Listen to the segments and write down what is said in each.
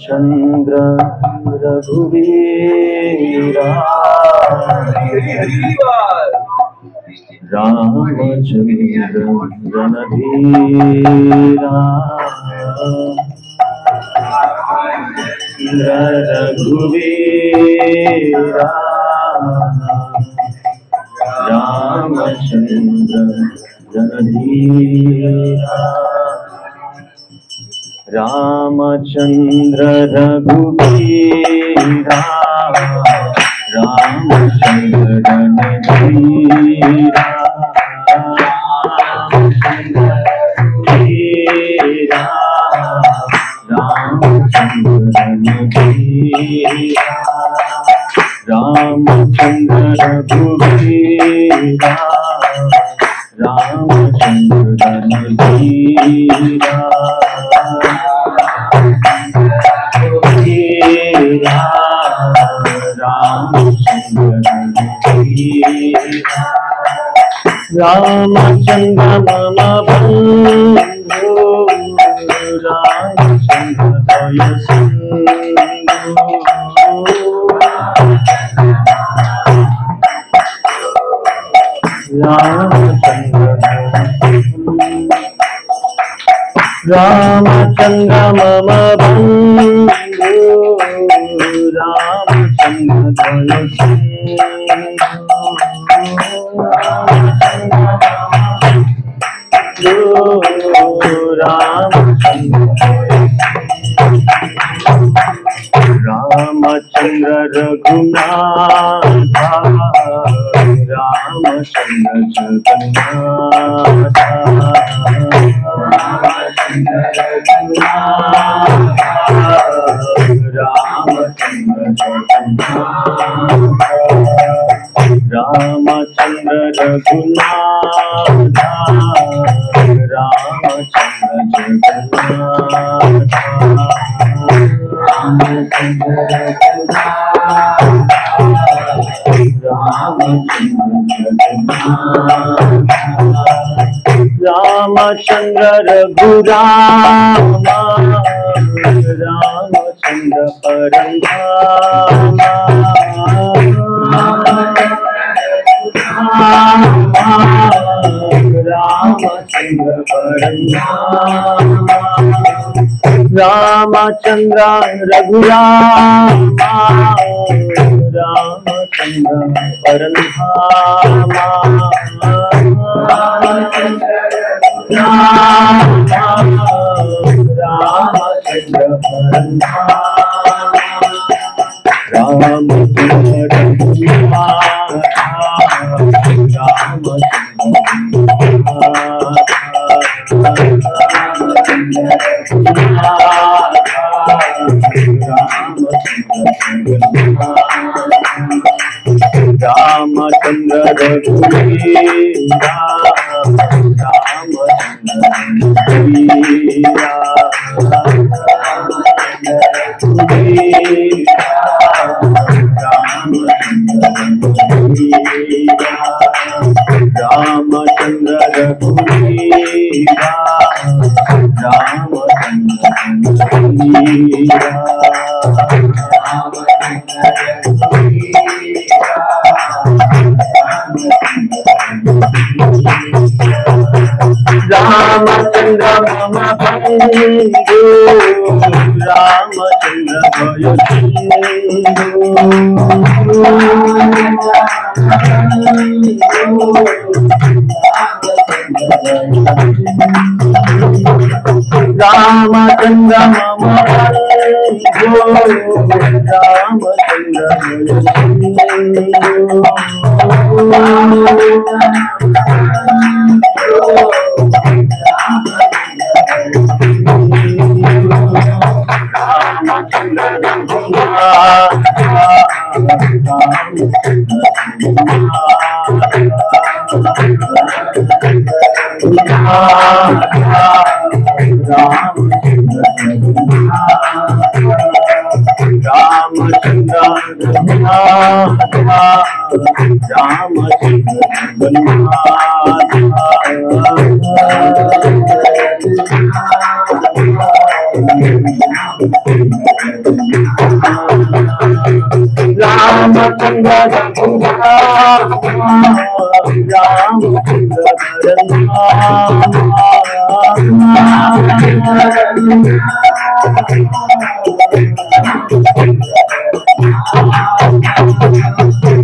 चंद्र रघुवीरा रामचंद्र रणधीरा रघुवीरा रामचंद्र रणधीरा रामचंद्र रघुवीरा रामचंद्र रणधीरा रामचंद्र रणधीरा रामचंद्र रघुवीरा रामचंद्र रणधीरा रामचंद्र मम बंधु रामचंद्र दय रामचंद्र मम बंधु रामचंद्र रामचंद्र रघुनाथ रामचंद्र जगन्नाथ रामचंद्र रघुनाथ रामचंद्र जगन्नाथ रामचंद्र रघुराम रामचंद्र परंधाम रामचंद्र परंधाम रामचंद्र रघुराम रामचंद्र परंधाम रामचंद्र रामचंद्र रघुवीरा रामचंद्र रघुवीरा रामचंद्र मम बंधु रामचंद्र भय रामचंद्र मम बंधु रामचंद्र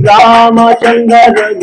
Ramachandra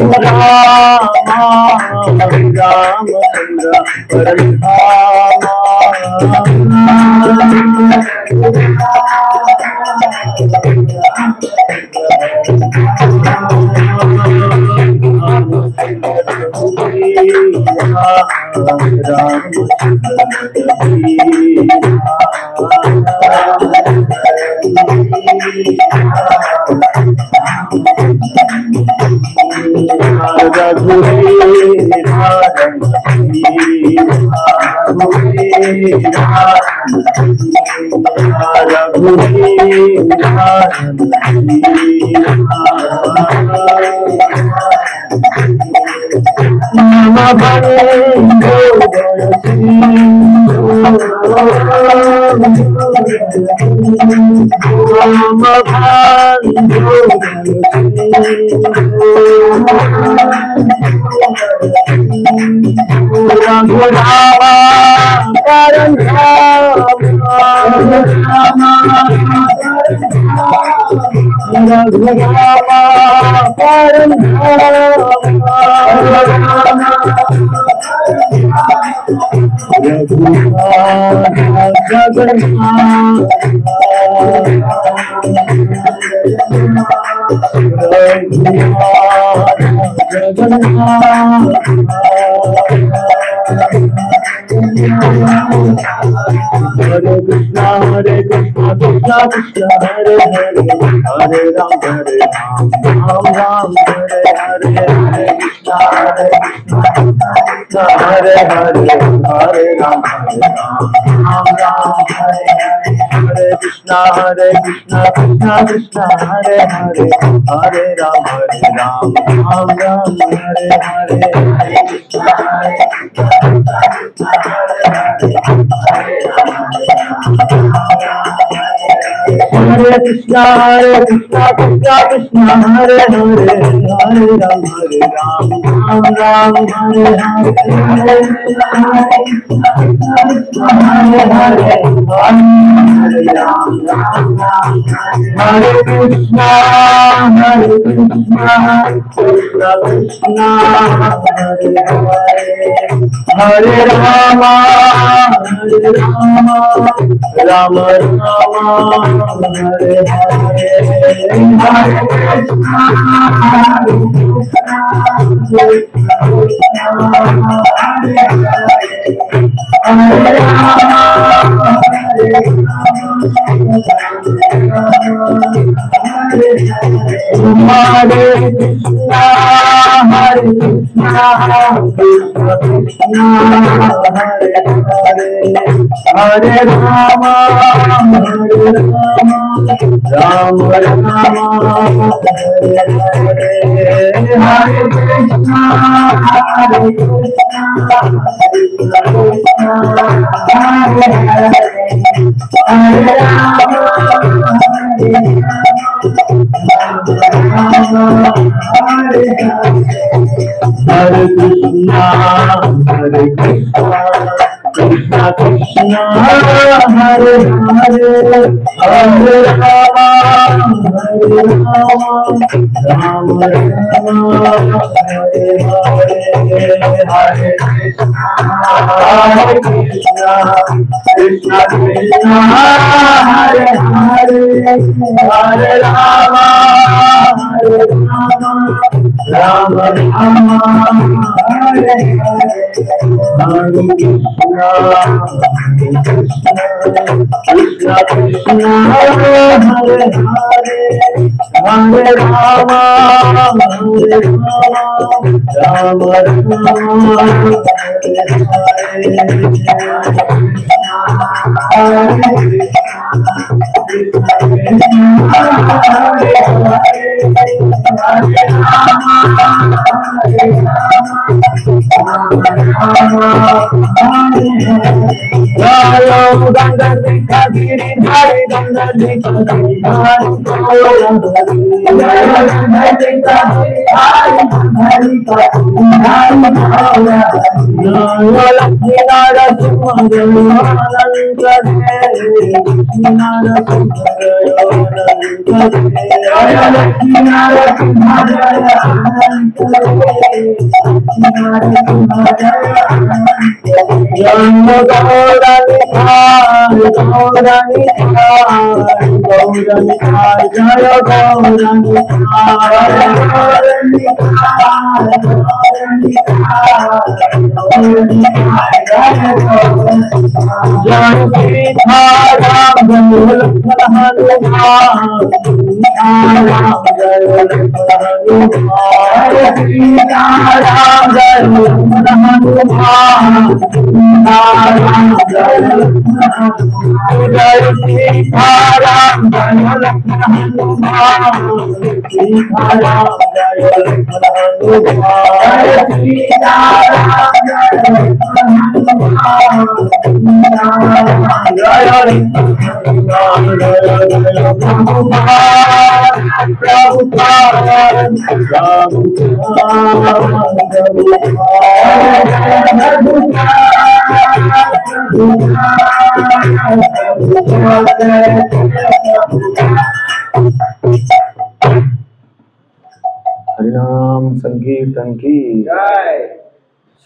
हरिनाम संकीर्तन की जय।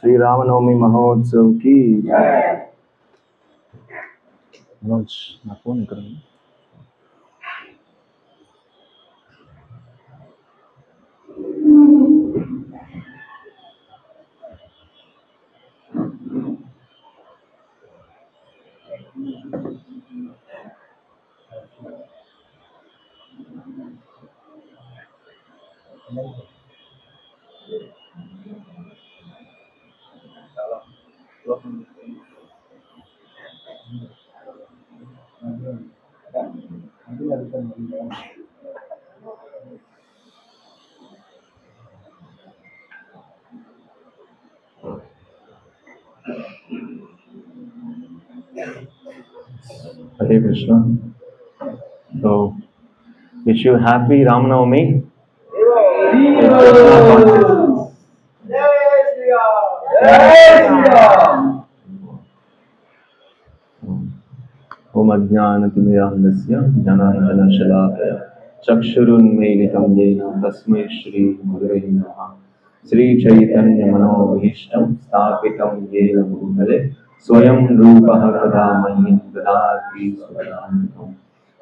श्री रामनवमी महोत्सव की जय। ना फोन करूँगा। Hare Krishna. So, wish you happy Ramanavami. Om Ajnanatimidandasya Jnananjanashalakaya Chakshurunmilitam Yena Tasmai Shri Gurave Namaha. Shri Chaitanya Manobhishtam Sthapitam Yena Bhutale Swayam Rupaha Kada Mahyam Dadati Swadantam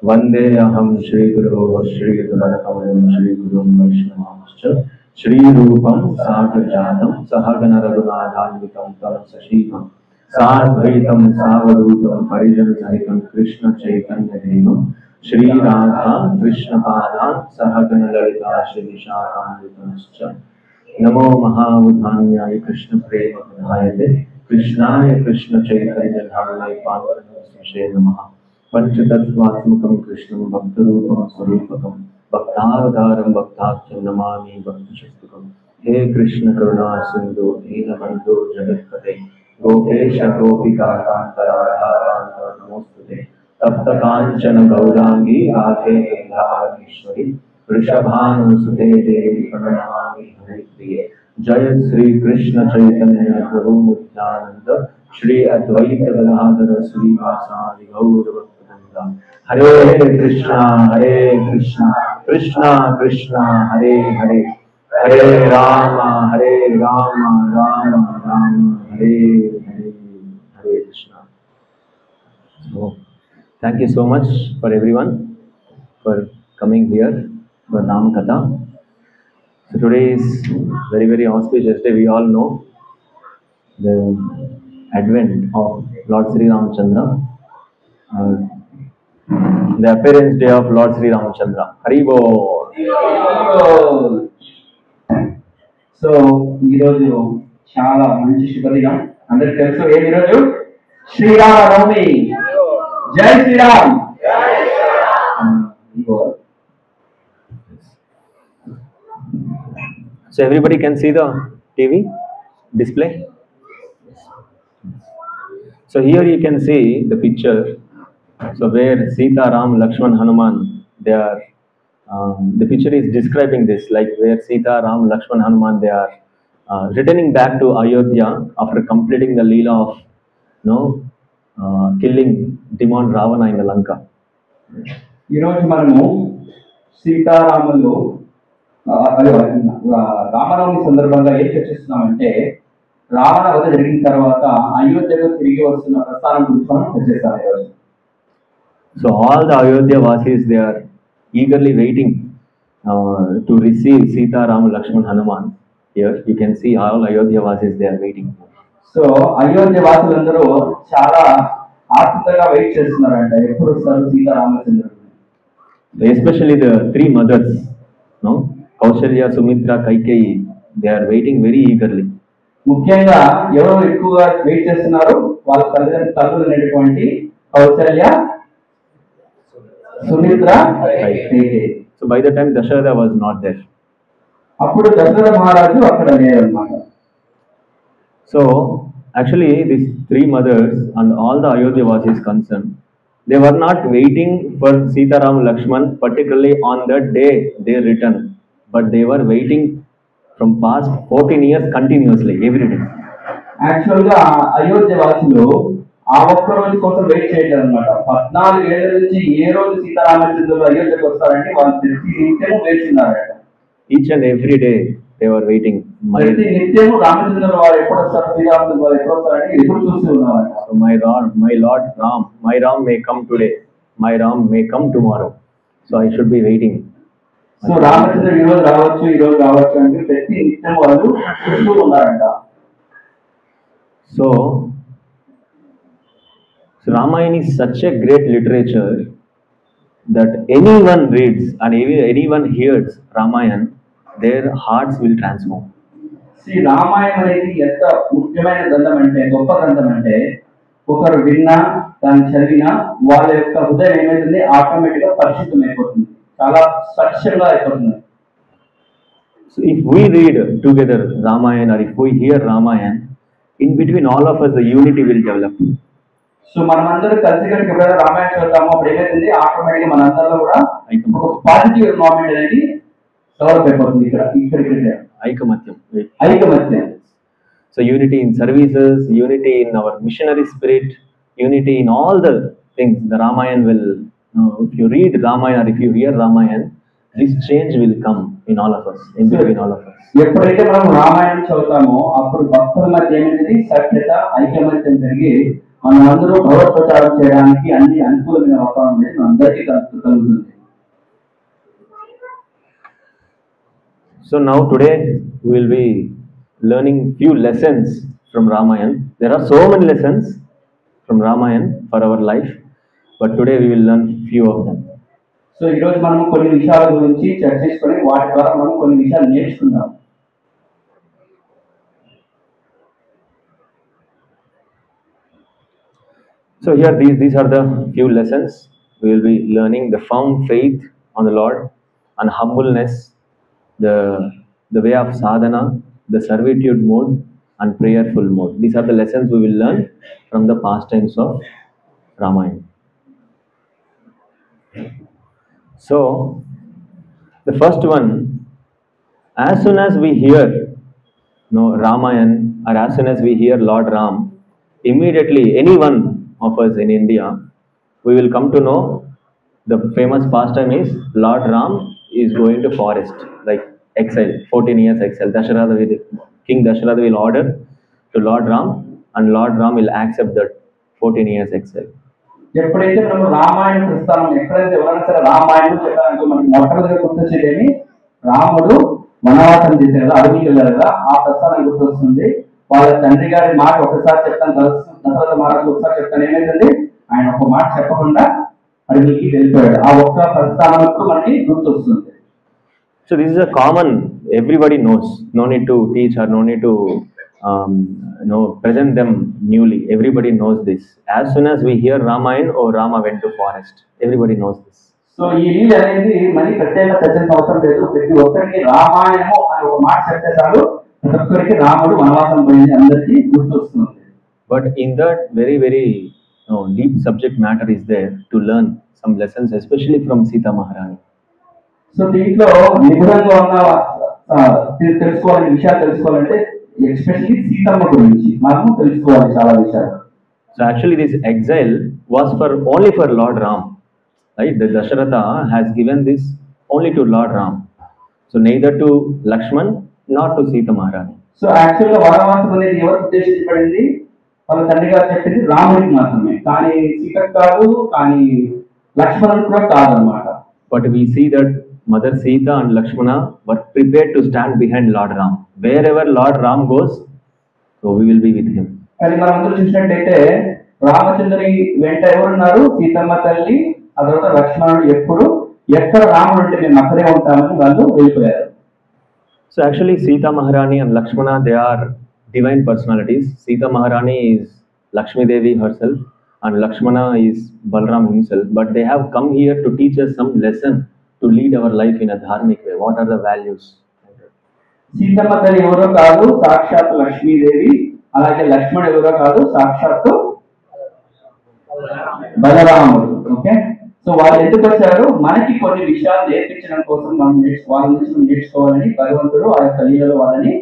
Vande Aham Shri Guru Shri Guravaram Shri Gurum Vaishnavamscha Shri Rupam Sagrajatam Sahagana Raghunathanvitam Tam Sashimam साद्वैतम सावधूतम परिजन सहितम कृष्ण चैतन्य देवम श्री राधा कृष्ण पादान सहगन ललिता श्री विशाखान्वितंश्च नमो महाबुधान्याय कृष्ण प्रेम प्रदायते कृष्णाय कृष्ण चैतन्य धामनाय पावनाय नमः पंचतत्त्वात्मकं कृष्णं भक्तरूपं स्वरूपकं भक्तावतारं भक्ताख्यं नमामि भक्तशस्त्रकं हे कृष्ण करुणा सिंधु दीनबन्धो जगत्पते गोपेश गोपिका कांतराधारांत नमोस्तुते तप्त कांचन गौरांगी राधे वृंदावनेश्वरी वृषभानुसुते देवी प्रणमामि हरिप्रिये जय श्री कृष्ण चैतन्य प्रभु नित्यानंद श्री अद्वैत गदाधर श्रीवासादि गौर भक्तवृंद हरे Krishna Krishna Krishna Hare Hare Hare Ram Ram Ram Hare Hare Hare Krishna. So, thank you so much for everyone for coming here for Nam Katha. So today is very auspicious day. We all know the advent of Lord Sri Ramchandra, the appearance day of Lord Sri Ramchandra. Haribo. So ఈరోజు చాలా మంచి శుభదినం. అందరికి తెలుసు ఏది ఈరోజు? శ్రీరామనవమి. జై Sriram. So everybody can see the TV display. So here you can see the picture. So where Sita, Ram, Lakshman, Hanuman, they are. The picture is describing this, like where Sita, Ram, Lakshman, Hanuman, they are returning back to Ayodhya after completing the Leela of, killing demon Ravana in the Lanka. ఈరోజు మనము సీతారాములు అదే రామనవమి సందర్భంగా ఏం చర్చిస్తున్నామంటే రావణ వధ జరిగిన తర్వాత అయోధ్యకు తిరిగి వస్తున్న ప్రస్థానం గురించి మనం చర్చిస్తాం ఈరోజు. So all the Ayodhya Vasis, they are eagerly waiting to receive Sita, Ram, Lakshman, Hanuman. Here you can see all Ayodhya Vasis, they are waiting. So Ayodhya వాసులందరూ చాలా ఆతృతగా వెయిట్ చేస్తున్నారంట ఎప్పుడు వస్తారు సీతారామచంద్రుడు. Especially the three mothers, no, Kaushalya, Sumitra, Kaikeyi, they are waiting very eagerly. ముఖ్యంగా ఎవరు ఎక్కువగా wait చేస్తున్నారు, వాళ్ళ తల్లులు అనేటువంటి Kausalya, Sumitra, Kaikeyi. So by the time Dasharatha was not there. అప్పుడు దశరథ మహారాజు అక్కడ లేరన్నమాట. So actually these three mothers and all the Ayodhya Vasis concerned, they were not waiting for Sita, Ram, Lakshman particularly on the day they returned, but they were waiting from past 14 years continuously every day. Actual గా అయోధ్య వాసులు ఆ ఒక్క రోజు కోసం wait చేయలేదు అనమాట. 14 ఏళ్ల నుంచి ఏ రోజు సీతారామచంద్రులు అయోధ్యకు వస్తారంటే వాళ్ళు ప్రతి నిత్యము వేస్తున్నారట. Each and every day they were waiting. ప్రతి నిత్యము రామచంద్రుల వారు ఎప్పుడు వస్తారు, శ్రీరామచంద్రుల వారు ఎప్పుడు వస్తారని ఎదురు చూస్తూ ఉన్నారట. So my Lord Ram, my Ram may come today, my Ram may come tomorrow. So I should be waiting. So రామచంద్రుడు ఈ రోజు రావచ్చు అంటే ప్రతి నిత్యం వాళ్ళు చూస్తూ ఉన్నారంట. So Ramayana is such a great literature that anyone reads and anyone hears Ramayana, their hearts will transform. Shri Ramayanam అనేది ఎంత ముఖ్యమైన గ్రంథం అంటే, గొప్ప గ్రంథం అంటే, ఒకరు విన్నా దాన్ని చదివినా వాళ్ళ యొక్క హృదయం ఏమైతుంది, ఆటోమేటిక్ గా పరిశుద్ధం అయిపోతుంది, చాలా స్వచ్ఛంగా అయిపోతుంది. So if we read together Ramayana or if we hear Ramayana, in between all of us the unity will develop. So మనం అందరూ కలిసి ఎప్పుడైనా రామాయణం చదువుతామో అప్పుడు ఏమైతుంది, ఆటోమేటిక్ గా మన అందరిలో కూడా ఒక పాజిటివ్ ఎన్వైరన్మెంట్ అనేది డెవలప్ అయిపోతుంది. ఇక్కడ ఐకమత్యం. So unity in services, unity in our missionary spirit, unity in all the things. The Ramayana will, if you read Ramayana or if you hear Ramayana, this change will come in all of us, in between all of us. ఎప్పుడైతే మనం రామాయణం చదువుతామో అప్పుడు భక్తుల మధ్య ఏమైంది, సత్యత, ఐకమత్యం జరిగి మనం అందరూ భగవత్ ప్రచారం చేయడానికి అన్ని అనుకూలమైన వాతావరణం అందరికీ కలుగుతుంది. So now today we will be learning few lessons from Ramayana. There are so many lessons from Ramayana for our life, but today we will learn few of them. So ఈ రోజు మనం కొన్ని విషయాల గురించి చర్చించుకొని వాటి ద్వారా మనం కొన్ని విషయాలు నేర్చుకుందాం. So here these are the few lessons we will be learning: the firm faith on the Lord, and humbleness, the way of sadhana, the servitude mode, and prayerful mode. These are the lessons we will learn from the pastimes of Ramayana. So the first one, as soon as we hear Ramayana, or as soon as we hear Lord Ram, immediately anyone of us in India, we will come to know the famous pastime is Lord Ram is going to forest, like exile, 14 years exile. King Dasharatha will order to Lord Ram, and Lord Ram will accept that 14 years exile. ఎప్పుడైతే మనం రామాయణ ప్రస్థానం, ఎప్పుడైతే ఎవరైనా సరే రామాయణం చెప్పడానికి మనకి మొట్టమొదటిగా గుర్తొచ్చేది రాముడు వనవాసం చేశారు కదా, అడవికి వెళ్ళారు కదా, ఆ ప్రస్థానం గుర్తొస్తుంది. వాళ్ళ తండ్రి గారి మాట ఒకసారి చెప్తాను, దశరథ మహారాజు ఒకసారి చెప్తాను, ఏమైందండి ఆయన ఒక మాట చెప్పకుండా అడవికి వెళ్ళిపోయాడు. ఆ ఒక్క ప్రస్థానం మనకి గుర్తొస్తుంది. So this is a common, everybody knows, no need to teach or no need to present them newly. Everybody knows this. As soon as we hear Ramayana, oh Rama went to forest, everybody knows this. So ఈ లీల అనేది మళ్ళీ ప్రత్యేక చర్చన అవసరం లేదు. ప్రతి ఒక్కరికి రామాయణము అని ఒక మాట చెప్తే చాలు, ప్రతి ఒక్కరికి రాముడు వనవాసం పోయింది అందరికీ గుర్తొస్తుంది. But in that very deep subject matter is there to learn some lessons, especially from Sita Maharani. So దీంట్లో నిపుణంగా ఉన్న తెలుసుకోవాలని విషయాలు తెలుసుకోవాలంటే ఎస్పెషల్లీ సీతమ్మ గురించి మనము తెలుసుకోవాలి చాలా విషయాలు. So actually this exile was only for Lord Ram, right? The Dasharatha has given this only to Lord Ram. So neither to Lakshman nor to Sita Maharani. So యాక్చువల్గా వనవాసం అనేది ఎవరికి ఉద్దేశించబడింది? వాళ్ళ తండ్రి గారు చెప్పింది రాముడికి మాత్రమే, కానీ సీతకు కాదు, కానీ లక్ష్మణుడు కూడా కాదనమాట. But we see that Mother Sita and Lakshmana were prepared to stand behind Lord Ram. Wherever Lord Ram goes, so we will be with him. కానీ మనం అందరూ చూసినట్టయితే రామచంద్రుని వెంట ఎవరున్నారు? సీతమ్మ తల్లి, ఆ తర్వాత లక్ష్మణుడు. ఎక్కడ రాముడు ఉంటే మేము అక్కడే ఉంటామని వాళ్ళు వెళ్ళిపోయారు. So actually Sita Maharani and Lakshmana, they are divine personalities. Sita Maharani is Lakshmi Devi herself and Lakshmana is Balram himself, but they have come here to teach us some lesson to lead our life in a dharmic way. What are the values? Seethamma తల్లి ఎవరో కాదు, సాక్షాత్ లక్ష్మీదేవి. అలాగే లక్ష్మణుడు ఎవరో కాదు, సాక్షాత్తు బలరాముడు. ఓకే, సో వాళ్ళు ఎందుకు వచ్చారు? మనకి కొన్ని విషయాలు నేర్పించడం కోసం మనం వాళ్ళ నుంచి నేర్చుకోవాలని భగవంతుడు ఆ యొక్క లీలలో వాళ్ళని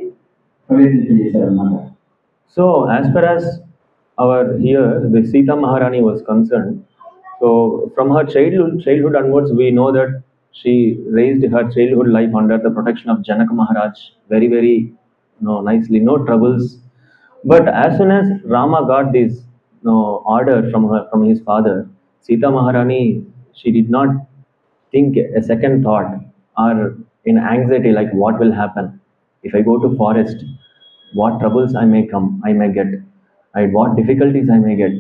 ప్రవేశింపజేశారు అన్నమాట. So as far as our here the Sita Maharani was concerned, so from her childhood onwards, we know that she raised her childhood life under the protection of Janaka Maharaj very nicely, no troubles. But as soon as Rama got this order from his father, Sita Maharani, she did not think a second thought or in anxiety like what will happen if I go to forest, what troubles I may get, and what difficulties I may get.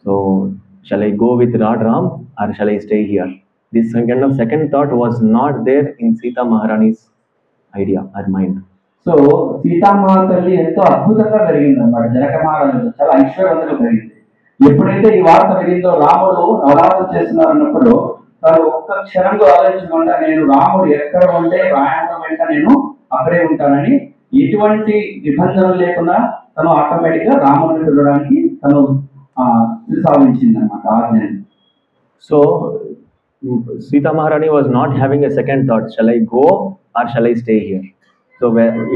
So shall I go with Lord Ram or shall I stay here? This kind of second thought was not there in Sita Maharani's idea or mind. So Seethamma తల్లి ఎంతో అద్భుతంగా పెరిగింది అన్నమాట. జనక మహారాజు చాలా ఐశ్వర్యవంతంగా పెరిగింది. ఎప్పుడైతే ఈ వార్త వినిందో, రాముడు వనవాసం చేస్తున్నారు అన్నప్పుడు తను ఒక్క క్షణంలో ఆలోచించకుండా నేను రాముడు ఎక్కడ ఉంటే రాయడం వెంట నేను అక్కడే ఉంటానని ఎటువంటి నిబంధనలు లేకుండా తను ఆటోమేటిక్ గా రాముడిని చూడడానికి తను సాధించింది అన్నమాట ఆజ్ఞని. So Sita Maharani was not having a second thought, shall I go or shall I stay here? So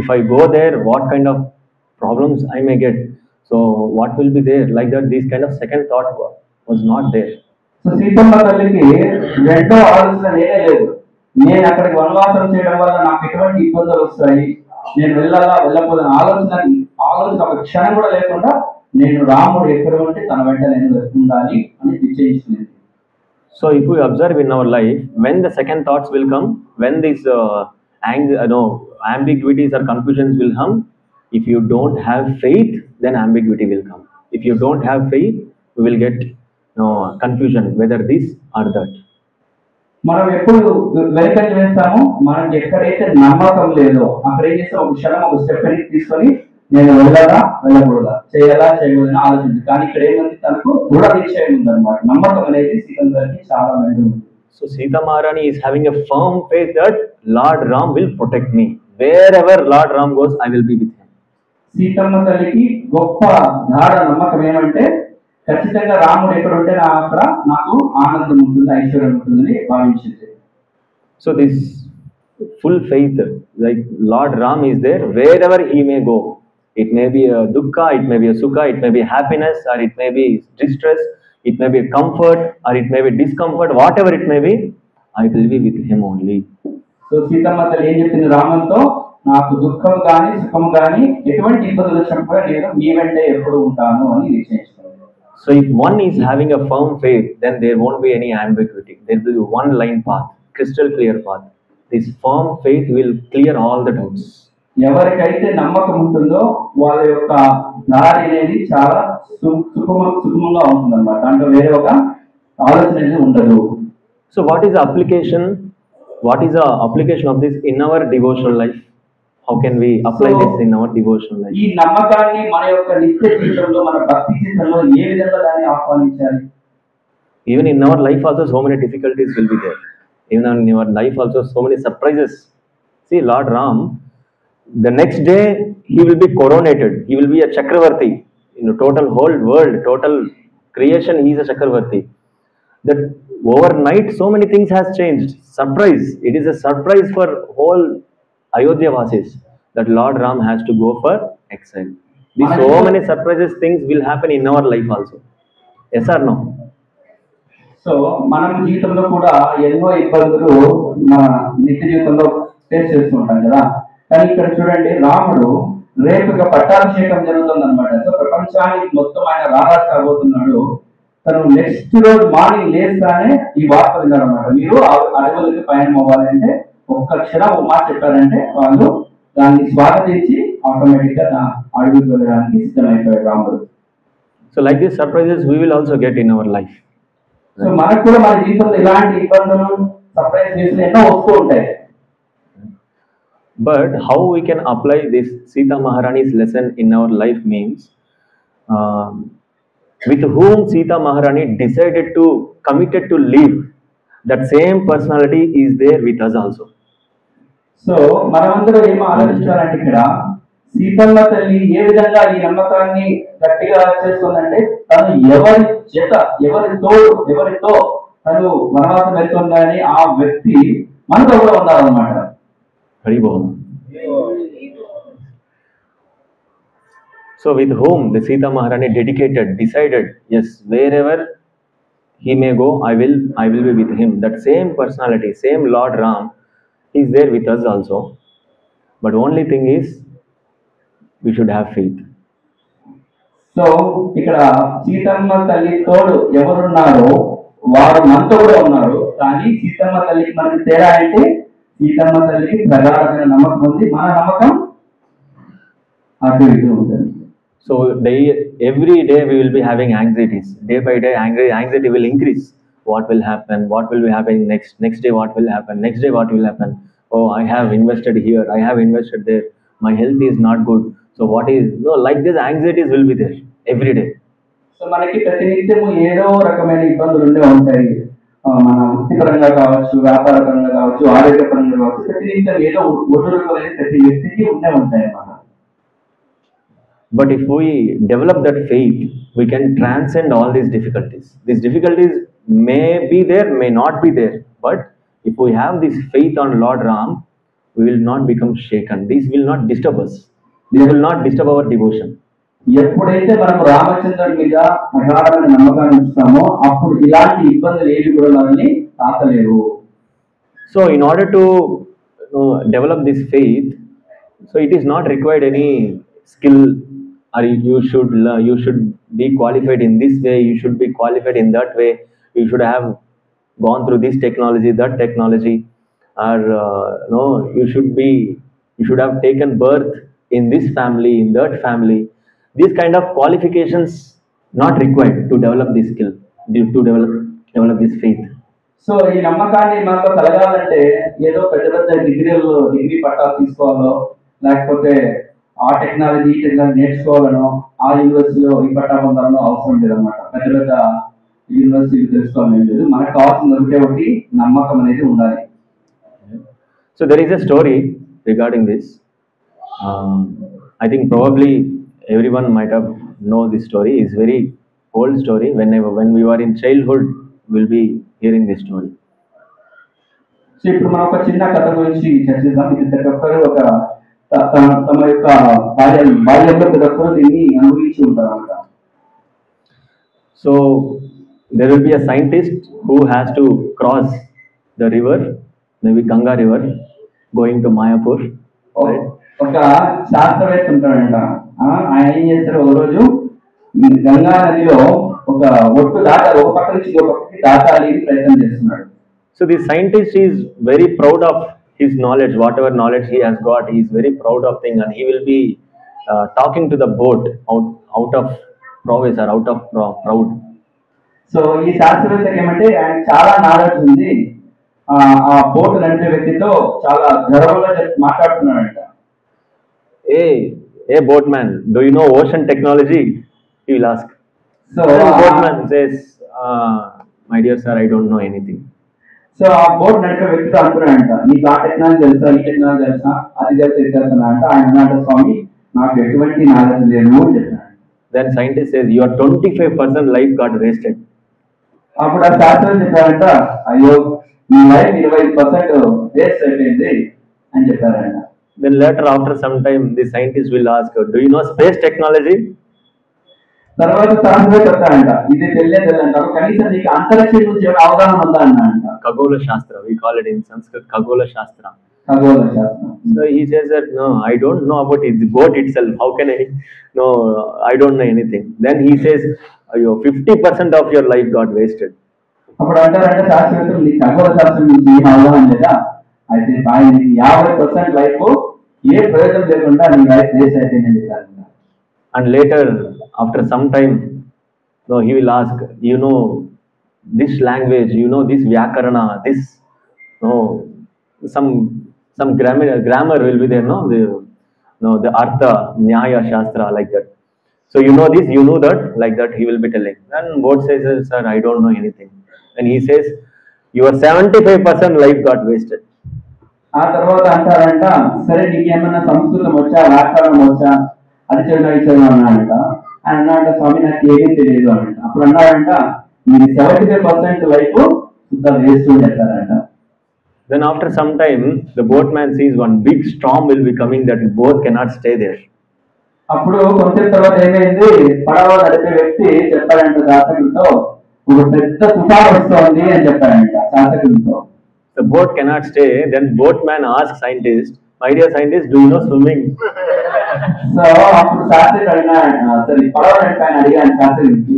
if I go there, what kind of problems I may get? So what will be there? Like that, this kind of second thought was not there. So Seethamma తల్లికి రెండో ఆలోచన ఏదే లేదు. నేను అక్కడికి వనవాసం చేయడం వల్ల నాకు ఎటువంటి ఇబ్బందులు వస్తాయి, నేను వెళ్ళకపోదని ఆలోచన ఒక క్షణం కూడా లేకుండా నేను రాముడు ఎక్కడ ఉంటే తన వెంట నేను ఉండాలి అని నిశ్చయించుకునేది. So if we observe in our life, when the second thoughts will come, when these ambiguities or confusions will come, if you don't have faith, then ambiguity will come. If you don't have faith, you will get confusion whether this or that. మనం ఎప్పుడు వెనకంజ వేస్తామో, మనకి ఎక్కడైతే నమ్మకం లేదో అక్కడ ఏం చేస్తాం? ఒక క్షణం ఒక స్టెప్ తీసుకొని నేను వెళ్ళాలా వెళ్ళకూడదా, చేయాలా చేయకూడదని ఆలోచించి. కానీ ఇక్కడ ఏముంది? తనకు దృఢ నిశ్చయం ఉందన్నమాట. నమ్మకం అనేది సీతమ్మ తల్లికి చాలా మంది ఉంది. So Sita Maharani is having a firm faith that Lord Ram will protect me. Wherever Lord Ram goes, I will be with him. Seethamma తల్లికి గొప్ప గాఢ నమ్మకం ఏమంటే ఖచ్చితంగా రాముడు ఎక్కడ ఉంటే అక్కడ నాకు ఆనందం ఉంటుంది, ఐశ్వర్యం ఉంటుందని భావించింది. So this full faith, like Lord Ram is there wherever he may go. It may be a dukkha, it may be a sukha, it may be happiness, or it may be distress, it may be comfort, or it may be discomfort, whatever it may be, I will be with him only. So Seethamma తల్లి ఏం చెప్పింది రామంతో? నాకు దుఃఖం కానీ సుఖం కానీ ఎటువంటి ఇబ్బందులు వచ్చినప్పుడు నేను మీ వెంటే ఎప్పుడు ఉంటాను అని నిశ్చయించుకున్నాను. So if one is having a firm faith, then there won't be any ambiguity. There will be one line path, crystal clear path. This firm faith will clear all the doubts. ఎవరికైతే నమ్మకం ఉంటుందో వాళ్ళ యొక్క దారి అనేది చాలా సుఖమంగా ఉంటుంది అన్నమాట. దాంట్లో వేరే ఒక ఆలోచన అనేది ఉండదు. So what is the application? What is the application of this in our devotional life? How can we apply this in our devotional life? ఈ నమ్మకాన్ని మన యొక్క నిత్య జీవితంలో, మన భక్తి జీవితంలో ఏ విధంగా దాన్ని ఆహ్వానించాలి? Even in our life also so many difficulties will be there. Even in your life also so many surprises. See, Lord Ram, the next day he will be coronated. He will be a Chakravarti. total whole world, total creation, he is a Chakravarti. That overnight so many things has changed. Surprise! It is a surprise for whole Ayodhya Vasis that Lord Ram has to go for exile. These so many surprises things will happen in our life also. Yes or no? So మనం జీవితంలో కూడా ఎన్నో ఇబ్బందులు మన నిత్య జీవితంలో face చేస్తుంటాం కదా. కానీ ఇక్కడ చూడండి, రాముడు రేపు ఇక పట్టాభిషేకం జరుగుతుంది అనమాట. సో ప్రపంచానికి మొత్తం ఆయన రారాజు కాబోతున్నాడు. తను నెక్స్ట్ రోజు మార్నింగ్ లేస్తానే ఈ వార్త విన్నారు అనమాట. మీరు అడవులకి పయనం అవ్వాలంటే ఒక్క క్షణం ఒక మాట చెప్పారంటే వాళ్ళు దాన్ని స్వాగతించి ఆటోమేటిక్ గా అడవికి వెళ్ళడానికి సిద్ధమైపోయాడు రాముడు. So like these surprises we will also get in our life. So మనకు కూడా మన జీవితంలో ఇలాంటి ఇబ్బందులు, సర్ప్రైజ్ న్యూస్ ఎన్నో వస్తూ ఉంటాయి. But how we can apply this Sita Maharani's lesson in our life means, with whom Sita Maharani decided to, committed to live, that same personality is there with us also. So మనమందరం ఏం ఆలోచించాలంటే ఇక్కడ సీతమ్మ తల్లి ఏ విధంగా ఈ నమ్మకాన్ని గట్టిగా చేస్తుందంటే, తను ఎవరి చేత, ఎవరితో తను వనవాసం వెళ్తుందని ఆ వ్యక్తి మనతో కూడా ఉండాలన్నమాట. So with whom the Sita Maharani dedicated, decided, yes, wherever he may go, I will be with him. That same personality, same Lord Ram is there with us also. But only thing is, we should have faith. So ఇక్కడ సీతమ్మ తల్లి తోడు ఎవరున్నారో వారు మనతో కూడా ఉన్నారు. కానీ సీతమ్మ తల్లికి మనకి తేడా అంటే, సీతమ్మ తల్లికి ప్రగాఢమైన నమ్మకం ఉంది, మన నమ్మకం అటు ఇటు ఉంటుంది. So every day we will be having anxieties. Day by day anxiety will increase. What will happen? What will be happening next? Next day what will happen? Next day what will happen? Oh, I have invested here. I have invested there. My health is not good. So what is, no, like this anxieties will be there every day. So మనకి ప్రతినిత్యము ఏదో రకమైన ఇబ్బందులు ఉండే ఉంటాయి. మన వృత్తిపరంగా కావచ్చు, వ్యాపారపరంగా కావచ్చు, ఆరోగ్యపరంగా కావచ్చు, ప్రతినిత్యం ఏదో ఒడుగులు అనేది ప్రతి వ్యక్తికి ఉండే ఉంటాయి అన్నమాట. But if we develop that faith, we can transcend all these difficulties. These difficulties may be there, may not be there. But if we have this faith on Lord Ram, we will not become shaken. These will not disturb us. These will not disturb our devotion. ఎప్పుడైతే మనం రామచంద్రుడి మీద ప్రగాఢమైన నమ్మకాన్ని ఉంచుతామో అప్పుడు ఇలాంటి ఇబ్బందులు ఏవి కూడా మనల్ని తాకలేవు. So in order to develop this faith, so it is not required any skill, or you should be qualified in this way, you should be qualified in that way, you should have gone through this technology, that technology, or you should have taken birth in this family, in that family. These kind of qualifications not required to develop this skill, to develop this faith. So ఈ నమ్మకాన్ని మనలో కలగాలంటే ఏదో పెద్ద పెద్ద degree పట్టాలు తీసుకోవాలో, లేకపోతే ఆ టెక్నాలజీ నేర్చుకోవాలనో, ఆ యూనివర్సిటీలో ఈ పట్టా పొందాలనో అవసరం లేదన్నమాట. పెద్ద పెద్ద యూనివర్సిటీలు తెలుసుకోవాలని లేదు. మనకు కావాల్సిన ఒకటి నమ్మకం అనేది ఉండాలి. So there is a story regarding this. I think probably everyone might have know this story. It's very old story. When we were in childhood, we'll be hearing this story. So ఇప్పుడు మనం ఒక చిన్న కథ గురించి చర్చిద్దాం. ఇది ప్రతి ఒక్కరు ఒక తమ యొక్క బాల్యంలో ప్రతి ఒక్కరు దీన్ని అనుభవించి ఉంటారు అన్నమాట. So there will be a scientist who has to cross the river, maybe Ganga river, going to Mayapur. Right? ఒక శాస్త్రవేత్త ఉంటాడంట. ఆయన ఏం చేస్తారు, ఒక రోజు గంగా నదిలో ఒక ఒట్టు ఒక పక్క నుంచి ఒక పక్కకి దాటాలి ప్రయత్నం చేస్తున్నాడు. So the scientist is very proud of his knowledge, whatever knowledge he has got, he is very proud of thing, and he will be talking to the boat out of prowess or out of proud. So ఈ శాస్త్రవేత్తకి ఏమంటే ఆయన చాలా knowledge ఉంది. ఆ boat నడిపే వ్యక్తితో చాలా గర్వంగా మాట్లాడుతున్నాడంట. Hey boatman, do you know ocean technology? He will ask. So boatman says, my dear sir, I don't know anything. So ఆ బోట్ నడిపే వ్యక్తితో అంటున్నాడంట, నీకు ఆ టెక్నాలజీ తెలుసా, ఈ టెక్నాలజీ తెలుసా, అది తెలుసా, ఇది తెలుసా అంటే ఆయన అన్నాడు, స్వామి నాకు ఎటువంటి నాలెడ్జ్ లేదు అని చెప్పాడు. then scientist says your 25% life got wasted. అప్పుడు ఆ శాస్త్రం చెప్పారంట, అయ్యో మీ లైఫ్ 25% వేస్ట్ అయిపోయింది అని చెప్పారంట. Then later after some time the scientist will ask, do you know space technology? తర్వాత శాస్త్రం చెప్తారంట, ఇది తెలియదు అంటారు, కనీసం నీకు అంతరిక్షం గురించి ఏమైనా అవగాహన ఉందా అన్నారంట. Khagola Shastra, we call it in Sanskrit Khagola Shastra. ఖగోళ శాస్త్రం. So he says that no, I don't know about it, the boat itself. How can I? No, I don't know anything. Then he says, your 50% of your life got wasted. అప్పుడు అంటారంటే శాస్త్రవేత్తలు, నీ ఖగోళ శాస్త్రం నుంచి ఏం అవగాహన లేదా, అయితే 50% లైఫ్ ఏ ప్రయోజనం లేకుండా నీ లైఫ్ వేస్ట్ అయిపోయిందని చెప్పారు. And later, after some time, no, he will ask, you know this language, you know this Vyakarana, this, no, some grammar will be there, no, the Artha, Nyaya, Shastra, like that. So you know this, you know that, like that he will be telling. Then both says, sir, I don't know anything. And he says, your 75% life got wasted. ఆ తర్వాత అంటారంట, సరే నీకేమన్నా సంస్కృతం వచ్చా, వ్యాకరణం వచ్చా, అది చదువు అన్నాడంట. ఆయన అన్నాడంట, స్వామి నాకు ఏమీ తెలియదు అన్నట్టు. అప్పుడు అన్నాడంట, మీరు 75% లైఫ్ శుద్ధ వేస్ట్ అని చెప్పారంట. Then after some time, the boatman sees one big storm will be coming that boat cannot stay there. అప్పుడు కొంచెం తర్వాత ఏమైంది, పడవ నడిపే వ్యక్తి చెప్పాడంట శాసకుడితో, ఒక పెద్ద తుఫాను వస్తోంది అని చెప్పాడంట శాసకుడితో. The boat cannot stay. Then boatman asks scientist, my dear scientist, do you know swimming? So అప్పుడు శాస్త్రి అడిగినా, సరే పడవ నడిపాయని అడిగాను శాస్త్రికి,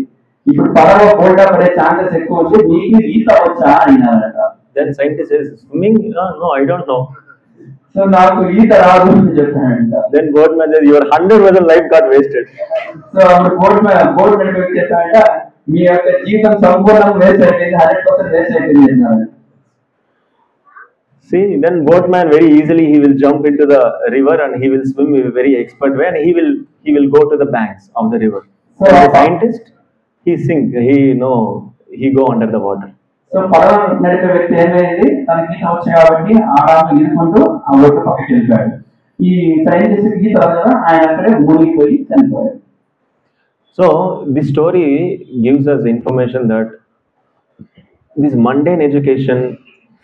ఇప్పుడు పడవ బోల్డా పడే ఛాన్సెస్ ఎక్కువ ఉంది, మీకు ఈత వచ్చా అన్నారంట. Then scientist says, swimming? No, I don't know. So నాకు ఈత రాదు అని చెప్పానంట. Then boatman says, your 100% life got wasted. So అప్పుడు బోట్ నడిపి చెప్పానంట, మీ యొక్క జీవితం సంపూర్ణంగా వేస్ట్ అయిపోయింది, 100% వేస్ట్ అయిపోయింది అన్నారు. See, then boatman very easily he will jump into the river and he will swim in a very expert way and he will go to the banks of the river. So the scientist, he go under the water. So పడవ నడిపే వ్యక్తి ఏమైంది, తనకి ఈత వచ్చి కాబట్టి ఆరాంగా ఈదుకుంటూ ఆ ఒడ్డు పక్కకి వెళ్ళిపోయాడు. ఈ సైంటిస్ట్ ఈత కదా, ఆయన అక్కడే మునిగిపోయి చనిపోయాడు. So this story gives us information that this mundane education,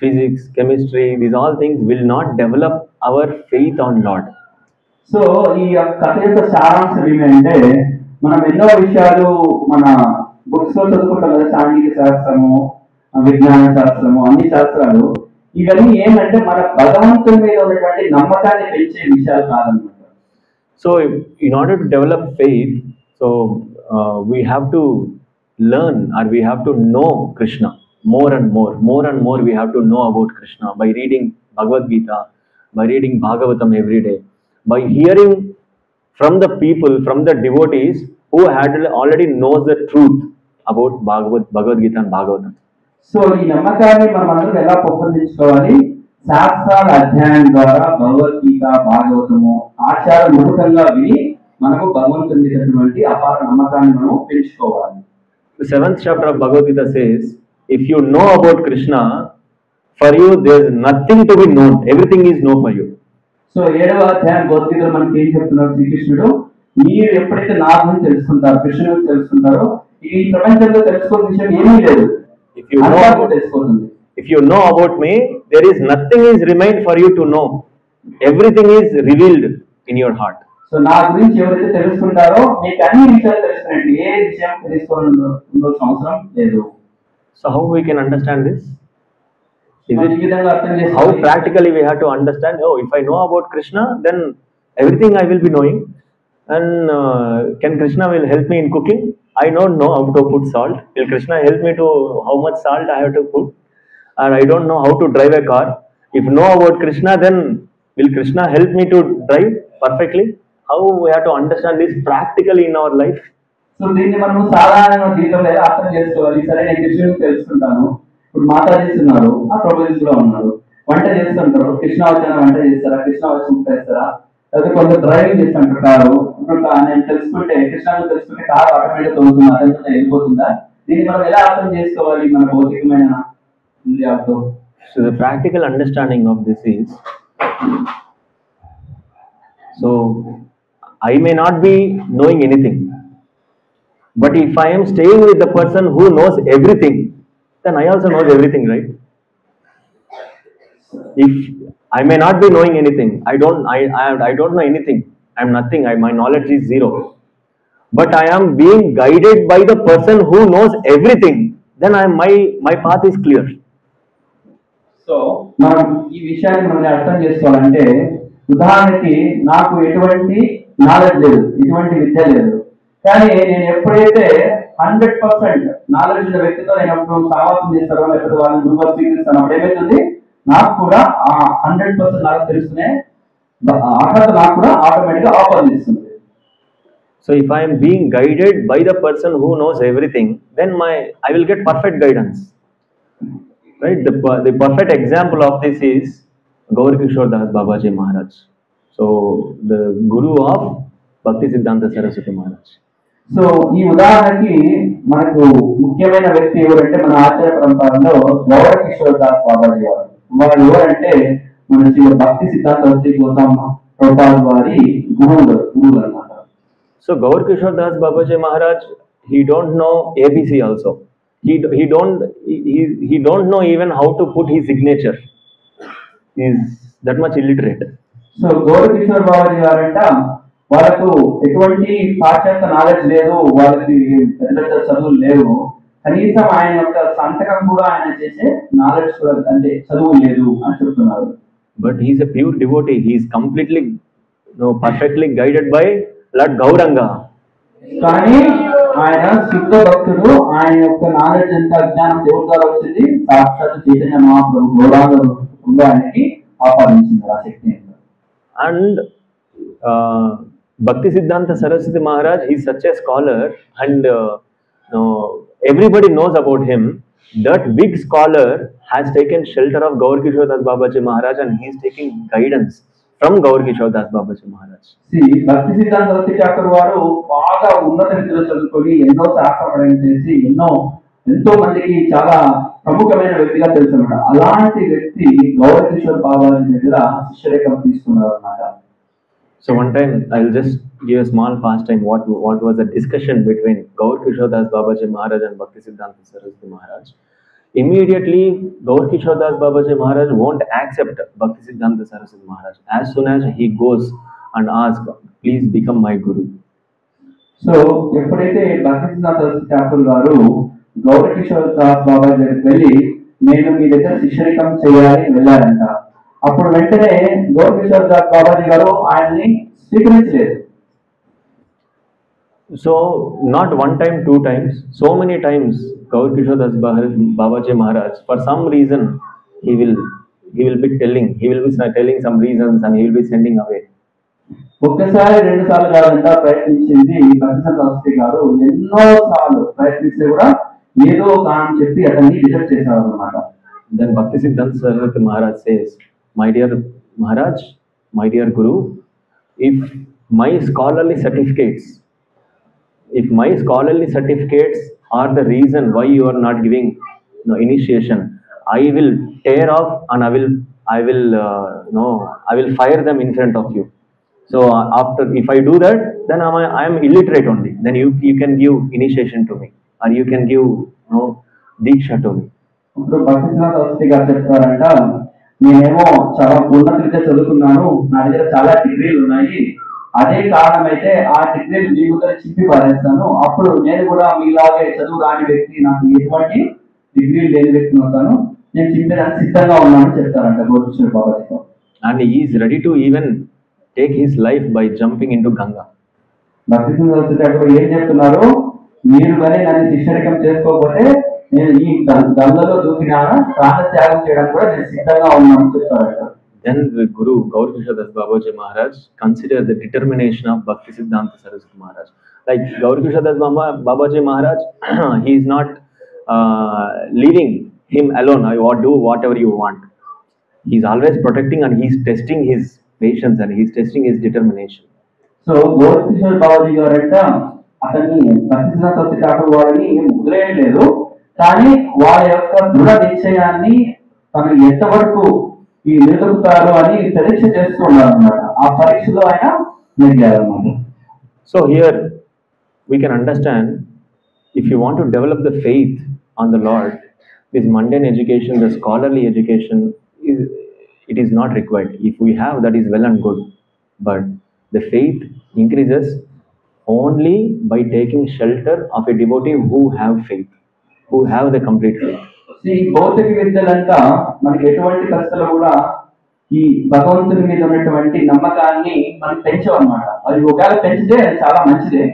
physics, chemistry, these all things will not develop our faith on Lord. So ఈ కథ యొక్క సారాంశం ఏమంటే, మనం ఎన్నో విషయాలు మన బుక్స్ లో చదువుకుంటాం కదా, సాంఘిక శాస్త్రము, విజ్ఞాన శాస్త్రము, అన్ని శాస్త్రాలు, ఇవన్నీ ఏంటంటే మన భగవంతుని మీద ఉన్నటువంటి నమ్మకాన్ని పెంచే విషయాలు కాదన్నమాట. So in order to develop faith, so we have to learn or we have to know Krishna more and more we have to know about Krishna by reading Bhagavad Gita, by reading Bhagavatam every day, by hearing from the people, from the devotees who had already knows the truth about Bhagavad Gita and Bhagavatam. So ఈ నమ్మకాన్ని మనం అందరం ఎలా పెంపొందించుకోవాలి, శాస్త్రాల అధ్యయనం ద్వారా భగవద్గీత, భాగవతము ఆచారముఖంగా విని మనకు భగవంతుని అపార నమ్మకాన్ని మనం పెంచుకోవాలి. The 7th chapter of Bhagavad Gita says, if you know about Krishna, for you there is nothing to be known, everything is known for you. So 7వ అధ్యాయం భగవద్గీతలో మనకి ఏం చెప్తున్నారు శ్రీకృష్ణుడు, మీరు ఎప్పుడైతే నా గురించి తెలుసుకుంటారో, కృష్ణుని గురించి తెలుసుకుంటారో, ఈ ప్రపంచంలో తెలుసుకోవాల్సిన విషయం ఏమీ లేదు. If you know about me, there is nothing is remained for you to know. Everything is revealed in your heart. So నా గురించి ఎవరైతే తెలుసుకుంటారో మీకు అన్ని విషయాలు తెలుసుకున్నట్టు, ఏ విషయం తెలుసుకోవాల్సిన అవసరం లేదు. So how we can understand this? Is ఈ విధంగా అర్థం how చేసుకోవాలి. practically we have to understand, oh, if I know about Krishna, then everything I will be knowing. And can Krishna will help me in cooking? I don't know how to put salt. Will Krishna help me to how much salt I have to put? And I don't know how to drive a car. If know about Krishna, then will Krishna help me to drive perfectly? How we have to understand this practically in our life? So దీన్ని మనం సాధారణ జీవితంలో ఎలా అర్థం చేసుకోవాలి. సరే నేను కృష్ణుని తెలుసుకుంటాను, ఇప్పుడు మాతాజీస్ ఉన్నారు, ఆ ప్రభుజీస్ కూడా ఉన్నారు, వంట చేస్తుంటారు, కృష్ణ వచ్చిన వంట చేస్తారా, కృష్ణ వచ్చి ముట్టేస్తారా, లేదా కొంత డ్రైవింగ్ చేస్తుంటారు కారు. ఇప్పుడు నేను తెలుసుకుంటే, కృష్ణ తెలుసుకుంటే కారు ఆటోమేటిక్ అవుతుందా, అదంతా వెళ్ళిపోతుందా? దీన్ని మనం ఎలా అర్థం చేసుకోవాలి మన భౌతికమైన ఇంద్రియాలతో? So the practical understanding of this is, so I may not be knowing anything, But if I am staying with the person who knows everything, then I also knows everything, right? If I may not be knowing anything, I don't know anything. I'm nothing. My knowledge is zero. But I am being guided by the person who knows everything. Then my path is clear. So మనం ఈ విషయాన్ని మనం అర్థం చేసుకోవాలంటే, ఉదాహరణకి నాకు ఎటువంటి knowledge లేదు, ఎటువంటి విద్య లేదు, కానీ నేను ఎప్పుడైతే 100% నాలెడ్జ్ ఉన్న వ్యక్తితో నేను ఎప్పుడు సహవాసం చేస్తానో, లేకపోతే వాళ్ళని గురువుగా స్వీకరిస్తాను, అప్పుడు ఏమవుతుంది, నాకు కూడా ఆ 100% నాకు తెలుసుకునే అర్హత నాకు కూడా ఆటోమేటిక్ గా ఆపాదిస్తుంది. So if I am being guided by the person who knows everything, then I will get perfect guidance. Right? The perfect example of this is Gaur Kishore Das Babaji Maharaj. So the guru of Bhakti Siddhanta Saraswati Maharaj. So ఈ ఉదాహరణకి మనకు ముఖ్యమైన వ్యక్తి ఎవరంటే, మన ఆచార్య పరంపరలో గౌర కిషోర్ దాస్ బాబాజీ వారు. వారు ఎవరంటే మన శ్రీ భక్తి సిద్ధాంత సరస్వతి కోసం ప్రభుపాద వారి గురువులు అన్నమాట. So Gaur Kishore Das Babaji Maharaj, he don't know ABC also. He don't know even how to put his signature. He is that much illiterate. So Gaura Kishore Babaji గారంట వాళ్ళకు ఎటువంటి పాశ్చాత్య నాలెడ్జ్ లేదు, వాళ్ళకి పెద్ద పెద్ద చదువులు లేవు, కనీసం ఆయన యొక్క సంతకం కూడా ఆయన చేసే నాలెడ్జ్ కూడా అంటే చదువు లేదు అని చెప్తున్నారు. But he is a pure devotee. He is completely, perfectly guided by Lord Gauranga. కానీ ఆయన శుద్ధ భక్తుడు, ఆయన యొక్క నాలెడ్జ్ అంతా జ్ఞానం దేవుడి ద్వారా వచ్చింది, సాక్షాత్ చైతన్య మహాప్రభు గౌరాంగ ఆయనకి ఆపాదించింది ఆ శక్తి. And Bhakti Siddhanta Saraswati Maharaj, he is such a scholar, and everybody knows about him. That big scholar has taken shelter of Gaur Kishore Das Babaji Maharaj, and he is taking guidance from Gaur Kishore Das Babaji Maharaj. భక్తి సిద్ధాంత సరస్వతి ఠాకూర్ వారు బాగా ఉన్నత విద్యలో చదువుకొని ఎన్నో శాస్త్రపడడం చేసి ఎంతో మందికి చాలా ప్రముఖమైన వ్యక్తిగా తెలుసు అన్నమాట. అలాంటి వ్యక్తి గౌర కిషోర్ బాబాజీ దగ్గర శిష్యరేఖం తీసుకున్నారు అన్నమాట. So one time I will just give a small pastime. What was the discussion between Gaur Kishore Das Babaji Maharaj and Bhakti Siddhanta Saraswati Maharaj? Immediately Gaur Kishore Das Babaji Maharaj won't accept Bhakti Siddhanta Saraswati Maharaj as soon as he goes and asks, please become my guru. So ఎప్పుడైతే భక్తి సిద్ధాంత సరస్వతి ఠాకూర్ గారు గౌర కిషోర్ దాస్ బాబాజీ దగ్గరికి వెళ్ళి నేను మీ దగ్గర శిష్యరికం చేయాలని వెళ్ళారంట, అప్పుడు వెంటనే గౌర కిషోర్ దాస్ బాబాజీ గారు ఆయన్ని స్వీకరించలేదు. So not one time, two times, so many times Gaur Kishore Das Babaji Maharaj, for some reason he will be telling some reasons, and he will be sending away. ఒక్కసారి 2 సార్లు కాదంతా ప్రయత్నించింది భక్తి సరస్వతి గారు, ఎన్నో సార్లు ప్రయత్నిస్తే కూడా ఏదో కారణం చెప్పి అతన్ని రిజెక్ట్ చేశారు అన్నమాట. Then Bhakti Siddhanta Saraswati Maharaj says, my dear Maharaj, my dear Guru, if my scholarly certificates are the reason why you are not giving initiation, I will tear off and I will fire them in front of you. So if I do that, then I am illiterate only. Then you can give initiation to me, or you can give Diksha to me. ఇప్పుడు భక్తి సిద్ధాంత సరస్వతి గారు చెప్తారంట, నేనేమో చాలా ఉన్నత విద్య చదువుకున్నాను, నా దగ్గర చాలా డిగ్రీలు ఉన్నాయి, అదే కారణమైతే ఆ డిగ్రీలు మీ ముందర చింపి పారేస్తాను, అప్పుడు నేను కూడా మీలాగే చదువు రాని వ్యక్తి, నాకు ఎటువంటి డిగ్రీలు లేని వ్యక్తిని అవుతాను, నేను చింపేదానికి సిద్ధంగా ఉన్నానని చెప్తారంట Gaurakishore బాబాజీతో. And he is ready to even take his life by jumping into Ganga. భక్తి సిద్ధాంత సరస్వతి గారు ఏం చెప్తున్నారు, మీరు కానీ నన్ను శిష్యరికం చేసుకోకపోతే నేను ఈ గంగలో దూకినా ప్రాణ త్యాగం చేయడానికి కూడా నేను సిద్ధంగా ఉన్నానని చెప్తారంట. Then the Guru Gaur Kishore Das Babaji Maharaj considered the determination of Bhakti Siddhanta Saraswati Maharaj. Like Gaur Kishore Das Babaji Maharaj, he is not leaving him alone. Do whatever you want. He is always protecting, and he is testing his patience, and he is testing his determination. So Gaura Kishore Babaji గారంట అతన్ని భక్తి సిద్ధాంత సరస్వతి ఠాకూర్ వారిని ముద్రేయలేదు, కానీ వారి యొక్క దృఢ నిశ్చయాన్ని తను ఎంతవరకు ఈ నిలుపుతారు అని పరీక్ష చేస్తూ ఉన్నారన్నమాట. ఆ పరీక్షలో ఆయన నెగ్గారన్నమాట. So here we can understand if you want to develop the faith on the Lord, this mundane education, the scholarly education, it is not required. If we have, that is well and good. But the faith increases only by taking shelter of a devotee who have faith, who have the complete faith. ఈ భౌతిక విద్యలంట మనకి ఎటువంటి కష్టాలు కూడా ఈ భగవంతుని మీద ఉన్నటువంటి నమ్మకాన్ని మనం పెంచవన్నమాట. అది ఒకవేళ పెంచితే అది చాలా మంచిదే.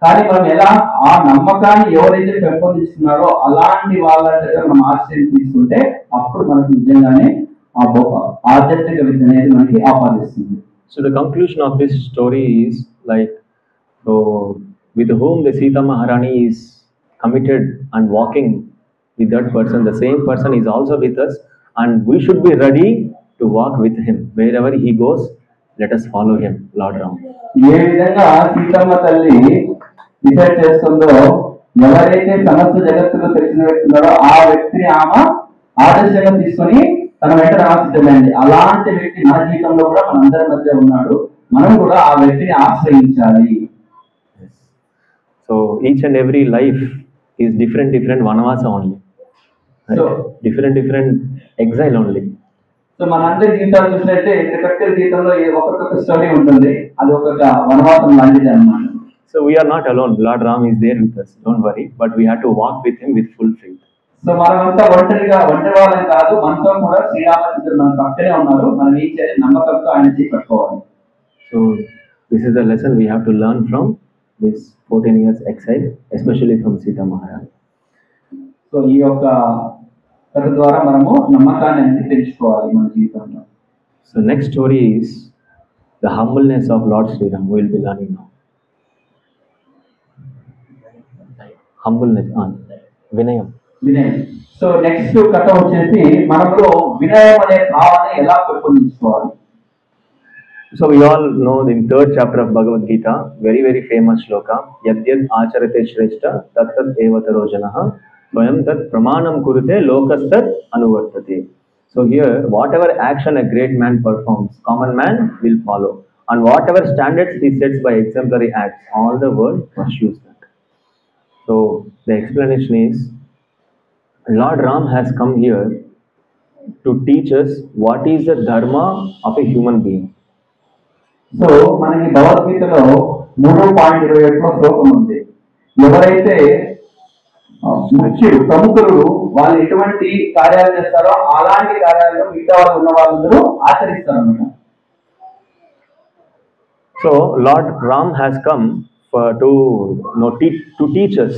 కానీ మనం ఎలా ఆ నమ్మకాన్ని ఎవరైతే పెంపొందిస్తున్నారో అలాంటి వాళ్ళ దగ్గర మనం ఆశ్రయం తీసుకుంటే అప్పుడు మనకు నిజంగానే ఆ ఆధ్యాత్మిక విద్య అనేది మనకి ఆపాదిస్తుంది. So the conclusion of this story is like, so with whom the Sita Maharani is committed and walking with that person, the same person is also with us, and we should be ready to walk with him. Wherever he goes, let us follow him, Lord Ram. ఏ విధంగా సీతమ్మ తల్లి decide చేస్తుందో, ఎవరైతే సమస్త జగత్తులో తెలిసిన వ్యక్తి ఉన్నారో ఆ వ్యక్తిని ఆమె ఆదర్శంగా తీసుకొని తన వెంట రాసిద్దండి. అలాంటి వ్యక్తి మన జీవితంలో కూడా మనందరి మధ్య ఉన్నాడు. మనం కూడా ఆ వ్యక్తిని ఆశ్రయించాలి. So each and every life is different vanavasa only. Right? So different exile only. So మనందరి జీవితాలు చూసినట్టే ప్రతి జీవితంలో ఒక్కొక్క స్టోరీ ఉంటుంది. అది ఒక్కొక్క వనవాసం లాంటిది అన్నమాట. So we are not alone. Lord Ram is there with us. Don't worry. But we have to walk with him with full faith. So మనమంతా ఒంటరి వాళ్ళని కాదు, మనతో కూడా శ్రీరామచంద్రుడు మన పక్కనే ఉన్నారు. మనం ఏం చేయాలి? నమ్మకంతో ఆయన చేపట్టుకోవాలి. So this is the lesson we have to learn from this 14 years exile, especially from Sita Maharani. So ఈ యొక్క కథ ద్వారా మనము నమ్మకాన్ని అనేది పెంచుకోవాలి మన జీవితంలో. So next story is the humbleness of Lord Sri Ram. We will be learning now. Humbleness, vinayam. So next కథ వచ్చేసి మనలో వినయం అనే భావాన్ని ఎలా పెంపొందించుకోవాలి. So we all know in third chapter of Bhagavad Gita, very famous shloka, yadyad acharate shrestha tattat evataro janah swayam tat pramanam kurute lokastat anuvartate. So here, whatever action a great man performs, common man will follow, and whatever standards he sets by exemplary acts, all the world pursues that. So the explanation is, Lord Ram has come here to teach us what is the dharma of a human being. So మనకి భగవద్గీతలో 3.27 శ్లోకం ఉంది. ఎవరైతే ప్రముఖులు వాళ్ళు ఎటువంటి కార్యాలు చేస్తారో అలాంటి కార్యాలను మిగతా వాళ్ళు ఉన్న వాళ్ళందరూ ఆచరిస్తారు అన్నమాట. So Lord Ram has come to teach us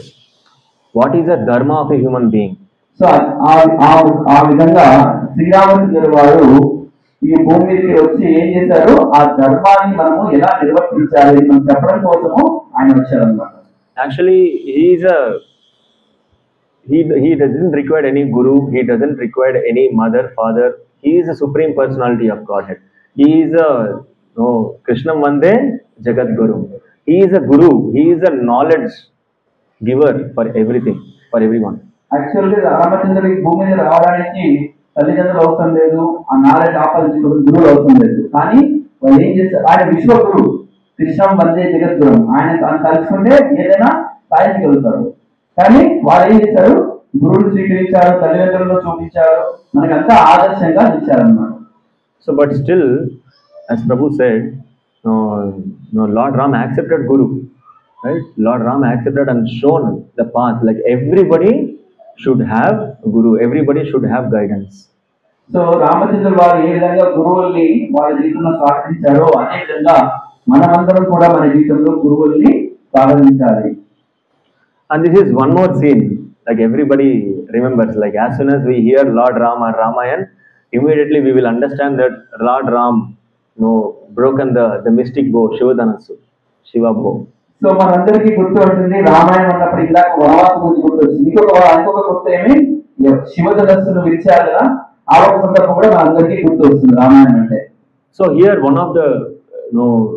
what is the dharma of a human being. So ఆ విధంగా శ్రీరామచంద్రుడు వారు ఈ భూమి మీదకి వచ్చి ఏం చేశారు? ఆ ధర్మాన్ని మనము ఎలా నిర్వర్తించాలి మనం చెప్పడం కోసము ఆయన వచ్చారన్నమాట. Actually, he doesn't require any guru, he doesn't require any mother, father. He is a supreme personality of Godhead. He is a Krishnam Vande Jagat Guru. He is a guru, he is a knowledge giver for everything, for everyone. Actually రామచంద్రుడి భూమి మీద రావడానికి తల్లిదండ్రులు అవసరం లేదు, ఆ knowledge ఆపాదించుకోవడం గురువులు అవసరం లేదు. కానీ వాళ్ళు ఏం చేస్తారు? ఆయన విశ్వగురు, కృష్ణం వందే జగద్గురు. ఆయన తలుచుకుంటే ఏదైనా సాధించగలుగుతారు. కానీ వాళ్ళు ఏం చేశారు? గురువులు స్వీకరించారు, తల్లిదండ్రులను చూపించారు, మనకంతా ఆదర్శంగా ఇచ్చారన్నమాట. So but still, as Prabhu said, Lord Ram accepted Guru, right? Lord Ram accepted and shown the path. Like everybody should have Guru, everybody should have guidance. So రామచంద్రుడు వారు ఏ విధంగా గురువుల్ని వాళ్ళ జీవితంలో స్వాగతించారో అదే విధంగా మనమందరం కూడా మన జీవితంలో గురువుల్ని స్వాగతించాలి. And this is one more scene, like everybody remembers, like as soon as we hear Lord Ram or Ramayan, immediately we will understand that Lord Ram broken the mystic bow, Shiva bow. So మనందరికీ గుర్తు ఉంటుంది రామాయణం ఉన్నప్పుడు ఇందాక వనవాసం గురించి గుర్తు వచ్చింది. ఇంకొక గుర్తు ఏమి? శివధనస్సును విరిచారు కదా, ఆ ఒక సందర్భం కూడా మనందరికీ గుర్తు వస్తుంది రామాయణం అంటే. So here one of the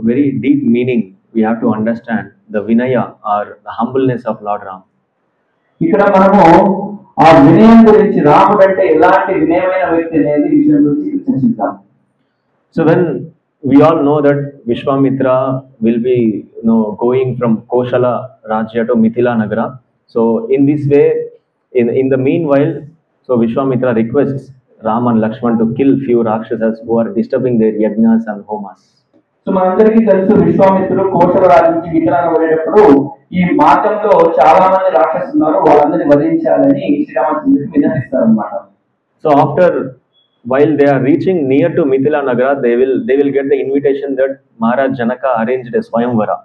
very deep meaning we have to understand the vinaya or the humbleness of Lord Ram. ఇక్కడ మనము ఆ వినయం గురించి, రాముడు అంటే ఎలాంటి వినయమైన వ్యక్తి అనేది విషయం గురించి చర్చిద్దాం. So when we all know that Vishwamitra will be going from Koshala Rajya to Mithila Nagara, So in this way, in the meanwhile, so Vishwamitra requests Ram and Lakshman to kill few Rakshasas who are disturbing their yajnas and homas. So మనందరికీ తెలుసు విశ్వామిత్రుడు కోసల రాజు నుంచి విగ్రహాన్ని వెళ్ళేటప్పుడు ఈ మార్గంలో చాలా మంది రాక్షసులు ఉన్నారు, వాళ్ళందరినీ వధించాలని శ్రీరామచంద్రుడికి విన్నవిస్తారు అన్నమాట. So after while they are reaching near to Mithila Nagara, they will get the invitation that Maharaj Janaka arranged a Swayamvara.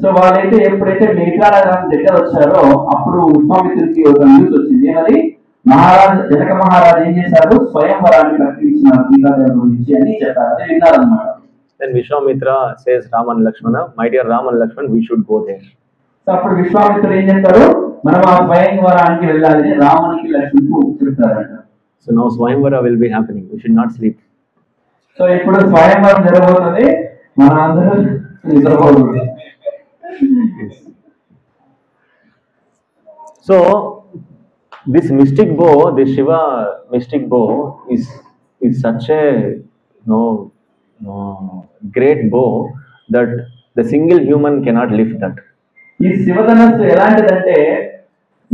So వాళ్ళైతే ఎప్పుడైతే మిథిలా నగరం దగ్గర వచ్చారో అప్పుడు విశ్వామిత్రుడికి ఒక న్యూస్ వచ్చింది. మరి జనక మహారాజు ఏం చేశారు, స్వయంవరాన్ని ప్రకటించినారు సీతాదేవి గురించి అని చెప్పారు, అది విన్నారన్నమాట. Then Vishwamitra says Ram and Lakshmana, my dear Ram and Lakshman, we should go there. So అప్పుడు విశ్వామిత్రుడు ఏం చెప్తారు, మనం ఆ స్వయంవరానికి వెళ్ళాలని రామునికి లక్ష్మణుకు చెప్తారంట. So now Swayamvara will be happening. We should not sleep. So ఇప్పుడు స్వయంవరం జరగబోతుంది, మన అందరూ నిద్రపోతుంది. So this mystic bow, this Shiva mystic bow is such a great bow that the single human cannot lift that. ఈ శివధనస్సు ఎలాంటిదంటే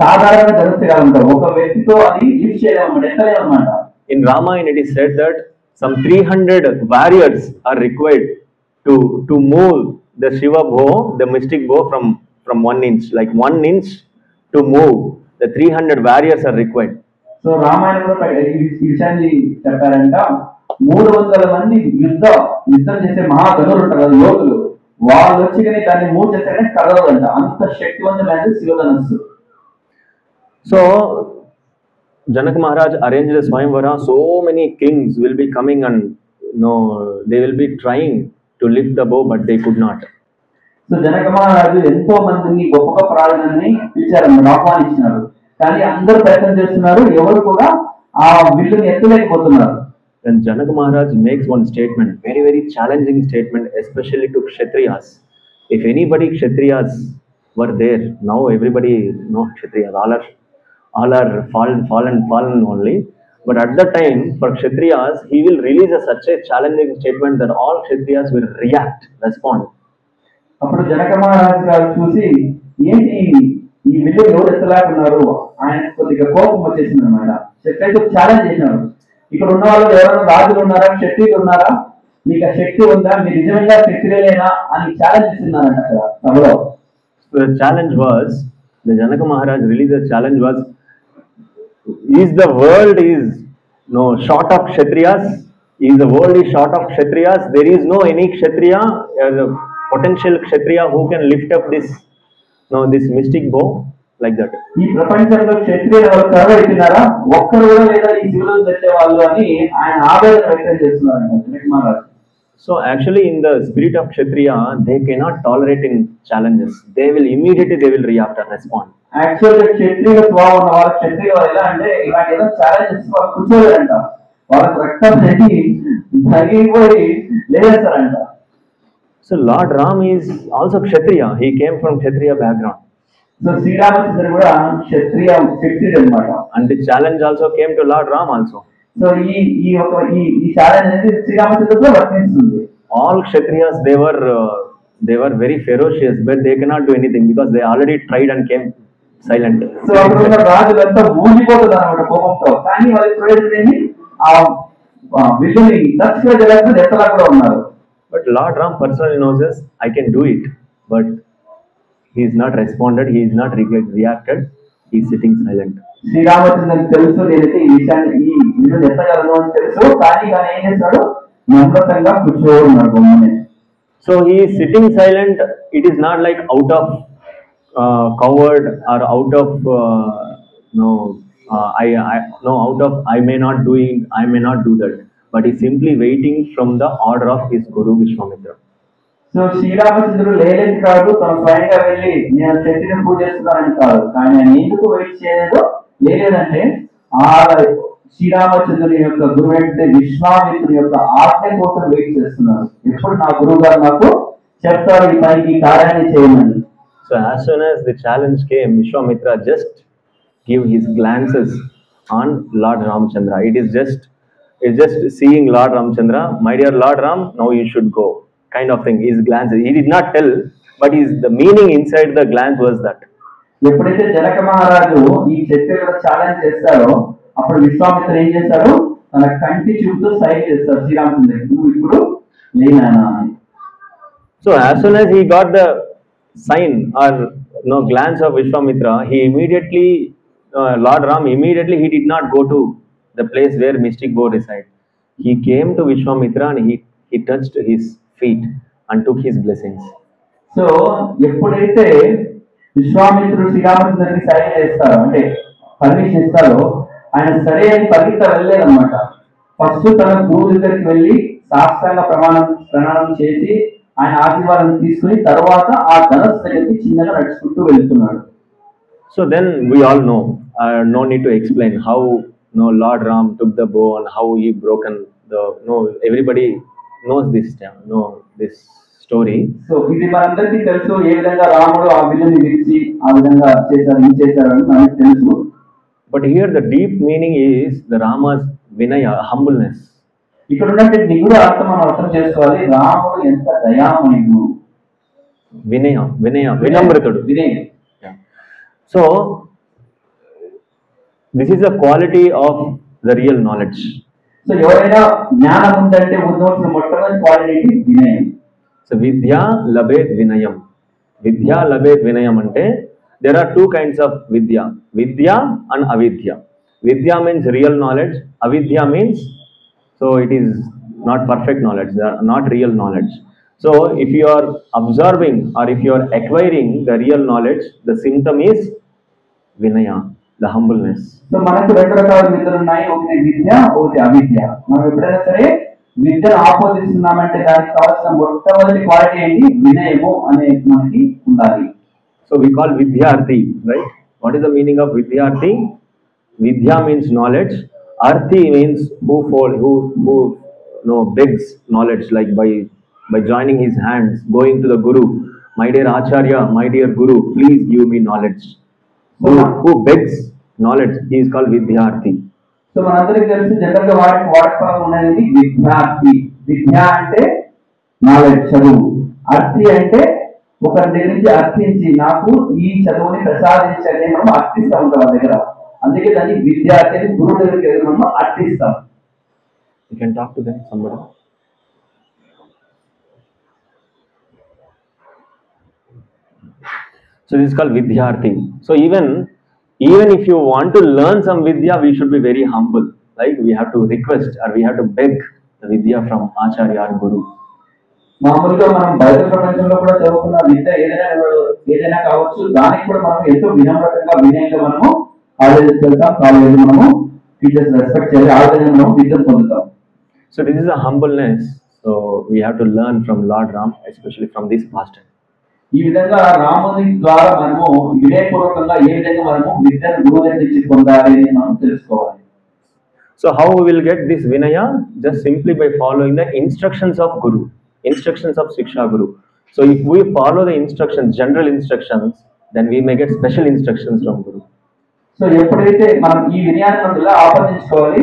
సాధారణ ధనస్సు కాదు, ఒక వ్యక్తితో అది lift చేయలేమన్నమాట, ఎత్తలేమన్నమాట. In Ramayana it is said that some 300 warriors are required to move the Shiva bow, the mystic bow from 1 inch, like 1 inch to move. The 300 warriors are required. So రామాయణంలో ఈ విషయాన్ని చెప్పారంట. 300 మంది యుద్ధం చేసే మహాగణులు ఉంటారు కదా, యోగులు, వాళ్ళు వచ్చి కానీ దాన్ని మూవ్ చేశారని కదలదంట, అంత శక్తివంతమైనది శివధనస్సు. So Janak Maharaj arranged a Swayamvara. So many kings will be coming and they will be trying to lift the bow, but they could not. So Janaka మహారాజు ఎంతో మందిని గొప్ప ప్రాణాలని పిలిచారన్నమాట, ఆహ్వానించినారు, కానీ అందరూ ప్రయత్నం చేస్తున్నారు, ఎవరు కూడా ఆ విల్లుని ఎత్తలేకపోతున్నారు. Then Janak Maharaj makes one statement, very very challenging statement, especially to Kshatriyas. If anybody Kshatriyas were there, now everybody Kshatriyas, all are fallen only. But at that time, for Kshatriyas, he will release such a challenging statement that all Kshatriyas will respond. అప్పుడు జనక మహారాజు గారు చూసి, ఏంటి ఈ విల్లు ఎవరు ఎత్తలేకున్నారు, ఆయన కొద్దిగా కోపం వచ్చేసింది అనమాట. క్షత్రియులకు ఛాలెంజ్ చేసినారు, ఇక్కడ ఉన్న వాళ్ళు ఎవరైనా రాజులు ఉన్నారా, క్షత్రియులు ఉన్నారా, మీకు ఆ శక్తి ఉందా, మీరు నిజంగా క్షత్రియులేనా అని ఛాలెంజ్ ఇస్తున్నారంట అక్కడ సభలో. The challenge was, the Janaka Maharaj released the challenge was, is the world short of Kshatriyas? Is the world is short of Kshatriyas? There is no any Kshatriya, potential Kshatriya who can lift up this mystic bow like that. ఈ ప్రపంచంలో క్షత్రియులు ఎవరు కరువైతున్నారా, ఒక్కరు కూడా లేదా ఈ శివులను తెచ్చే వాళ్ళు అని ఆయన ఆవేదన వ్యక్తం చేస్తున్నారంట Janaka Maharaj. So actually in the spirit of Kshatriya, they cannot tolerate in challenges. They will react and respond. యాక్చువల్గా క్షత్రియుల స్వభావం ఉన్న వాళ్ళు, క్షత్రియులు ఎలా అంటే ఇలాంటి ఏదో ఛాలెంజెస్ వాళ్ళు కూర్చోలేరంట, వాళ్ళకి రక్తం పెట్టి తగిలిపోయి లేస్తారంట. So Lord Ram is also Kshatriya. He came from Kshatriya background. So శ్రీరామచంద్రుడు కూడా క్షత్రియుడు అన్నమాట. And the challenge also came to Lord Ram also. So ఈ ఛాలెంజ్ అనేది శ్రీరామచంద్రుడితో వర్తిస్తుంది. All Kshatriyas, they were very ferocious, but they cannot do anything because they already tried and came silent. So అక్కడ ఉన్న రాజులంతా ఊగిపోతున్నారు అన్నమాట కోపంతో, కానీ వాళ్ళకి ప్రయోజనం ఏమి, ఆ విల్లుని దక్షిణ ఎత్తలా కూడా ఉన్నారు. But Lord Ram personally knows this, I can do it, but he is not responded, he is not reacted, he is sitting silent. శ్రీరామచంద్రునికి తెలుసు, నేనైతే ఈ విషయాన్ని ఈ విల్లుని ఎత్తగలను అని తెలుసు, కానీ ఏం చేస్తాడు, నమ్రతంగా కూర్చోన్నాడు బొమ్మనే. So he is sitting silent. It is not like out of coward or out of I may not do that, but he is simply waiting from the order of his Guru Vishwamitra. So శ్రీరామచంద్రుడు లేలేని కాదు, తన స్వయంగా వెళ్ళి నేను క్షత్రియుని పూజ చేస్తున్నానని కాదు, కానీ ఆయన ఎందుకు వెయిట్ చేయలేదో లేదంటే ఆ శ్రీరామచంద్రుని యొక్క గురువు అంటే విశ్వామిత్రుని యొక్క ఆజ్ఞ కోసం వెయిట్ చేస్తున్నారు, ఎప్పుడు నా గురువు గారు నాకు చెప్తారు ఈ పైకి కార్యాన్ని చేయమని. So as soon as the challenge came, Vishwamitra just give his glances on Lord Ramchandra. It's just seeing Lord Ramchandra, my dear Lord Ram, now you should go, kind of thing. His glances, he did not tell, but the meaning inside the glance was that. ఎప్పుడైతే జనక మహారాజు ఈ క్షత్రియుల challenge చేస్తారో అప్పుడు విశ్వామిత్రుడు ఏం చేశాడు, తన కంటి చూపుతో సైన్ చేస్తాడు శ్రీరామచంద్రుడికి, నువ్వు ఇప్పుడు లేనానా అని. So as soon as he got the sign or no glance of Vishwamitra, he immediately, Lord Ram immediately he did not go to the place where mystic bow reside. He came to Vishwamitra and he touched his feet and took his blessings. So ఎప్పుడైతే విశ్వామిత్రుడు శ్రీరామచంద్రుడికి sign చేస్తారో అంటే permission ఇస్తారో ఆయన సరే అని పరిగెత్త వెళ్ళలేదన్నమాట. First తన గురువు దగ్గరికి వెళ్ళి సాష్టాంగ ప్రణాళం చేసి ఆయన ఆశీర్వాదం తీసుకుని తర్వాత ఆ ధనస్సు దగ్గరికి చిన్నగా నడుచుకుంటూ వెళ్తున్నాడు. So then we all know, no need to explain how Lord Ram took the bow and how he broken the, everybody knows this story. So ఇది మనందరికీ తెలుసు, ఏ విధంగా రాముడు ఆ విల్లుని విరిచి ఆ విధంగా చేశారు అని మనకు తెలుసు. But here the deep meaning is the Rama's vinaya, humbleness. ఇక్కడ ఉన్నట్టు నిగుడు అర్థం మనం అర్థం చేసుకోవాలి, రాముడు ఎంత దయామయుడు. వినమ్రతుడు. So this is the quality of the real knowledge. So ఎవరైనా జ్ఞానం ఉందంటే ఉండవలసిన మొట్టమొదటి క్వాలిటీ వినయం. So vidya labet vinayam. Vidya labet vinayam ante there are two kinds of vidya and avidya. Vidya means real knowledge, avidya means so it is not perfect knowledge, not real knowledge. So if you are observing or if you are acquiring the real knowledge, the symptom is vinaya, the humbleness. So మనకు రెండు రకాల విద్యలు ఉన్నాయి, ఒకటి విద్య ఒకటి అవిద్య. మనం ఎప్పుడైనా సరే విద్యను ఆపోజిస్తున్నామంటే దానికి కావాల్సిన మొట్టమొదటి క్వాలిటీ ఏంటి, వినయము అనే మనకి ఉండాలి. So we call vidyarthi, right? What is the meaning of vidyarthi? Vidya means knowledge. Arthi means who begs knowledge, like by joining his hands, going to the Guru. My dear Acharya, my dear Guru, please give me knowledge. Who begs knowledge, he is called vidyarthi. So మనందరికీ తెలిసి general గా వాడకం ఉన్నది విద్యార్థి. విద్య అంటే knowledge, చదువు. అర్థి అంటే ఒకరి దగ్గర నుంచి అర్థించి నాకు ఈ చదువుని ప్రసాదించని మనం అర్థిస్తూ ఉంటాం వాళ్ళ దగ్గర. అందుకే దాన్ని విద్యార్థి అని గురువు దగ్గరికి మనం అర్థిస్తాం. You can talk to them, somebody. So this is called vidyarthi. So even if you want to learn some vidya, we should be very humble. Like we have to request or we have to beg the vidya from Acharya or Guru. మామూలుగా మనం బయట ప్రపంచంలో కూడా చదువుకున్న విద్య ఏదైనా కావచ్చు, దానికి కూడా మనం ఎంతో వినమ్రతంగా వినయంగా మనము కాలేజెస్కి వెళ్తాం, కాలేజీ మనము టీచర్స్ రెస్పెక్ట్ చేయాలి, ఆ విధంగా మనం విద్యను పొందుతాం. So this is a humbleness. So we have to learn from Lord Ram, especially from this pastor. ఈ విధంగా రాముని ద్వారా మనము వినయపూర్వకంగా ఏ విధంగా మనము విద్యను గురువు దగ్గర నుంచి పొందాలి అని మనం తెలుసుకోవాలి. So how we will get this vinaya? Just simply by following the instructions of Guru, instructions of Shiksha Guru. So if we follow the instructions, general instructions, then we may get special instructions from Guru. So ఎప్పుడైతే మనం ఈ వినయాన్ని మనం ఇలా ఆపాదించుకోవాలి,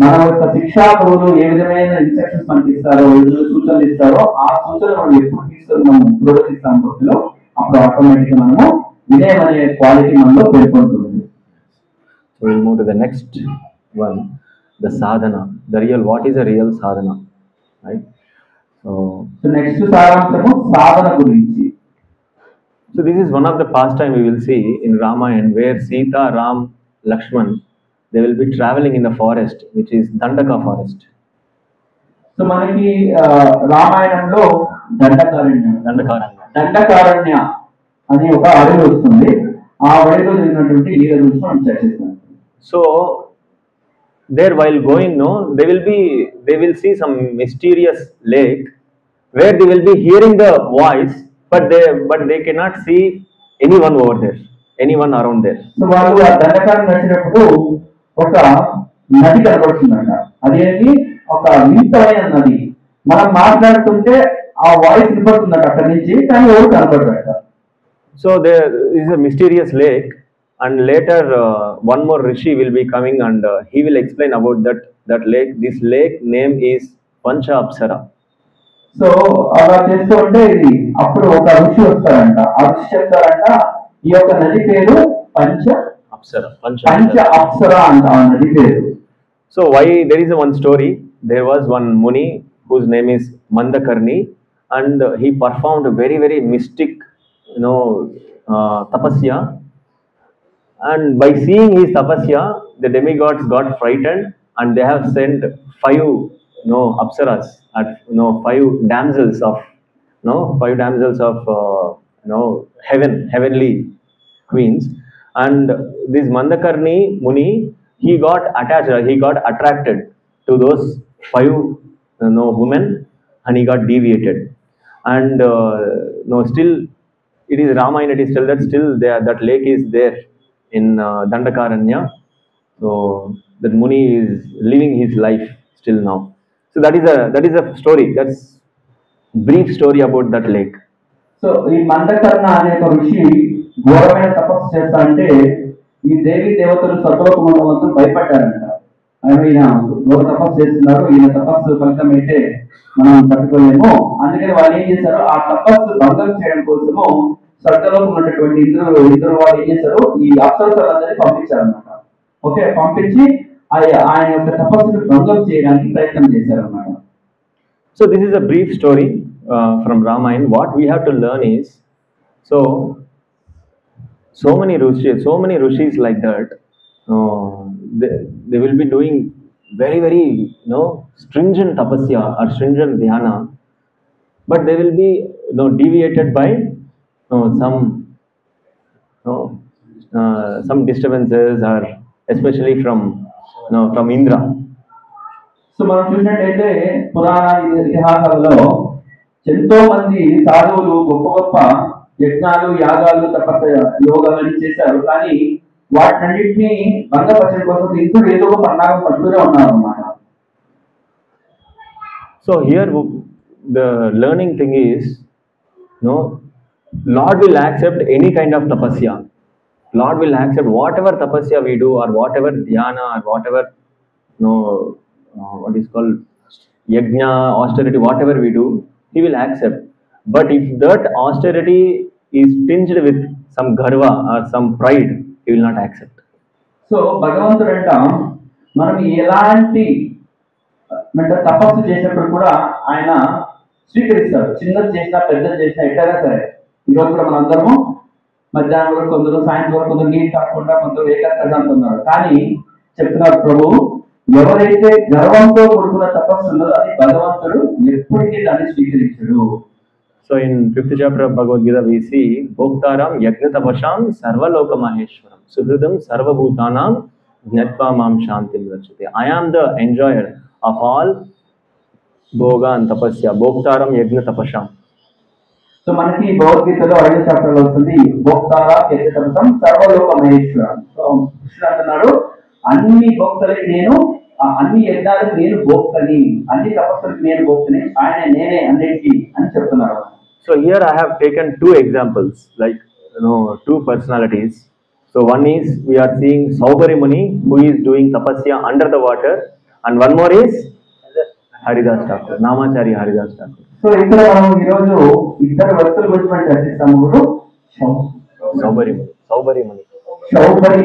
మన యొక్క శిక్షా గురువులు ఏ విధమైన ఇన్స్ట్రక్షన్స్ మనకి ఇస్తారో, సూచనలు ఇస్తారో ఆ సూచనలు మనం ఎప్పుడు తీసుకొని మనం ప్రోత్సహిస్తాం భక్తిలో, అప్పుడు ఆటోమేటిక్ గా మనము వినయం అనే క్వాలిటీ మనలో పేర్కొంటుంది. So we'll move to the next one, the sadhana, the real, what is a real sadhana, right? So next సారాంశము సాధన గురించి. So this is one of the pastime we will see in Ramayana, where Sita, Ram, Lakshman, they will be traveling in the forest, which is Dandaka forest. So మనకి రామాయణంలో దండకారణ్య అని ఒక అడవి వస్తుంది, ఆ అడవిలో జరిగినటువంటి లీల గురించి మనం చర్చిస్తాం. So there while going, they will see some mysterious lake where they will be hearing the voice, but they cannot see anyone over there, anyone around there. So వాళ్ళు ఆ దండకారణ్యం నడిచినప్పుడు ఒక నది కనబడుతుందంట, అదేంటి ఒక వింతమైన నది. మనం మాట్లాడుతుంటే ఆ వాయిస్ వినపడుతుందంట అక్కడి నుంచి, కానీ ఎవరు కనబడతారట. So there is a mysterious lake, and later one more rishi will be coming and he will explain about that lake. This lake name is Pancha Apsara. So అలా చేస్తూ ఉంటే ఇది అప్పుడు ఒక ఋషి వస్తారంట, ఆ ఋషి చెప్తారంట ఈ యొక్క నది పేరు పంచ Apsara. పంచ Pancha. అప్సర అంట ఆ నది పేరు. So why there is one story? There was one Muni whose name is Mandakarni, and he performed a very mystic, tapasya. And by seeing his tapasya, the demigods got frightened, and they have sent 5, apsaras, at 5 damsels of, 5 damsels of, heavenly queens. And this Mandakarni Muni, he got attached, he got attracted to those 5, women, and he got deviated. And still, it is Ramayana, it is still that that lake is there in Dandakaranya. So that Muni is living his life still now. So that is a story. That's brief story about that lake. So ఈ మందకర్ణ అనే ఒక ఋషి ఘోరమైన తపస్సు చేస్తా అంటే ఈ దేవి దేవతలు సర్వలోకమందు భయపడ్డారంట. ఈయన ఘోర తపస్సు చేస్తున్నారు, ఈయన తపస్సు ఫలితం అయితే మనం పట్టుకోలేము. అందుకని వాళ్ళు ఏం చేశారు, ఆ తపస్సు భంగం చేయడం కోసము స్వర్గలోకం ఉన్నటువంటి ఇద్దరు వాళ్ళు ఏం చేశారు, ఈ అప్సరసలందరినీ పంపించారన్నమాట. ఓకే, పంపించి ఆయన యొక్క తపస్సును భంగం చేయడానికి ప్రయత్నం చేశారన్నమాట. So this is a brief story from Ramayana. What we have to learn is, so many rishis like that, they will be doing very stringent tapasya or stringent dhyana, but they will be deviated by some disturbances, or especially from Indra. So మనం చూసినట్టయితే పురాణ ఇతిహాసాలలో ఎంతో మంది సాధువులు గొప్ప గొప్ప యజ్ఞాలు, యాగాలు, యోగాలు చేశారు. కానీ వాటినన్నింటినీ భంగపరచడం కోసం ఇంద్రుడు ఏదో ఒక పన్నాగం పడుతూనే ఉన్నారు అన్నమాట. So here the learning thing is, Lord will accept any kind of tapasya. Lord will accept whatever tapasya we do, or whatever dhyana, or whatever what is called yajna, austerity, whatever we do, he will accept. But if that austerity is tinged with some garva or some pride, he will not accept. So భగవంతుడంట మనం ఎలాంటి తపస్సు చేసినప్పుడు కూడా ఆయన స్వీకరిస్తాడు. చిన్నది చేసినా పెద్దది చేసినా ఎట్లయినా సరే. ఈరోజు కూడా మనందరము మధ్యాహ్నం వరకు కొందరు, సాయంత్రం వరకు కొందరు నీళ్ళు తాకుండా, కొందరు ఏకాగ్రత ఉన్నారు. కానీ చెప్తున్నారు ప్రభు, ఎవరైతే గర్వంతో కూడుకున్న తపస్సు ఉన్నదో అది భగవంతుడు ఎప్పటికీ దాన్ని స్వీకరించడు. So in 5th chapter of Bhagavad Gita we see Bhoktaram Yajna Tapasham Sarvaloka Maheshwaram Suhridam Sarvabhutanam Jnatva Mam Shantim Rachate. I am the enjoyer of all Bhoga and Tapasya. Bhoktaram Yajna Tapasham. So మనకి భగవద్గీతలో 5వ chapter లో వస్తుంది భోక్తార యజ్ఞ తపసం సర్వలోక Maheshwaram. So కృష్ణుడు అంటున్నాడు, అన్ని భోక్తలకి నేను, అన్ని యజ్ఞాలకు నేను భోక్తని, అన్ని తపస్సులకు నేను భోక్తని, ఆయన నేనే అన్నిటికీ అని చెప్తున్నారు. So here I have taken 2 examples, like 2 personalities. So one is, we are seeing Saubari Muni, who is doing tapasya under the water, and one more is Haridas Thakur, Namachari Haridas Thakur. So ఇక్కడ మనం ఈరోజు ఇద్దరు వ్యక్తుల గురించి మనం చర్చిస్తాము. Saubari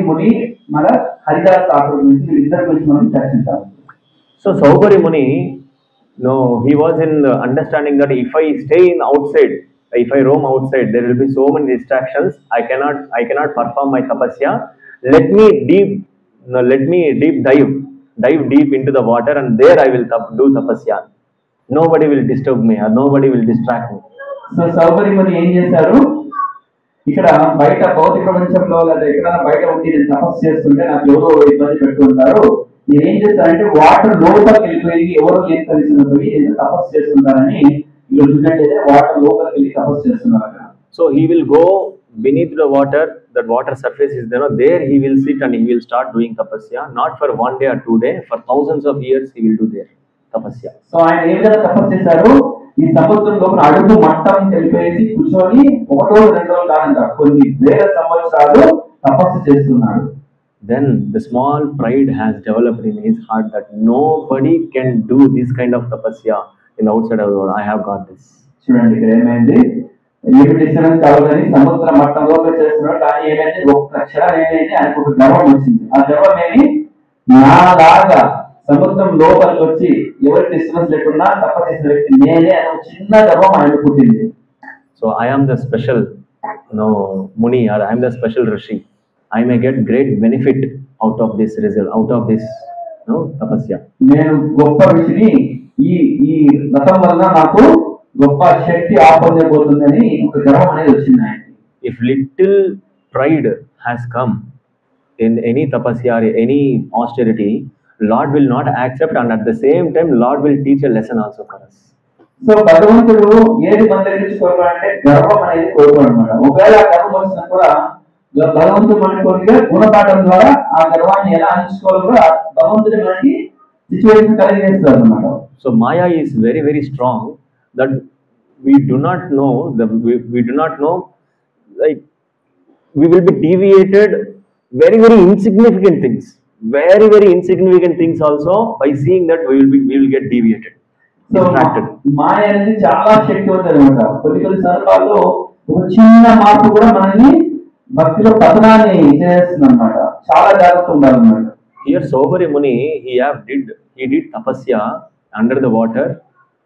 Muni మన హరిదాస్ ఠాకూర్ గురించి, ఇద్దరు గురించి మనం చర్చిస్తాము. So Saubari Muni, he was in the understanding that if I stay in outside, if I roam outside, there will be so many distractions. I cannot perform my tapasya. Let me dive deep into the water, and there I will do tapasya. Nobody will disturb me, or nobody will distract me. So Saubhari Muni ఏం చేశారు, ఇక్కడ బయట భౌతిక ప్రపంచంలో లేదా ఎక్కడైనా బయట ఉండి నేను తపస్సు చేస్తుంటే నాకు ఎవరో ఇబ్బంది పెడుతుంటారు, నేనేం చేస్తానంటే వాటర్ లోపలికి వెళ్ళిపోయి ఎవరో ఏం కలిసి పోయి నేను తపస్సు చేస్తుంటానని ఇక్కడ చూసినట్లయితే వాటర్ లోపలికి వెళ్ళి తపస్సు చేస్తున్నారు అక్కడ. So he will go beneath the water, that water surface is there he will sit and he will start doing tapasya, not for 1 day or 2 days, for thousands of years he will do there tapasya. So ఆయన ఏ విధంగా తపస్సు చేశారు, ఈ సముద్రం లోపల అడుగు మట్టం తెలిపేసి కూర్చొని 1 రోజు 2 రోజులు కాదంట, కొన్ని వేల సంవత్సరాలు తపస్సు చేస్తున్నాడు. Then the small pride has developed in his heart that nobody can do this kind of tapasya in outside of the world. I have got this. చూడండి ఇక్కడ ఏమైంది, ఏమి డిస్టర్బెన్స్ కాదు కానీ సముద్ర మట్టంలో చేస్తున్నాడు. కానీ ఏమైతే ఒక్క క్షణం ఏమైతే ఆయనకు ఒక గర్వం వచ్చింది. ఆ గర్వం ఏమి, నాలాగా సముద్రం లోపలికి వచ్చి ఎవరి డిస్టర్బెన్స్ లేకుండా తప్ప చేసిన వ్యక్తి నేనే అనే ఒక చిన్న గర్వం ఆయన పుట్టింది. So I am the special Muni, or I am the special Rishi. I may get great benefit out of this result, out of this tapasya. నేను గొప్ప ఋషిని, ఈ ఈ వ్రతం వల్ల నాకు గొప్ప శక్తి ఆపొందబోతుందని ఒక గర్వం అనేది వచ్చింది ఆయనకి. If little pride has come in any tapasya or any austerity, Lord will not accept, and at the same time Lord will teach a lesson also for us. So భగవంతుడు ఏది మన దగ్గర నుంచి కోరుకోవాలంటే గర్వం అనేది కోరుకోడు అనమాట. ఒకవేళ ఆ గర్వం వచ్చినా కూడా భగవంతుడు మన కోరిక గుణపాఠం ద్వారా ఆ గర్వాన్ని ఎలా అంచుకోవాలో కూడా భగవంతుడు మనకి సిచ్యువేషన్ కలిగేస్తారు అనమాట. So Maya is very, very strong that we do not know, we do not know, like we will be deviated very, very insignificant things. Very, very insignificant things also, by seeing that we will get deviated. So మాయ అనేది చాలా శక్తివంతం అనమాట. కొన్ని సందర్భాల్లో ఒక చిన్న మార్పు కూడా మనల్ని భక్తిలో పతనాన్ని చేస్తుంది అనమాట. చాలా జాగ్రత్త ఉండాలన్నమాట. Here Saubhari Muni, he did tapasya under the water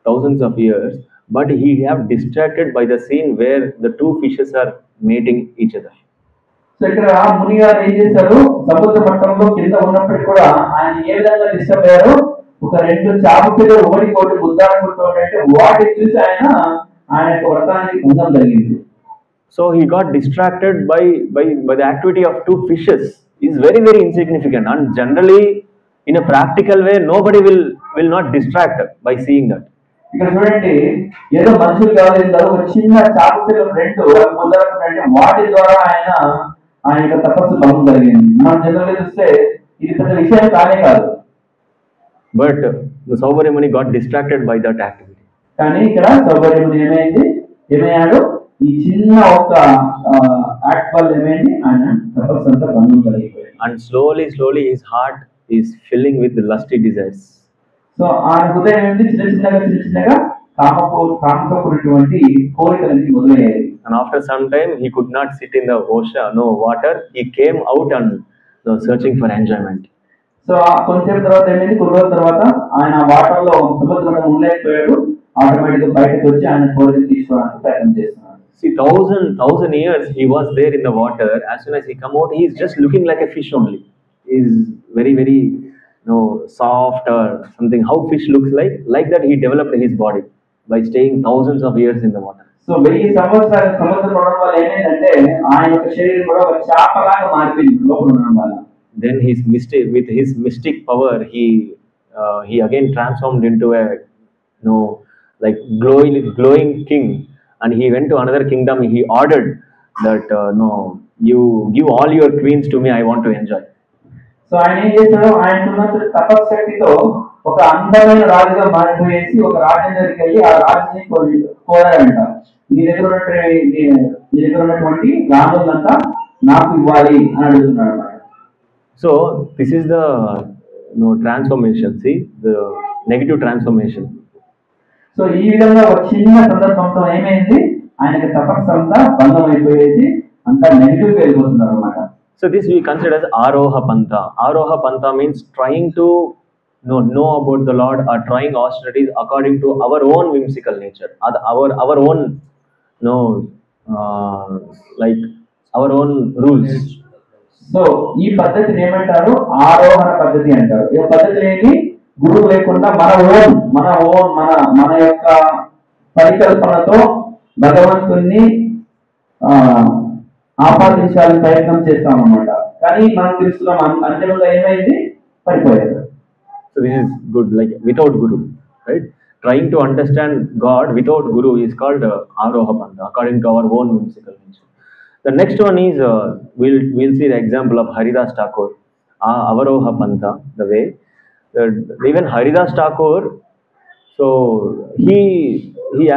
thousands of years, but he have distracted by the scene where the two fishes are mating each other. So ఇక్కడ ముని గారు ఏం చేశారు, సముద్ర మట్టంలో కింద ఉన్నప్పటికీ కూడా ఆయన ఏ విధంగా డిస్టర్బ్ అయ్యారు, ఒక రెండు చాప పిల్లలు ఒకటికోటి బుద్ధాడుకుంటే వాటిని చూసి ఆయన యొక్క వ్రతానికి భంగం జరిగింది. So he got distracted by the activity of two fishes. Is very, very insignificant, and generally in a practical way nobody will not distract by seeing that. ఇక్కడ చూడండి, ఏదో మనుషులు కావాలి ఒక చిన్న చాప పిల్లలు రెండు బుద్ధాడుకుంటే వాటి ద్వారా ఆయన యొక్క తపస్సు భంగం జరిగింది. మనం జనరల్గా చూస్తే ఇది పెద్ద విషయం కానే కాదు. But the Saubhari Muni got distracted by that activity. కానీ ఇక్కడ సౌభాగ్య ముని ఏమయ్యాడు, ఈ చిన్న ఒక యాక్ట్ వల్ల ఏమైంది, ఆయన తపస్సు అంతా భంగం కలిగిపోయింది. And slowly his heart is filling with lusty desires. So ఆయన హృదయం ఏంటి, చిన్న చిన్నగా కామతో కూడినటువంటి కోరికలన్నీ మొదలయ్యాయి. And after some time he could not sit in the ocean, water. He came out and searching for enjoyment. So కొంచెం తర్వాత ఏమైంది, కొన్ని రోజుల తర్వాత ఆయన వాటర్ లో సముద్రంలో ఉండలేకపోయాడు. ఆటోమేటిక్ గా బయటకు వచ్చి ఆయన కోరికలు తీసుకోవడానికి ప్రయత్నం చేస్తున్నాడు. See, thousand years he was there in the water. As soon as he come out, he is just looking like a fish only. He is very, very soft or something. How fish looks like that he developed his body by staying thousands of years in the water. So 1000 సంవత్సరాలు సముద్రంలో ఉండడం వల్ల ఏమైందంటే ఆయన యొక్క శరీరం కూడా ఒక చేపలాగా మారిపోయింది లోపల ఉండడం వల్ల. Then with his mystic power, he again transformed into a like glowing king, and he went to another kingdom. He ordered that you give all your queens to me, I want to enjoy. So ఆయన ఏం చేశాడు, ఆయనకున్న తపశక్తితో ఒక అందమైన రాజుగా మారిపోయేసి ఒక రాజ్యం దగ్గరికి వెళ్ళి ఆ రాజుని కోరాడంట, నీ దగ్గర ఉన్నటువంటి రాజులంతా నాకు ఇవ్వాలి అని అడుగుతున్నాడు అన్నమాట. So this is the transformation. See, the negative transformation. So ఈ విధంగా ఒక చిన్న సందర్భంతో ఏమైంది, ఆయనకి తపస్సు అంతా భంగం అయిపోయేసి అంతా నెగిటివ్ గా వెళ్ళిపోతున్నారు అన్నమాట. So this we consider as Aroha Pantha. Aroha Pantha means trying to know about the Lord, or trying austerities according to our own whimsical nature, our own like our own rules. So ఈ పద్ధతిని ఏమంటారు, ఆరోహణ పద్ధతి అంటారు. ఈ పద్ధతి ఏంటి, గురువు లేకుండా మన యొక్క పరికల్పనతో భగవంతుణ్ణి ఆపాదించాలని ప్రయత్నం చేస్తాం అన్నమాట. కానీ మనం తెలుస్తున్నాం అంతిమంగా ఏమైంది, పడిపోయారు. So this is good, like without guru, right? Trying to understand God without guru is called Aroha Pantha, according to our own whimsical nature. The next one is we'll see the example of Haridas Thakur, Avaroha Pantha, the way even Haridas Thakur. So he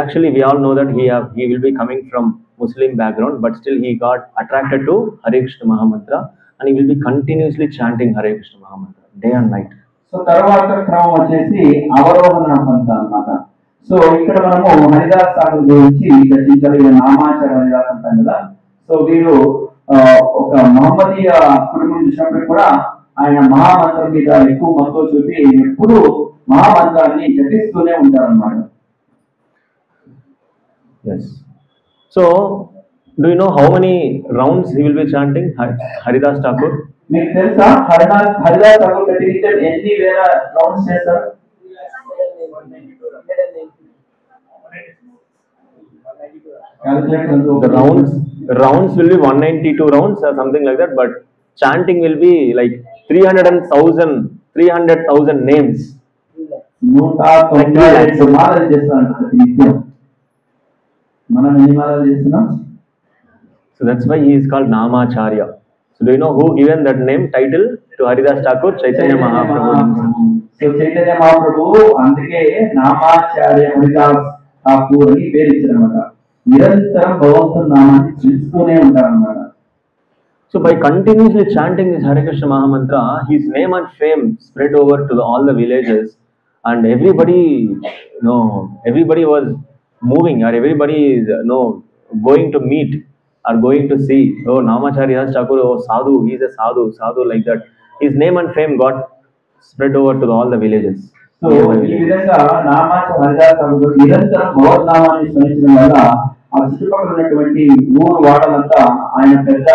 actually, we all know that he will be coming from Muslim background, but still he got attracted to Hare Krishna Mahamantra, and he will be continuously chanting Hare Krishna Mahamantra day and night. So తర్వాత క్రమం వచ్చేసి అవరోహణ పంథ అన్నమాట. So ఇక్కడ మనము హరిదాస్ ఠాకూర్ గురించి చర్చించాలి. ఈయన నామాచార్య హరిదాస్ అంటాం కదా. సో వీరు ఒక మహమ్మదీయ కుటుంబం చూసినప్పుడు కూడా ఆయన మహామంత్రం మీద ఎక్కువ మక్కువ చూపి ఎప్పుడు మహామంత్రాన్ని జపిస్తూనే ఉంటారన్నమాట. Yes. So, do you know how many rounds he will be chanting? Haridas Thakur? మీకు తెలుసా హరిదాస్ ఠాకూర్ ప్రతినిత్యం ఎన్ని వేల రౌండ్స్ చేస్తారు? The rounds will be 192 rounds or something like that, but chanting will be like 300,000 names. 192 మాలలు చేస్తారంట ప్రతినిత్యం. మనం ఎన్ని మాలలు చేస్తున్నాం? So that's why he is called Namacharya. So do you know who given that name title to Haridas Thakur? Chaitanya Mahaprabhu. So Chaitanya Mahaprabhu అందుకే నామాచార్య హరిదాస్ ఠాకూర్ అని పేరు ఇచ్చారన్నమాట. నిరంతరం భగవంతుని నామాన్ని స్మరిస్తూనే ఉంటారన్నమాట. So by continuously chanting this Hare Krishna Mahamantra, his name and fame spread over to all the villages, and everybody was moving, or everybody is going to meet or going to see, oh Namacharya Thakur, oh sadhu, he is a sadhu like that. His name and fame got spread over to all the villages. So ఈ విధంగా నామాచార్య హరిదాస్ ఠాకూర్ నిరంతరం భగవద్నామాన్ని స్మరించడం వల్ల ఆ చుట్టుపక్కల ఉన్నటువంటి ఊరు వాడలంతా ఆయన పెద్ద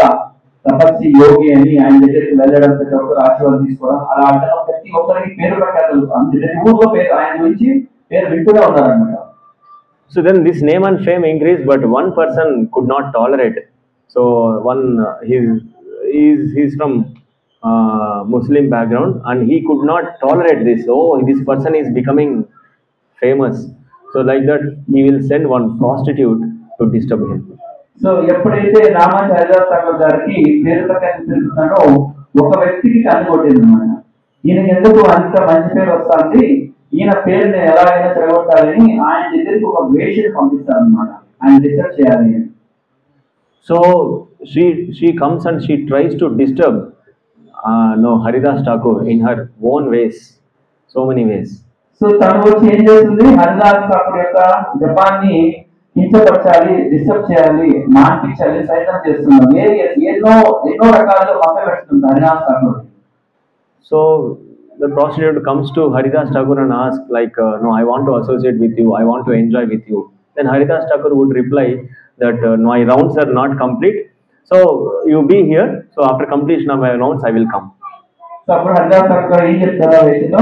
తపస్వి యోగి అని ఆయన దగ్గరికి వెళ్ళడం, ప్రతి ఒక్కరు ఆశీర్వాదం తీసుకోవడం, అలా అంటే ప్రతి ఒక్కరికి పేరు పెట్టారు. ప్రతి ఊర్లో పేరు ఆయన గురించి పేరు వింటూనే ఉన్నారన్నమాట. So then this name and fame increased, but one person could not tolerate. So he's from Muslim background, and he could not tolerate this. Oh, this person is becoming famous. So like that, he will send one prostitute to disturb him. So ఎప్పుడైతే నామాచార్య హరిదాస్ ఠాకూర్ గారికి పేరు ప్రఖ్యాతి పెరుగుతున్నాడో ఒక వ్యక్తికి కనుగొట్టింది అన్నమాట. ఈయన ఎందుకు అంత మంచి పేరు వస్తుంది, ఈయన పేరుని ఎలాగైనా చెడగొట్టాలని ఆయన దగ్గరికి ఒక వేషని పంపిస్తారు అన్నమాట, ఆయన డిస్టర్బ్ చేయాలి. So she comes and she tries to disturb Haridas Thakur in her own ways, so many ways. So తను వచ్చి ఏం చేస్తుంది, హరిదాస్ ఠాకూర్ యొక్క జపాన్ని కించపరచాలి, డిస్టర్బ్ చేయాలి, మాన్పించాలి ప్రయత్నం చేస్తున్నారు. ఎన్నో రకాలుగా మభ్య పెడుతుంది Haridas Thakur. So the prostitute comes to Haridas Thakur and asks like, no, I want to associate with you, I want to enjoy with you. Then Haridas Thakur would reply that my rounds are not complete, so you be here, so after completion of my rounds I will come. So అప్పుడు హరిదాస్ ఠాకూర్ ఏం చెప్తారో వేసిన,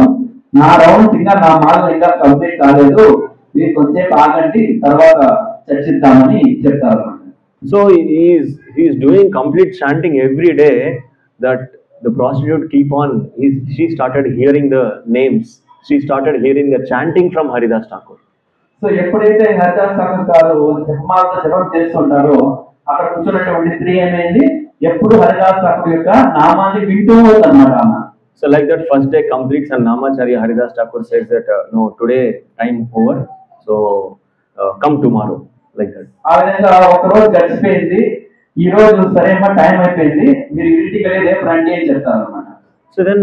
నా rounds ఇంకా నా మాటలు ఇంకా complete కాలేదు, మీరు కొంచెంసేపు ఆగండి, తర్వాత చర్చిద్దామని చెప్తారు. So he is doing complete chanting every day, that the prostitute keep on, she started hearing the names, she started hearing the chanting from Haridas Thakur. So ఎప్పుడైతే హరిదాస్ ఠాకూర్ గారు జపమాలతో జపం చేస్తుంటారో అక్కడ కూర్చున్నటువంటి స్త్రీ ఏమైంది, ఎప్పుడు హరిదాస్ ఠాకూర్ యొక్క నామాన్ని వింటూ ఉందన్నమాట ఆమె. So like that, first day completes and Namacharya Haridas Thakur says that no, today time over, so come tomorrow, like that. ఆ విధంగా ఒక రోజు గడిచిపోయింది, ఈ రోజు సరైన టైం అయిపోయింది, మీరు ఇంటికి వెళ్ళి రేపు రండి అని చెప్తారు అన్నమాట. So then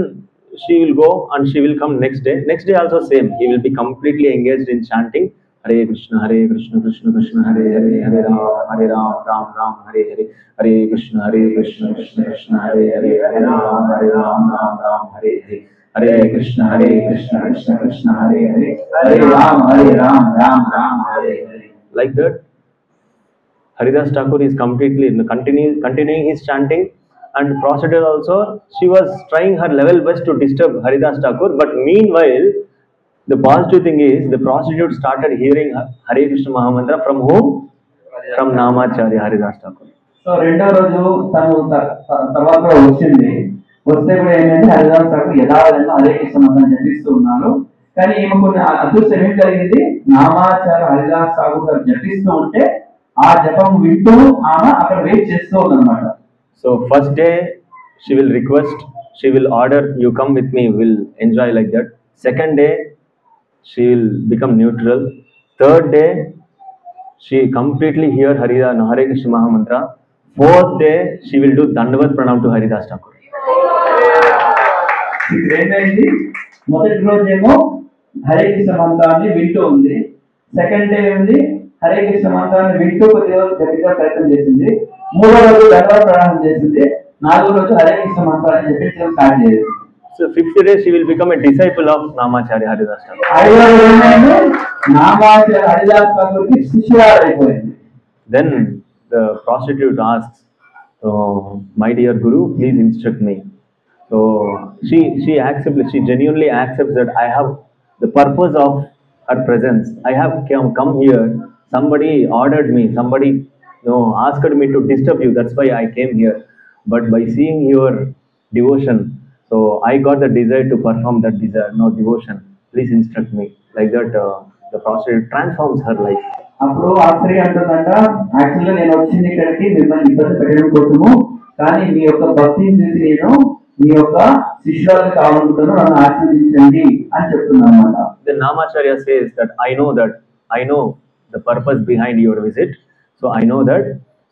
she will go and she will come next day. Next day also same, he will be completely engaged in chanting Hare Krishna Krishna Krishna Hare Hare, Hare Ram Ram Ram Hare Hare, Hare Krishna Krishna Krishna Hare Hare, Hare Ram Ram Ram Hare Hare, Hare Krishna Krishna Krishna Hare Hare, Hare Ram Ram Hare Hare. Like that, Haridas Thakur is completely continuing his chanting, and prostitute also, she was trying her level best to disturb Haridas Thakur, but meanwhile the positive thing is the prostitute started hearing Hare Krishna Mahamantra from whom? From Namacharya Haridas Thakur. So రెండో రోజు తను తర్వాత వచ్చింది, వస్తే కూడా ఏంటంటే హరిదాస్ ఠాకూర్ యథావిధంగా హరే కృష్ణ మంత్రం జపిస్తూ ఉన్నారు. కానీ ఈమె కొన్ని అదృష్టం ఏం కలిగింది, నామాచార్య హరిదాస్ ఠాకూర్ గారు జపిస్తూ ఉంటే ఆ జపం వింటూ ఆమె అక్కడ వెయిట్ చేస్తూ ఉందన్నమాట. So first day she will request, she will order, you come with me, we'll enjoy like that. Second day she will become neutral. Third day she completely hear Hare Krishna Mahamantra. Fourth day she will do Dandavat Pranam to Haridas Thakur. ఏమైంది, మొదటి రోజేమో హరే కృష్ణ మంత్రాన్ని వింటూ ఉంది, second day ఉంది హరే కృష్ణ మంత్రాన్ని వింటూ కొద్దిగా గట్టిగా ప్రయత్నం చేసింది. మూడో రోజు దండవత ప్రారంభం చేసింది. నాలుగో రోజు హరే కృష్ణ మంత్రాన్ని చెప్పించడం స్టార్ట్ చేసింది. So fifth day she will become a disciple of Namacharya Haridas Thakur. ఐదో రోజు ఏమైంది? నామాచార్య హరిదాస్ ఠాకూర్కి శిష్యురాలు అయిపోయింది. Then the prostitute asks, "My dear Guru, please instruct me." So she accepts. She genuinely accepts that I have the purpose of her presence. I have come here. Somebody ordered me. Somebody asked me to disturb you. That's why I came here. But by seeing your devotion, so I got the desire to perform that desire. No devotion. Please instruct me. Like that, the prostitute transforms her life. అప్పుడు ఆ స్త్రీ అంటుందంట, యాక్చువల్గా నేను వచ్చింది ఇక్కడికి మిమ్మల్ని ఇబ్బంది పెట్టడం కోసము, కానీ మీ యొక్క భక్తిని చూసి నేను మీ యొక్క శిష్యురాలు కావాలనుకుంటాను, నన్ను ఆశీర్వదించండి అని చెప్తున్నాను అన్నమాట. Then Namacharya says that I know the purpose behind your visit. So I know that.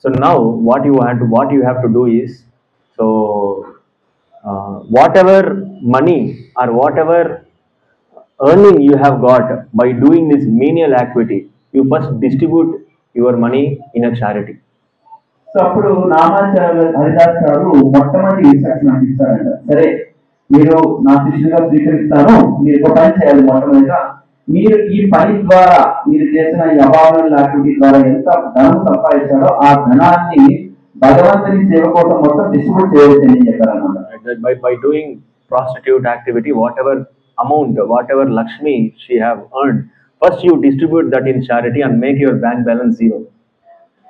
So now what you have to do is, so whatever money or whatever earning you have got by doing this menial activity, you first distribute your money in a charity. So అప్పుడు నామాచార్య హరిదాస్ గారు మొట్టమొదటి instruction ఇస్తారంట. సరే, మీరు నా శిష్యులుగా స్వీకరిస్తాను, మీరు ఒక పని చేయాలి. మొట్టమొదటిగా మీరు ఈ పని ద్వారా, మీరు చేసిన ఈ అభావన యాక్టివిటీ ద్వారా ఎంత ధనం సంపాదించారో ఆ ధనాన్ని భగవంతుని సేవ కోసం మొత్తం డిస్ట్రిబ్యూట్ చేయవచ్చు అని చెప్పారన్నమాట. By doing prostitute activity, whatever amount, whatever Lakshmi she have earned, first you distribute that in charity and make your bank balance zero.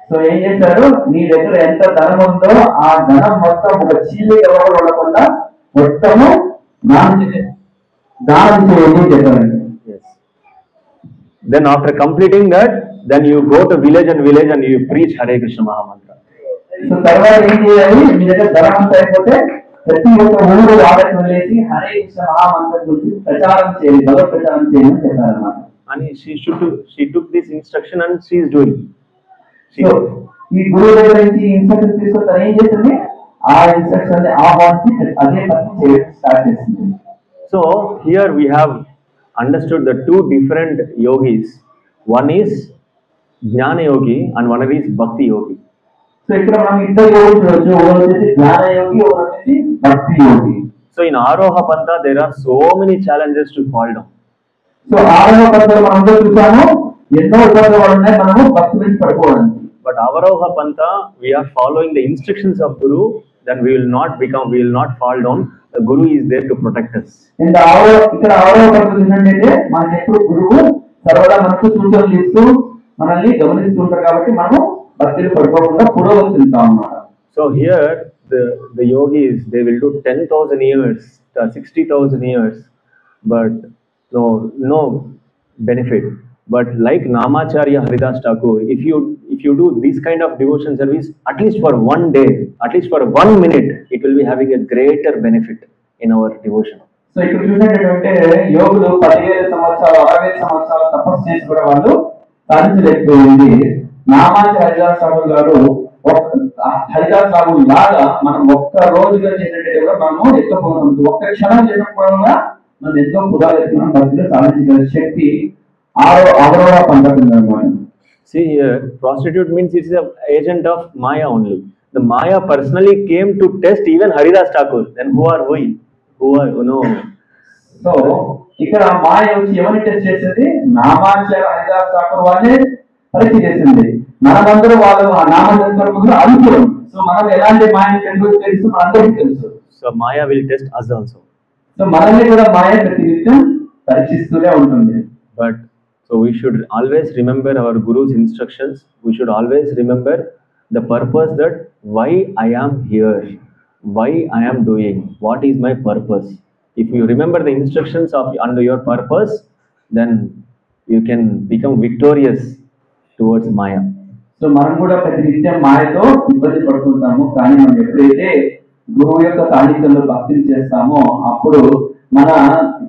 So ఏం చేశారు, నీ దగ్గర ఎంత ధనం ఉందో ఆ ధనం మొత్తం ఒక చీలి ఎవరు ఉండకుండా మొత్తము దానం చేయండి చెప్పారండి. Yes. Then after completing that, then you go to village and you preach Hare Krishna Mahamantra. So తర్వాత ఏం చేయాలి, మీ దగ్గర ధనం అంతా అయిపోతే ప్రతి ఒక్క ఊరు వాళ్ళకి వెళ్ళేసి హరే కృష్ణ మహామంత్రం గురించి ప్రచారం చేయాలి, భగవత్ ప్రచారం చేయాలి అని చెప్పారన్నమాట. And she took this instruction and she is doing. So ఈ గురువు దగ్గర నుంచి ఇన్స్ట్రక్షన్ తీసుకొని ఏం చేసింది, ఆ ఇన్స్ట్రక్షన్ ఆహ్వానించి అదే పని చేయడం స్టార్ట్ చేసింది. So here we have understood the two different yogis. One is Jnana Yogi and one is Bhakti Yogi. So ఇక్కడ మనం ఇద్దరు యోగులు చూడొచ్చు, ఒకరు వచ్చేసి జ్ఞాన యోగి, ఒకరు వచ్చేసి భక్తి యోగి. So in Aroha Pantha there are so many challenges to fall down. So ఆరోహ పంథలో మనం అందరూ చూసాము, ఎన్నో ఇబ్బందులు ఉన్నాయి మనము భక్తి నుంచి పడిపోవడానికి. But Avaroha Pantha, we are following the instructions of Guru, then we will not fall down. The Guru is there to protect us. ఇక్కడ ఆరోహ పంథ చూసినట్టయితే మనకి ఎప్పుడు గురువు సర్వదా మనకు సూచనలు ఇస్తూ మనల్ని గమనిస్తూ ఉంటారు, కాబట్టి మనం భక్తిలో పడిపోకుండా పురోగతి అన్నమాట. So here the yogis, they will do 10,000 years, 60,000 years, but no benefit. But like Namacharya Haridas Thakur, if you do this kind of devotion service at least for one day, at least for 1 minute, it will be having a greater benefit in our devotion. So ఇక్కడ చూసినట్టుంటే యోగులు 10,000 సంవత్సరాలు 60,000 సంవత్సరాలు తపస్సు చేసి కూడా వాళ్ళు సాధించలేకపోయింది. నామాచార్య హరిదాస్ ఠాకూర్ గారు హరిదాస్ ఠాకూర్ లాగా మనం ఒక్క రోజుగా చేసినట్టు కూడా మనము ఎంతో ఒక్క క్షణం చేసినప్పుడు మనం ఎంతో పురాతన భక్తిలో సాధించగల శక్తి Avaroha Pantha అన్నమాట. See here, prostitute means it's the agent of Maya only. The Maya personally came to test even Haridas Thakur. Then who are we? So ఇక్కడ మాయ వచ్చి ఎవరిని టెస్ట్ చేసింది, నామాచార్య హరిదాస్ ఠాకూర్ వాళ్ళే పరీక్ష చేసింది. మనమందరూ వాళ్ళు ఆ నామజపం ముందు అనుకోరు. సో మనం ఎలాంటి మాయని తెలుసు మనందరికీ తెలుసు. So Maya will test us also. So మనల్ని కూడా మాయ ప్రతి నిత్యం పరీక్షిస్తూనే ఉంటుంది. But so we should always remember our Guru's instructions. We should always remember the purpose, that why I am here, why I am doing, what is my purpose. If you remember the instructions of under your purpose, then you can become victorious towards Maya. So మనం కూడా ప్రతి నిత్యం మాయతో ఇబ్బంది పడుతుంటాము, కానీ మనం ఎప్పుడైతే గురువు యొక్క సాన్నిధ్యంలో భక్తిని చేస్తామో అప్పుడు మన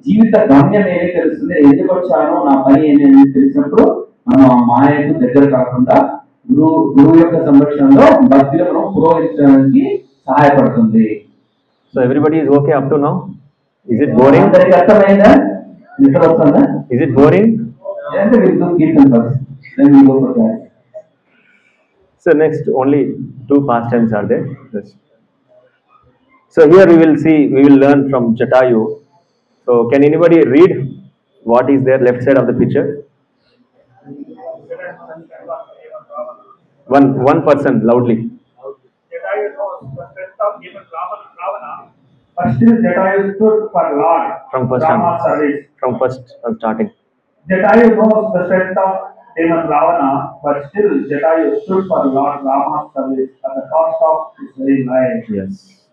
జీవిత గమ్యం ఏమీ తెలుస్తుంది, ఎందుకు వచ్చానో నా పని ఏమేమి తెలిసినప్పుడు మనం ఆ మాయకు దగ్గర కాకుండా గురువు యొక్క సంరక్షణలో భక్తిలో మనం పురోగతించడానికి సహాయపడుతుంది. So everybody is okay up to now? Is it boring? అందరికి అర్థమైందా? నిద్ర వస్తుందా? Is it boring? And we'll do Kirtan first. Then we'll go for that. So next, only two pastimes are there. Yes. So here we will learn from Jatayu. So can anybody read what is there left side of the picture? One person loudly. Jatayu knows the strength of even Ravana. But still Jatayu stood for Lord From first Rama's time. service. From first starting. Jatayu knows the strength of demon Ravana, but still Jatayu stood for Lord Rama's service at the cost of his very life. Yes.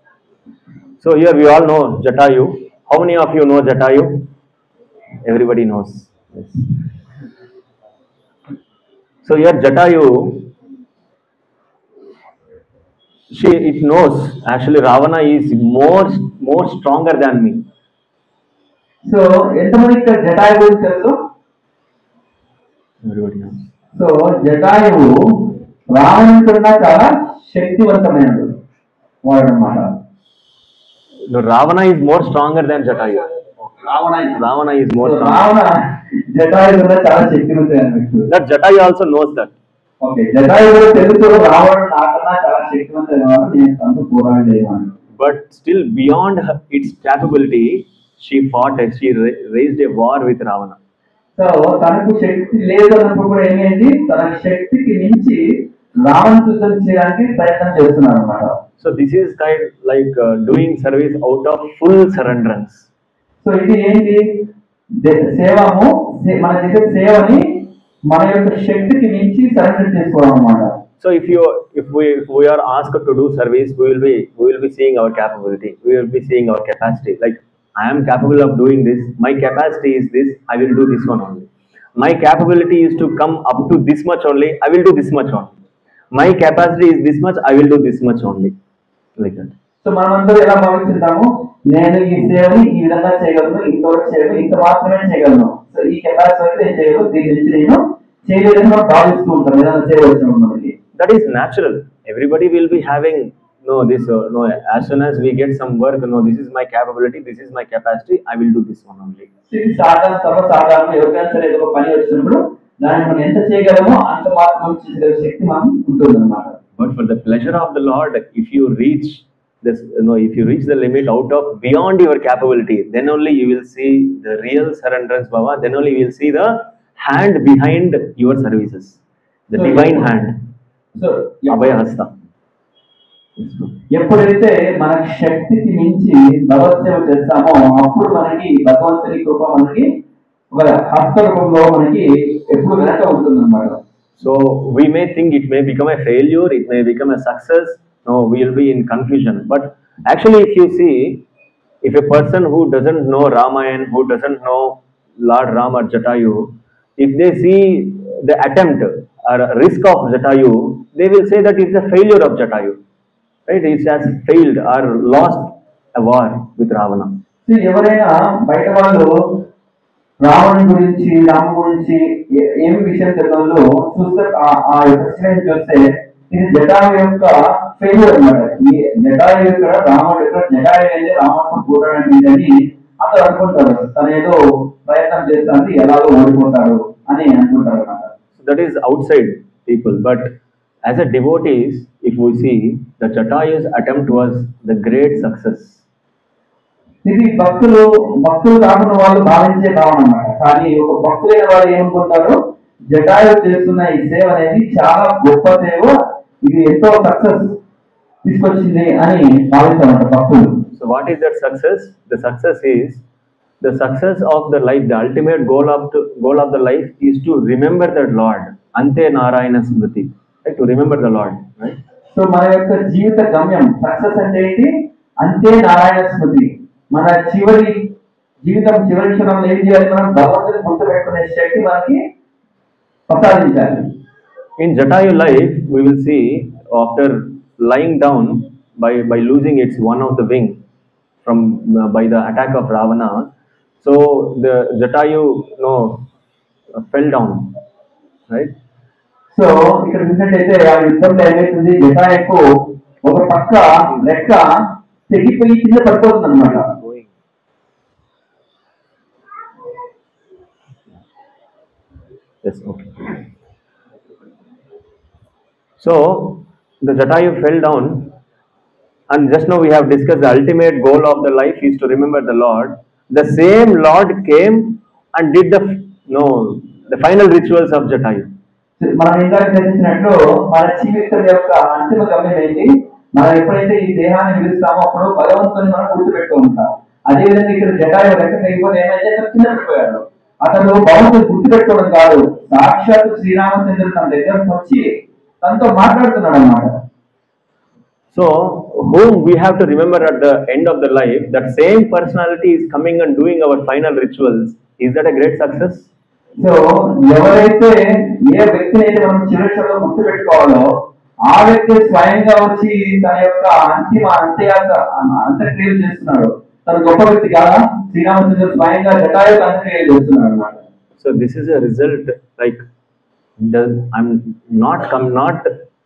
So here we all know Jatayu. How many of you know Jatayu? Everybody knows. Yes. So here Jatayu, it knows actually Ravana is more stronger than me. So ఎంతమందికి ఇక్కడ జటాయు గురించి తెలుసు? Everybody knows. So Jatayu రావణుడి కన్నా చాలా శక్తివంతమైనడు వాడు అన్నమాట. No, Ravana is more stronger than Jatayu. Ravana is more stronger. Ravana Jatayu కన్నా చాలా శక్తివంతమైన వ్యక్తుడు. That Jatayu also knows that. Okay, Jatayu కూడా తెలుసు రావణుడు నాకన్నా చాలా శక్తివంతమైన వాడు, నేను తనతో పోరాడలేను. But still beyond its capability, she fought and she raised a war with Ravana. So తనకు శక్తి లేదు అన్నప్పుడు కూడా ఏమైంది, తన శక్తికి మించి రావణ యుద్ధం చేయడానికి ప్రయత్నం చేస్తున్నారు అన్నమాట. So this is kind like doing service out of full surrenderance. So ఇది ఏంటి, సేవము మన చేసే సేవని మన యొక్క శక్తికి మించి సరెండర్ చేసుకోవడం అన్నమాట. So if we are asked to do service, we will be seeing our capability. We will be seeing our capacity. Like I am capable of doing this. My capacity is this. I will do this one only. My capability is to come up to this much only. I will do this much only. My capacity is this much. I will do this much only. Like that. So మనమందరూ ఎలా భావిస్తుంటాము, నేను ఈ సేవని ఈ విధంగా చేయగలను, ఇంతవరకు చేయగలను, ఇంత మాత్రమే చేయగలను. సో ఈ కెపాసిటీ వరకు నేను చేయగలను, దీని నుంచి నేను చేయలేదని మనం భావిస్తూ ఉంటాం ఏదైనా సేవ వచ్చినప్పుడు మనకి. That is natural. Everybody will be having as soon as we get some work, this is my capability, this is my capacity, I will do this one only. ఇది సర్వసాధారణ, ఎవరికైనా సరే ఏదో ఒక పని వచ్చినప్పుడు దాన్ని మనం ఎంత చేయగలమో అంత మాత్రం చేసే శక్తి మనం ఉంటుందన్నమాట. But for the pleasure of the Lord, if you reach this, if you reach the limit out of beyond your capability, then only you will see the real surrenderance, Baba. Then only you will see the hand behind your services, the divine hand. So Abhaya Hasta. ఎప్పుడైతే మన శక్తికి మించి భగవత్ సేవ చేస్తామో అప్పుడు మనకి భగవంతుని కృప మనకి ఒక హస్త రూపంలో మనకి ఎప్పుడు వెనక ఉంటుందన్నమాట. So we may think it may become a failure, it may become a success. No, we will be in confusion. But actually, if you see, if a person who doesn't know Ramayana, who doesn't know Lord Ram or Jatayu, if they see the attempt or risk of Jatayu, they will say that it's a failure of Jatayu. Right? It has failed or lost a war with Ravana. ఎవరైనా బయట వాళ్ళు రావణుడి గురించి రాము గురించి ఏమి విషయం తెలియదు చూస్తే ఆ యొక్క చూస్తే ఇది జటాయు యొక్క ఫెయిల్యూర్ అన్నమాట. ఈ జటాయు ఇక్కడ రాముడు ఇక్కడ జటాయు అయితే రావణుడు పోరాడని అని అందరూ అనుకుంటారు, తను ఏదో ప్రయత్నం చేస్తానికి ఎలాగో ఓడిపోతారు అని అనుకుంటారు అన్నమాట. That is outside people, but as a devotees, if we see, the Jatayu's attempt was the great success. ఇది భక్తులు కాకుండా వాళ్ళు భావించే భావన అన్నమాట. కానీ ఒక భక్తులైన వాళ్ళు ఏమనుకుంటారు, జటాయు చేస్తున్న ఈ సేవ అనేది చాలా గొప్ప సేవ, ఇది ఎంతో సక్సెస్ తీసుకొచ్చింది అని భావిస్తారంట భక్తులు. So what is that success? The success is the success of the life. The ultimate goal of the life is to remember that Lord. Ante Narayana Smriti. Right? To remember the Lord. Right? So మన యొక్క జీవిత గమ్యం success అంటే ఏంటి, అంతే నారాయణ స్మృతి. మన జీవితం చివరి క్షణంలో ఏం చేయాలి, మనం భగవంతుని గుర్తుపెట్టుకునే శక్తి మనకి ప్రసాదించాలి. In Jatayu life, we will see after lying down by losing its one of the wing from by the attack of Ravana. So the Jatayu fell down, right? So ఇక్కడ చూసినట్టయితే ఆ యుద్ధంలో ఏమైతుంది, జటాయుకు ఒక పక్క లెక్క తెగిపోయి కింద పడిపోతుంది అనమాట. Yes, okay. So the Jatayu fell down, and just now we have discussed the ultimate goal of the life is to remember the Lord. The same Lord came and did the final rituals of Jatayu. మనం ఇందాక చర్చించినట్లు మన జీవితం యొక్క అంతిమ గమ్యం ఏంటి? మనం ఎప్పుడైతే ఈ దేహాన్ని విడుస్తామో అప్పుడు భగవంతుని మనం గుర్తుపెట్టుతూ ఉంటాం. అదేవిధంగా ఇక్కడ జటాయు రెక్క తెగిపోతే ఏమైతే చిన్నపోయాడు. అతను భగవంతుని గుర్తుపెట్టుకోవడం కాదు, సాక్షాత్ శ్రీరామచంద్రుడు తన దగ్గరకు వచ్చి తనతో మాట్లాడుతున్నాడు అన్నమాట. So, whom we have to remember at the end of the life, that same personality is coming and doing our final rituals. Is that a great success? So ఎవరైతే ఏ వ్యక్తిని అయితే మనం చివరిలో గుర్తు పెట్టుకోవాలో ఆ వ్యక్తి స్వయంగా వచ్చి తన యొక్క అంత్యక్రియలు చేస్తున్నాడు. తన గొప్ప వ్యక్తి కాదా? శ్రీరామచంద్రుడు స్వయంగా జటాయువు అంత్యక్రియలు చేస్తున్నాడు అన్నమాట. So this is a result, like I'm not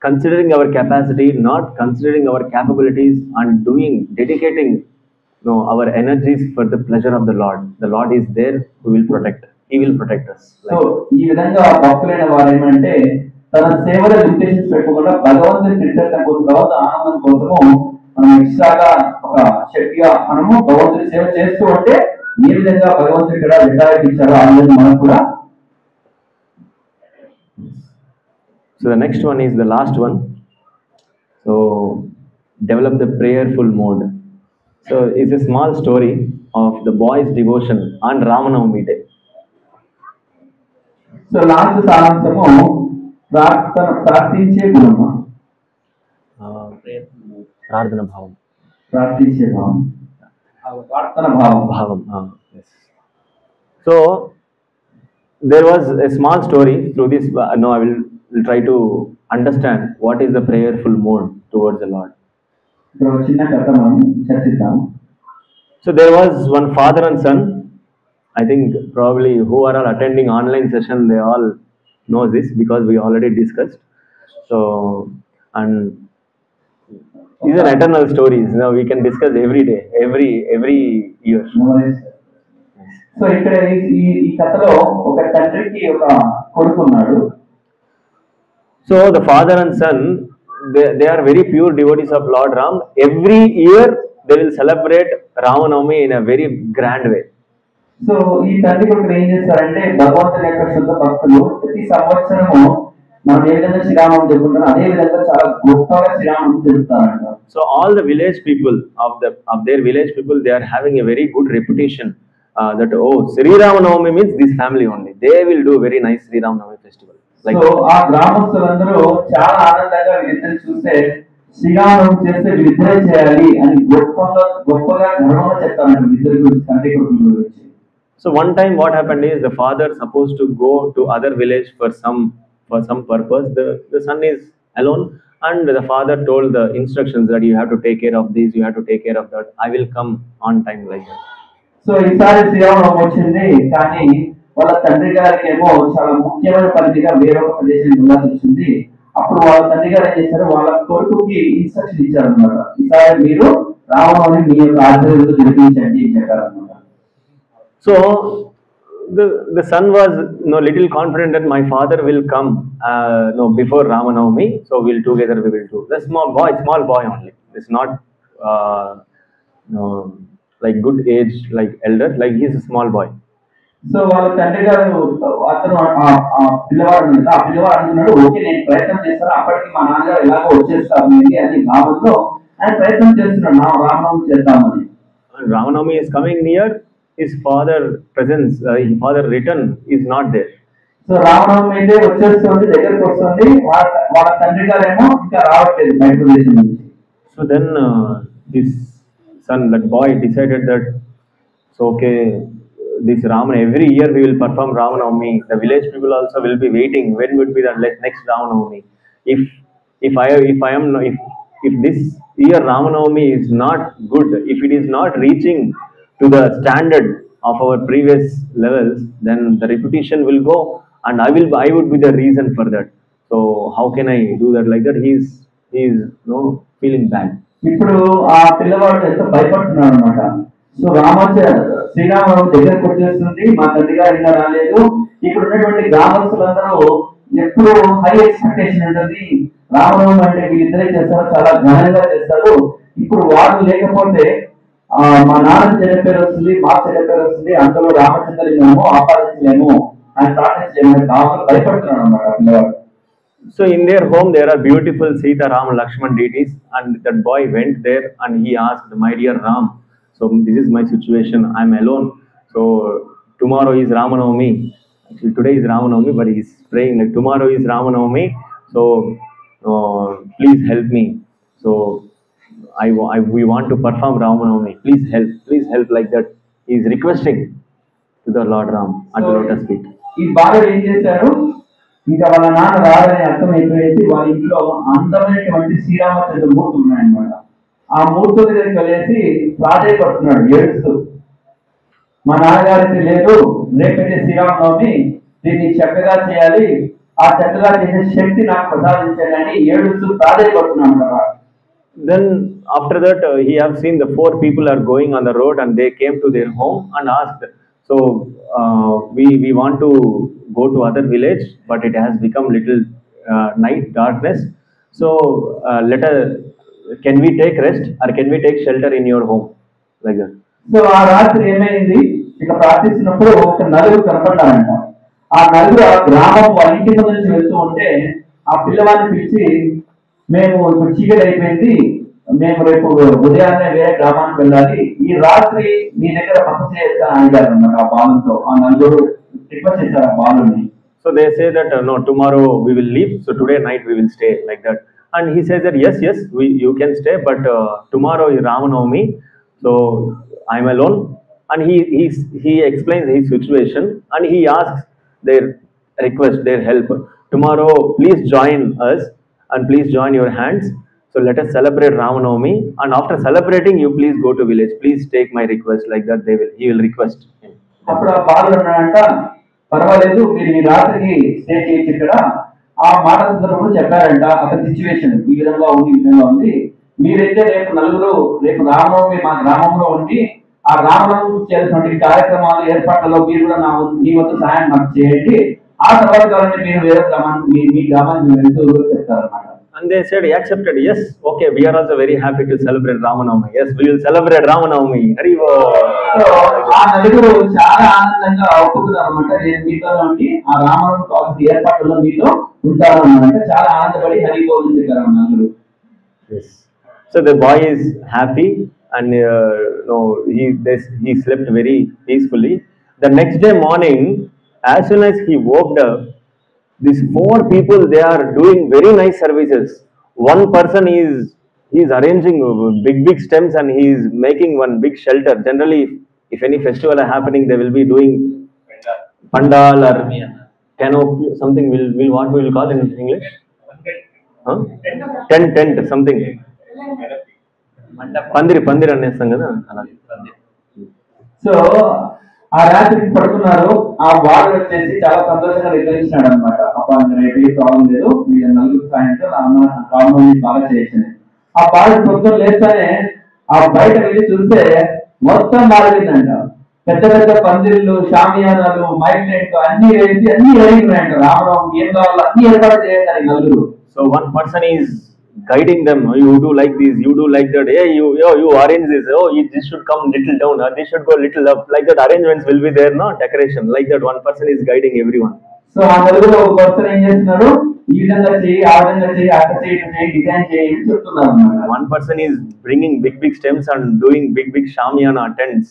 considering our capacity, not considering our capabilities, and dedicating our energies for the pleasure of the Lord. The Lord is there who will protect. He will protect us. So ఈ విధంగా భక్తులైన వారు ఏమంటే తన సేవలో limitations పెట్టుకోకుండా భగవంతుని కృతజ్ఞత కోసం, భగవంతు ఆనందం కోసము మనం ఎక్స్ట్రాగా ఒక శక్తిగా మనము భగవంతుని సేవ చేస్తూ ఉంటే ఏ విధంగా భగవంతుడు ఇక్కడ విధాయకు ఇచ్చారో ఆ విధంగా మనం కూడా. So the next one is the last one. So develop the prayerful mode. So it's a small story of the boy's devotion on Ramanavami day. So last సారాంశము ప్రార్థించే గుణము, ప్రార్థన భావం, ప్రార్థించే భావం, ప్రార్థన భావం. Yes. So there was a small story through this. I will try to understand what is the prayerful mode towards the Lord. ఇప్పుడు చిన్న కథ మనం చర్చిద్దాం. So there was one father and son. I think probably who are all attending online session, they all know this because we already discussed. So, and these are eternal stories. We can discuss every day, every year. So ఇక్కడ ఈ కథలో ఒక తండ్రికి ఒక కొడుకు ఉన్నాడు. So the father and son, they are very pure devotees of Lord Ram. Every year they will celebrate Ramanavami in a very grand way. So ఈ తండ్రి కొడుకులు ఏం చేస్తారంటే భగవంతుని యొక్క శుద్ధ భక్తులు ప్రతి సంవత్సరము మనం ఏ విధంగా శ్రీరామం జరుపుకుంటాం అదే విధంగా చాలా గొప్పగా శ్రీరామం జరుపుతారంట. So all the village people of their village people, they are having a very good reputation that Sri Ramanavami means this family only. They will do very nice Sri Ramanavami festival. So ఆ గ్రామస్తులందరూ చాలా ఆనందంగా వీరిద్దరు చూస్తే శ్రీరామం చేస్తే వీరిద్దరే చేయాలి అని గొప్పగా గర్వంగా చెప్తారంట వీరిద్దరు గురించి, తండ్రి కొడుకుల గురించి. So one time what happened is the father supposed to go to other village for some purpose. The son is alone, and the father told the instructions that you have to take care of this, you have to take care of that. I will come on time like that. So ఈసారి శ్రీరామం వచ్చింది, కానీ వాళ్ళ తండ్రి గారికి ఏమో చాలా ముఖ్యమైన పనిగా వేరొక ప్రదేశానికి వెళ్ళాల్సి వచ్చింది. అప్పుడు వాళ్ళ తండ్రి గారు ఏం చేశారు, వాళ్ళ కొడుకుకి ఇన్స్ట్రక్షన్ ఇచ్చారనమాట. ఈసారి మీరు రావణుని మీ యొక్క ఆధ్వర్యంలో జరిపించండి అని చెప్పారనమాట. So the son was little confident that my father will come before Ramanavami, so we'll together we will do. The small boy only. It's not like good age like elder, like he's a small boy. So వాళ్ళ తండ్రి గారు అతను పిల్లవాడు అంటున్నాడు, okay నేను ప్రయత్నం చేస్తాను, అప్పటికి మా నాన్నగారు ఎలాగో వచ్చేస్తాము అని భావంలో ఆయన ప్రయత్నం చేస్తున్నాడు, నా రామనవమి చేద్దామని. Ramanavami is coming near, his father presence, his father return is not there. So Ramanavami అయితే వచ్చేస్తుంది, దగ్గరికి వస్తుంది, వాళ్ళ తండ్రి గారు ఏమో ఇంకా రావట్లేదు బయట ప్రదేశం నుంచి. So then his son, that boy, decided that so okay, this Raman, every year we will perform Ramanavami. The village people also will be waiting when would be the next Ramanavami. If this year Ramanavami is not good, if it is not reaching to the standard of our previous levels, then the reputation will go, and I would be the reason for that. So how can I do that like that? He is feeling bad. ఇప్పుడు ఆ పిల్లవాడు ఎంత భయపడుతున్నాడు అనమాట. So Sri Rama Navami దగ్గరకు వచ్చేస్తుంది, మా తండ్రి గారు ఇంకా రాలేదు. ఇక్కడ ఉన్నటువంటి గ్రామస్తులందరూ ఎప్పుడు హై ఎక్స్పెక్టేషన్ ఉంటుంది. రామనవమి అంటే వీళ్ళిద్దరే చేస్తారు, చాలా ఘనంగా చేస్తారు. ఇప్పుడు వాళ్ళు లేకపోతే మా నాన్న చెడ్డ పేరు వస్తుంది, మా చెడ్డ పేరు వస్తుంది, అందులో రామచంద్రులేమో ఆపాదించలేము అని ప్రార్థించలేము. రాముడు భయపడుతున్నాడు అన్నమాట పిల్లవాడు. So in their home there are beautiful Sita, Ram, Lakshman deities, and that boy went there and he asked, "My dear Ram, so this is my situation. I'm alone. So tomorrow is Ramanavami. Actually today is Ramanavami, but he's praying like tomorrow is Ramanavami. So please help me. So we want to perform Ramanavami. Please help like that." He is requesting to the Lord Ram at the lotus feet. ఈ బాలుడు ఏం చేశాడు, ఇంకా వాళ్ళ నాన్న రాడని అర్థం అయిపోయేసి వాళ్ళ ఇంట్లో అందమైనటువంటి శ్రీరామచంద్ర మూర్తి ఉన్నాయన్నమాట. ఆ మూర్తి దగ్గరికి వెళ్ళేసి ప్రాధేయపడుతున్నాడు ఏడుస్తూ, మా నాన్నగారికి లేదు, రేపైతే శ్రీరామనవమి, దీన్ని చక్కగా చేయాలి, ఆ చక్కగా చేసే శక్తి నాకు ప్రసాదించండి అని ఏడుస్తూ ప్రాధేయపడుతున్నాడు కదా. Then after that he have seen the 4 people are going on the road and they came to their home and asked, so we want to go to other village, but it has become little night darkness, so can we take rest or can we take shelter in your home, like that. So ఆ రాత్రి ఏమైంది, ఇక ప్రార్థిస్తున్నప్పుడు ఒక నలుగురు కనపడ్డారంట. ఆ నలుగురు ఆ గ్రామం వాళ్ళ ఇంటి నుంచి వెళ్తూ ఉంటే ఆ పిల్లవాడిని పిలిచి, మేము ఇప్పుడు చీకటి అయిపోయింది, మేము రేపు ఉదయాన్నే వేరే గ్రామానికి వెళ్ళాలి, ఈ రాత్రి మీ దగ్గర పక్క చేయొచ్చా అని అడిగారు అన్నమాట. ఆ బాలుతో ఆ నలుగురు రిక్వెస్ట్ చేశారు ఆ బాలుని. So they say that no, tomorrow we will leave, so today night we will stay, like that. And he says that yes, you can stay, but tomorrow is Ramanavami, so I am alone. And he explains his situation and he asks their request, their help. Tomorrow please join us and please join your hands. So let us celebrate Ramanavami, and after celebrating you please go to village. Please take my request, like that. He will request him. అప్పుడు ఆ బాలుడు అన్నాడంట, పర్వాలేదు మీరు ఈ రాత్రికి stay చేయొచ్చు ఇక్కడ. ఆ మాట సందర్భంలో చెప్పారంట అతని సిచ్యువేషన్ ఈ విధంగా ఉంది, మీరైతే రేపు నలుగురు రేపు రామనవమి మా గ్రామంలో ఉండి ఆ రామనవమి చేయాల్సినటువంటి కార్యక్రమాలు ఏర్పాట్లలో మీరు కూడా మీ వద్ద సహాయం నాకు చేయండి, ఆ తర్వాత కావాలంటే మీరు వేరే గ్రామానికి మీ గ్రామానికి వెళ్తూ చెప్తారన్నమాట. And they said, accepted, yes, okay, we are also very happy to celebrate Ramanavami. Yes, we will celebrate Ramanavami. Haribo. So ఆ నలుగురు చాలా ఆనందంగా ఒప్పుకున్నారు అన్నమాట. నేను మీతో ఉండి ఆ రామనవమి కావాల్సిన ఏర్పాట్లలో మీతో ఉంటాను అన్నమాట. చాలా ఆనందపడి హరిబో అని చెప్పారు ఆ నలుగురు. Yes. So the boy is happy and he slept very peacefully. The next day morning, as soon as he woke up, these 4 people, they are doing very nice services. One person is arranging big stems and he is making one big shelter. Generally, if any festival are happening, they will be doing pandal or canopy, something. Will what we will call in English? Huh? Tent something. పందిరి అనేస్తాం కదా అలా. So ఆ రాత్రికి పడుకున్నారు. ఆ వాడు వచ్చేసి చాలా సంతోషంగా నిర్వహించినాడు అనమాట. రేపు ప్రాబ్లం లేదు, మీరు నలుగురు సాయంతో రామనవమి బాగా చేయొచ్చు. ఆ బాడు పొద్దున లేస్తేనే ఆ బయట వెళ్ళి చూస్తే మొత్తం మారిందంట. పెద్ద పెద్ద పందిళ్ళు, షామియానాలు, మైక్ టెంట్ అన్ని వేసి అన్ని ఉన్నాయంట. రామనవమి ఏం కావాలో అన్ని ఏర్పాటు చేయాలి నలుగురు. So one person is guiding them. You do like this, you do like that. Hey, you arrange this. Oh, this should come little down, or this should go little up. Like that, arrangements will be there, no? Decoration. Like that, one person is guiding everyone. So ఆ నలుగురు ఒక person ఏం చేస్తున్నారు, ఈ విధంగా చేయి, ఆ విధంగా చేయి, అక్కడ చేయి, డిజైన్ చేయి అని చెప్తున్నారు అన్నమాట. One person is bringing big stems and doing big shamiana tents.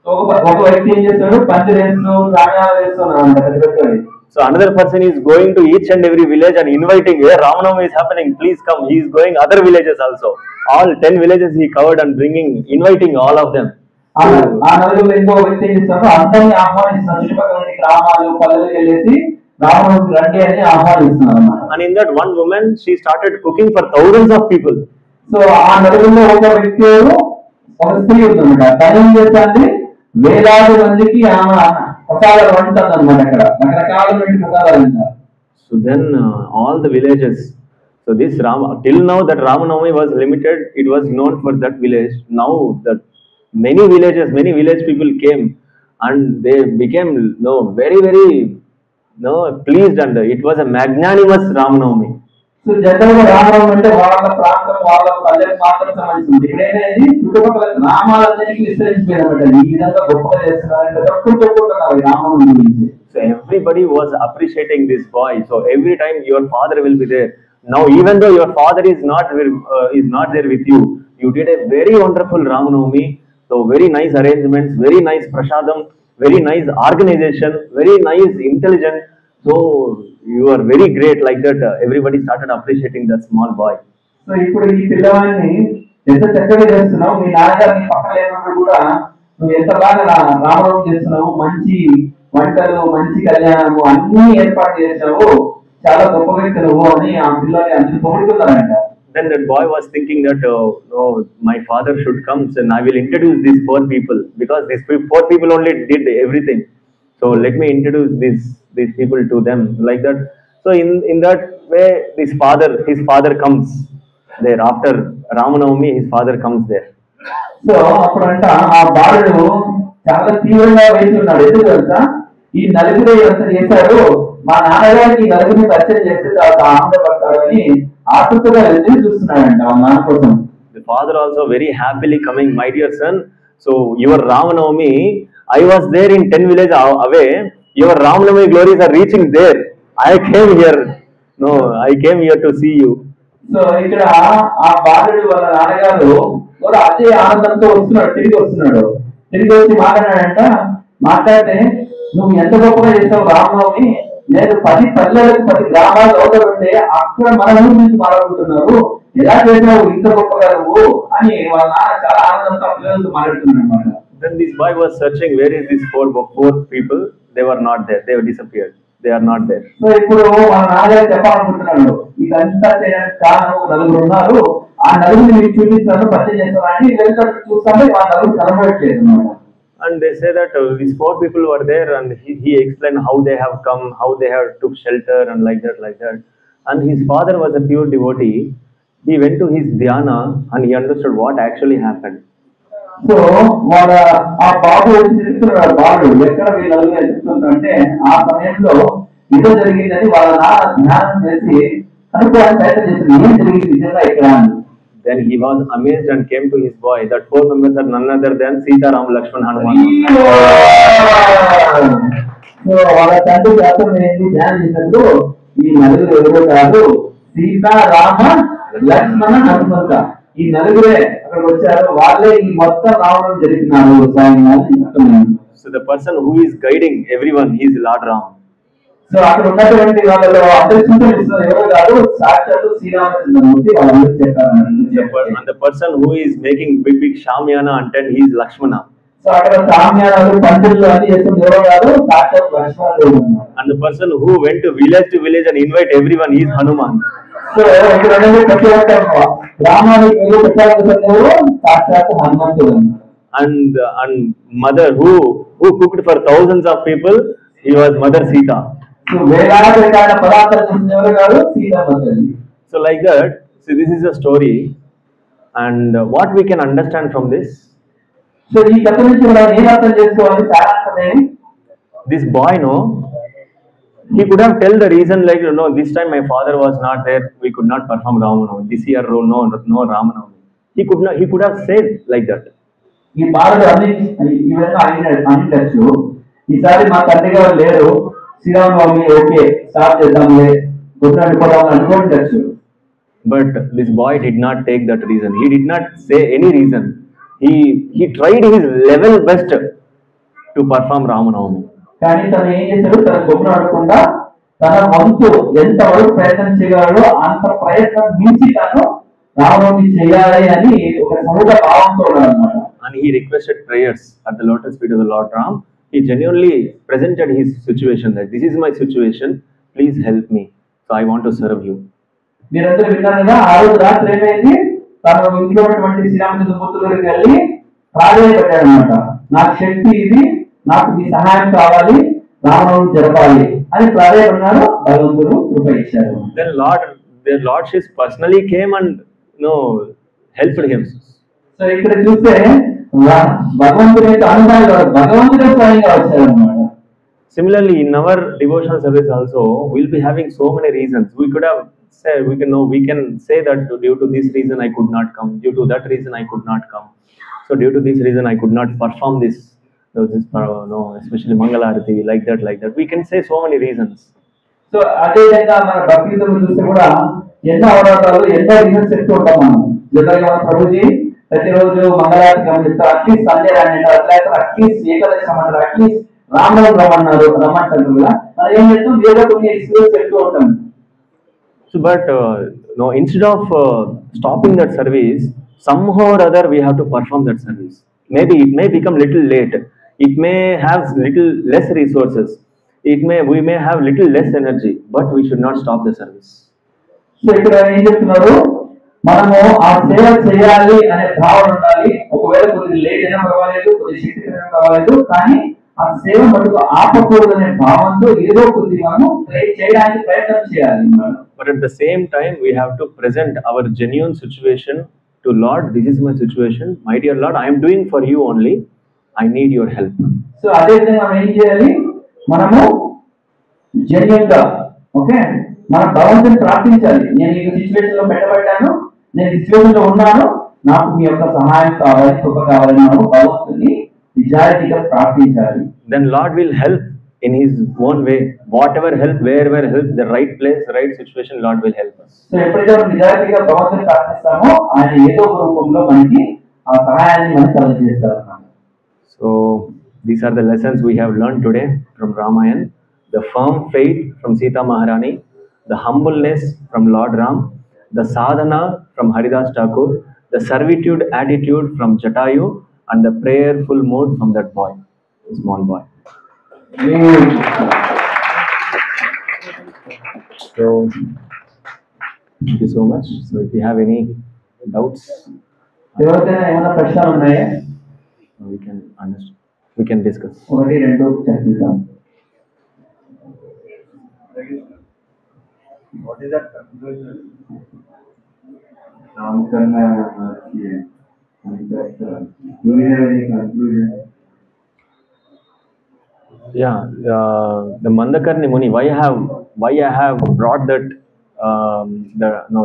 ఒక వ్యక్తి ఏం చేస్తాడు, పందిరేస్తూ షామియానా వేస్తున్నాడు పెద్ద పెద్దవి. So another person is going to each and every village and inviting, hey, Ramanavami is happening, please come. He is going other villages also. All 10 villages he covered and inviting all of them. ఆ నలుగురు ఇంకో వ్యక్తి ఏం చేస్తాడు, అందరినీ ఆహ్వానిస్తున్నారు. చుట్టుపక్కల గ్రామాలు పల్లెలకు వెళ్ళేసి రామనవమికి రండి అని ఆహ్వానిస్తున్నారు అన్నమాట. And in that one woman, she started cooking for thousands of people. So ఆ నలుగురిలో ఒక వ్యక్తి ఒక స్త్రీ ఉందన్నమాట. తను ఏం చేస్తుంది, వేలాది మందికి ఆమె ప్రసాదాలు వండుతుంది అనమాట. అక్కడ రకరకాలైన ప్రసాదాలు ఉంటారు. So then all the villages, so this till now that Ramanavami was limited, it was known for that village. Now that many villages, many village people came, and they became very very pleased, and it was a magnanimous Ramanavami. So జనరల్గా రామరావు అంటే వాళ్ళ ప్రాంతం వాళ్ళ పల్లె మాత్రం సంబంధించింది. ఇక్కడేనేది చుట్టుపక్కల గ్రామాలన్నిటికీ విస్తరించిపోయినమాట. ఈ విధంగా గొప్పగా చేస్తున్నారంటే తక్కువ చెప్పుకుంటున్నారు ఈ రామరావు గురించి. So everybody was appreciating this boy. So every time your father will be there. Now even though your father is not there with you, you did a very wonderful Ramanavami. So very nice arrangements, very nice prasadam, very nice organization, very nice intelligent. So you are very great, like that. Everybody started appreciating that small boy. So ఇప్పుడు ఈ పిల్లవాడిని ఎంత చక్కగా చేస్తున్నావు, మీ నాన్నగారు నీ పక్కన లేనప్పుడు కూడా నువ్వు ఎంత బాగా రామరావు చేస్తున్నావు, మంచి వంటలు, మంచి కళ్యాణము అన్ని ఏర్పాటు చేసావు, చాలా గొప్ప వ్యక్తి నువ్వు అని ఆ పిల్లల్ని అందరూ పొగుడుతున్నారంట. Then that boy was thinking that my father should come and I will introduce these 4 people, because these 4 people only did everything. So let me introduce these people to them, like that. So in that way, his father comes there after Ramanavami. His father comes there. So అప్పుడంట ఆ బాలుడు చాలా తీవ్రంగా వేసి ఉన్నాడు. ఎందుకు తెలుసా? ఈ నలుగురు ఎంత చేశారు, మా నాన్నగారికి ఈ నలుగురిని పరిచయం చేస్తే తర్వాత ఆనందపడతారు అని ఆతృతగా ఎదురు చూస్తున్నాడంట వాళ్ళ నాన్న కోసం. The father also very happily coming, my dear son. So your Ramanavami, I was there in 10 villages away. Your Ramanavami glories are reaching there. I came here to see you. So ఇక్కడ ఆ బాలుడు వాళ్ళ నాన్నగారు కూడా అదే ఆనందంతో తిరిగి వచ్చి మాట్లాడితే నువ్వు ఎంత గొప్పగా చేసావు రామనవమి, నేను 10 పల్లెలకు 10 గ్రామాలు అవుతుంటే అక్కడ మన ఊరి నుంచి మాట్లాడుతున్నారు, ఎలా చేసావు ఇంత గొప్పగా నువ్వు అని వాళ్ళ నాన్న చాలా ఆనందంతో పిల్లలతో మాట్లాడుతున్నాడు అనమాట. Then this boy was searching, where is these four people? They were not there. They were disappeared. They are not there. So ఇప్పుడు వాళ్ళ నాన్నగారు చెప్పాలనుకుంటున్నాడు, ఇదంతా చేయడానికి కారణం నలుగురు ఉన్నారు, ఆ నలుగురిని మీకు చూపిస్తాను, పరిచయం చేస్తాను అని వెళ్తాడు. చూస్తాను వాళ్ళ నలుగురు కనబడట్లేదు అనమాట. And they say that these 4 people were there, and he explained how they have come, how they have took shelter, and like that. And his father was a pure devotee. He went to his dhyana and he understood what actually happened. So వాళ్ళ ఆ బాబు చెప్తున్నాడు, బాబు ఎక్కడ వీళ్ళు చెప్తుంటే ఆ సమయంలో ఏదో జరిగిందని వాళ్ళ నాన్న ధ్యానం చేసి అనుకోవడానికి ప్రయత్నం చేసింది, ఏం జరిగింది నిజంగా ఇక్కడ అని. Then he was amazed and came to his boy. That 4 members are none other than Sita, Ram, Lakshman, Hanuman. So వాళ్ళ తండ్రి శాస్త్రం ఏంటి ధ్యానం చేసినప్పుడు ఈ నలుగురు ఎవరో కాదు, సీత, రామ, లక్ష్మణ, హనుమంత, ఈ నలుగురే అక్కడికి వచ్చారు, వాళ్ళే ఈ మొత్తం రావడం జరిగినారు స్వామి. So the person who is guiding everyone, he is Lord Ram. So అక్కడ ఉన్నటువంటి వాళ్ళలో అందరి సూచనలు ఎవరో కాదు, సాక్షాత్తు శ్రీరామచంద్రమూర్తి వాళ్ళందరూ చెప్పారు. And the person who is making big Shamyana and tent, he is Lakshmana. So అక్కడ సామ్యాలు పండితులు అన్ని చేస్తుంది ఎవరో కాదు, సాక్షాత్ లక్ష్మణుడు. And the person who went to village and invite everyone, he is Hanuman. So ఇక్కడ ప్రతి ఒక్క గ్రామానికి వెళ్ళి పెట్టాల్సిన సాక్షాత్ హనుమంతుడు. And mother who cooked for thousands of people, he was Mother Sita. So వేలాది రకాల పదార్థాలు చేసిన ఎవరు కాదు, సీతమ్మ తల్లి. So like that, so this is a story, and what we can understand from this. So ఈ కథ నుంచి మనం ఏం అర్థం చేసుకోవాలి, సారాంశమే This boy, he could have tell the reason, like, this time my father was not there, we could not perform Ramanavami. This year, no Ramanavami. He could have said like that. ఈ బాలుడు అన్ని ఈ విధంగా అనిండొచ్చు, ఈసారి మా తండ్రి గారు లేరు, శ్రీరామనవమి ఓకే స్టార్ట్ చేద్దాంలే, గుర్తుపెట్టుకోవడం అనుకుంటచ్చు. But this boy did not take that reason. He did not say any reason. He tried his level best to perform Ramanavami. కానీ తను ఏం చేశాడు, తన గొప్పలు ఆడకుండా తన వంతు ఎంత వరకు ప్రయత్నం చేయగలడో అంత ప్రయత్నం మించి తను రామనవమి చేయాలి అని ఒక సమూహ భావంతో ఉన్నాడు అన్నమాట. And he requested prayers at the lotus feet of the Lord Ram. He genuinely presented his situation, that this is my situation, please help me, so I want to serve you. మీరందరూ విన్నారు కదా, ఆ రోజు రాత్రి ఏమైంది, తను ఇంట్లో ఉన్నటువంటి శ్రీరామచంద్రమూర్తి దగ్గరికి వెళ్ళి ప్రాధాన్యపడ్డాడు అనమాట. నాకు శక్తి ఇది, నాకు మీ సహాయం కావాలి, రామనవమి జరపాలి అని ప్రాధాన్యపడినారు. భగవంతుడు కృప ఇచ్చారు. Then their lordships personally came and helped him. So ఇక్కడ చూస్తే భగవంతుడి యొక్క అనుభవాలు కాదు, భగవంతుడే స్వయంగా వచ్చారన్నమాట. Similarly, in our devotional service also, we'll be having so many reasons. We could have said, we can say that due to this reason I could not come, due to that reason I could not come. So due to this reason I could not perform this, especially Mangalarati, like that. We can say so many reasons. So అదే విధంగా మన భక్తిలో చూస్తే కూడా ఎన్నో అవరోధాలు, ఎన్నో reasons చెప్తూ ఉంటాం మనం. జనరల్గా మన ప్రభుజీ ప్రతిరోజు మంగళారతి గమనిస్తారు, అట్లీస్ట్ సండే రాని అట్లీస్ట్ ఏకాదశి రమ్మంటారు, అట్లీస్ట్ రామనవమి రమ్మంటారు కదా. మనం ఏం చేస్తాం, ఏదో కొన్ని ఎక్స్క్యూజ్ చెప్తూ ఉంటాం. So but no, instead of stopping that service, somehow or other we have to perform that service. Maybe it may become little late, it may have little less resources, we may have little less energy, but we should not stop the service. So ఇక్కడ ఏం చెప్తున్నారు, మనము ఆ సేవ చేయాలి అనే భావన ఉండాలి. ఒకవేళ కొద్దిగా లేట్ అయినా పర్వాలేదు, కొద్దిగా శక్తి అయినా పర్వాలేదు, కానీ ఆ సేవ మటుకు ఆపకూడదనే భావంతో ఏదో కొద్ది మనము చేయడానికి ప్రయత్నం చేయాలి. But at the same time we have to present our genuine situation to Lord. This is my situation, my dear Lord, I am doing for you only, I need your help. So అదే విధంగా మనం ఏం చేయాలి, మనము genuine గా okay మనం భగవంతుని ప్రార్థించాలి. నేను ఈ సిచ్యువేషన్ లో పెట్టబడ్డాను, నేను సిచ్యువేషన్ లో ఉన్నాను, నాకు మీ యొక్క సహాయం కావాలి, కృప కావాలని మనం భగవంతుని నిజాయితీగా ప్రార్థించాలి. Then Lord will help in his own way, whatever help, wherever help, the right place, right situation, Lord will help us. So ఎప్పుడైతే మనం నిజాయితీగా భగవంతుని ప్రార్థిస్తామో ఆయన ఏదో ఒక రూపంలో మనకి ఆ సహాయాన్ని మనకి కలుగజేస్తారు. So these are the lessons we have learned today from Ramayana. The firm faith from Sita Maharani, the humbleness from Lord Ram, the sadhana from Haridas Thakur, the servitude attitude from Jatayu, and the prayerful mood from that boy, small boy. So thank you so much. So if you have any doubts, ఎవరికైనా ఏమైనా ప్రశ్నలు ఉన్నాయా, we can discuss. ఒకటి రెండు చర్చిద్దాం. What is that conclusion? Ramkarna here. Do we have any conclusion? Yeah, the Mandakarni Muni. Why I have brought that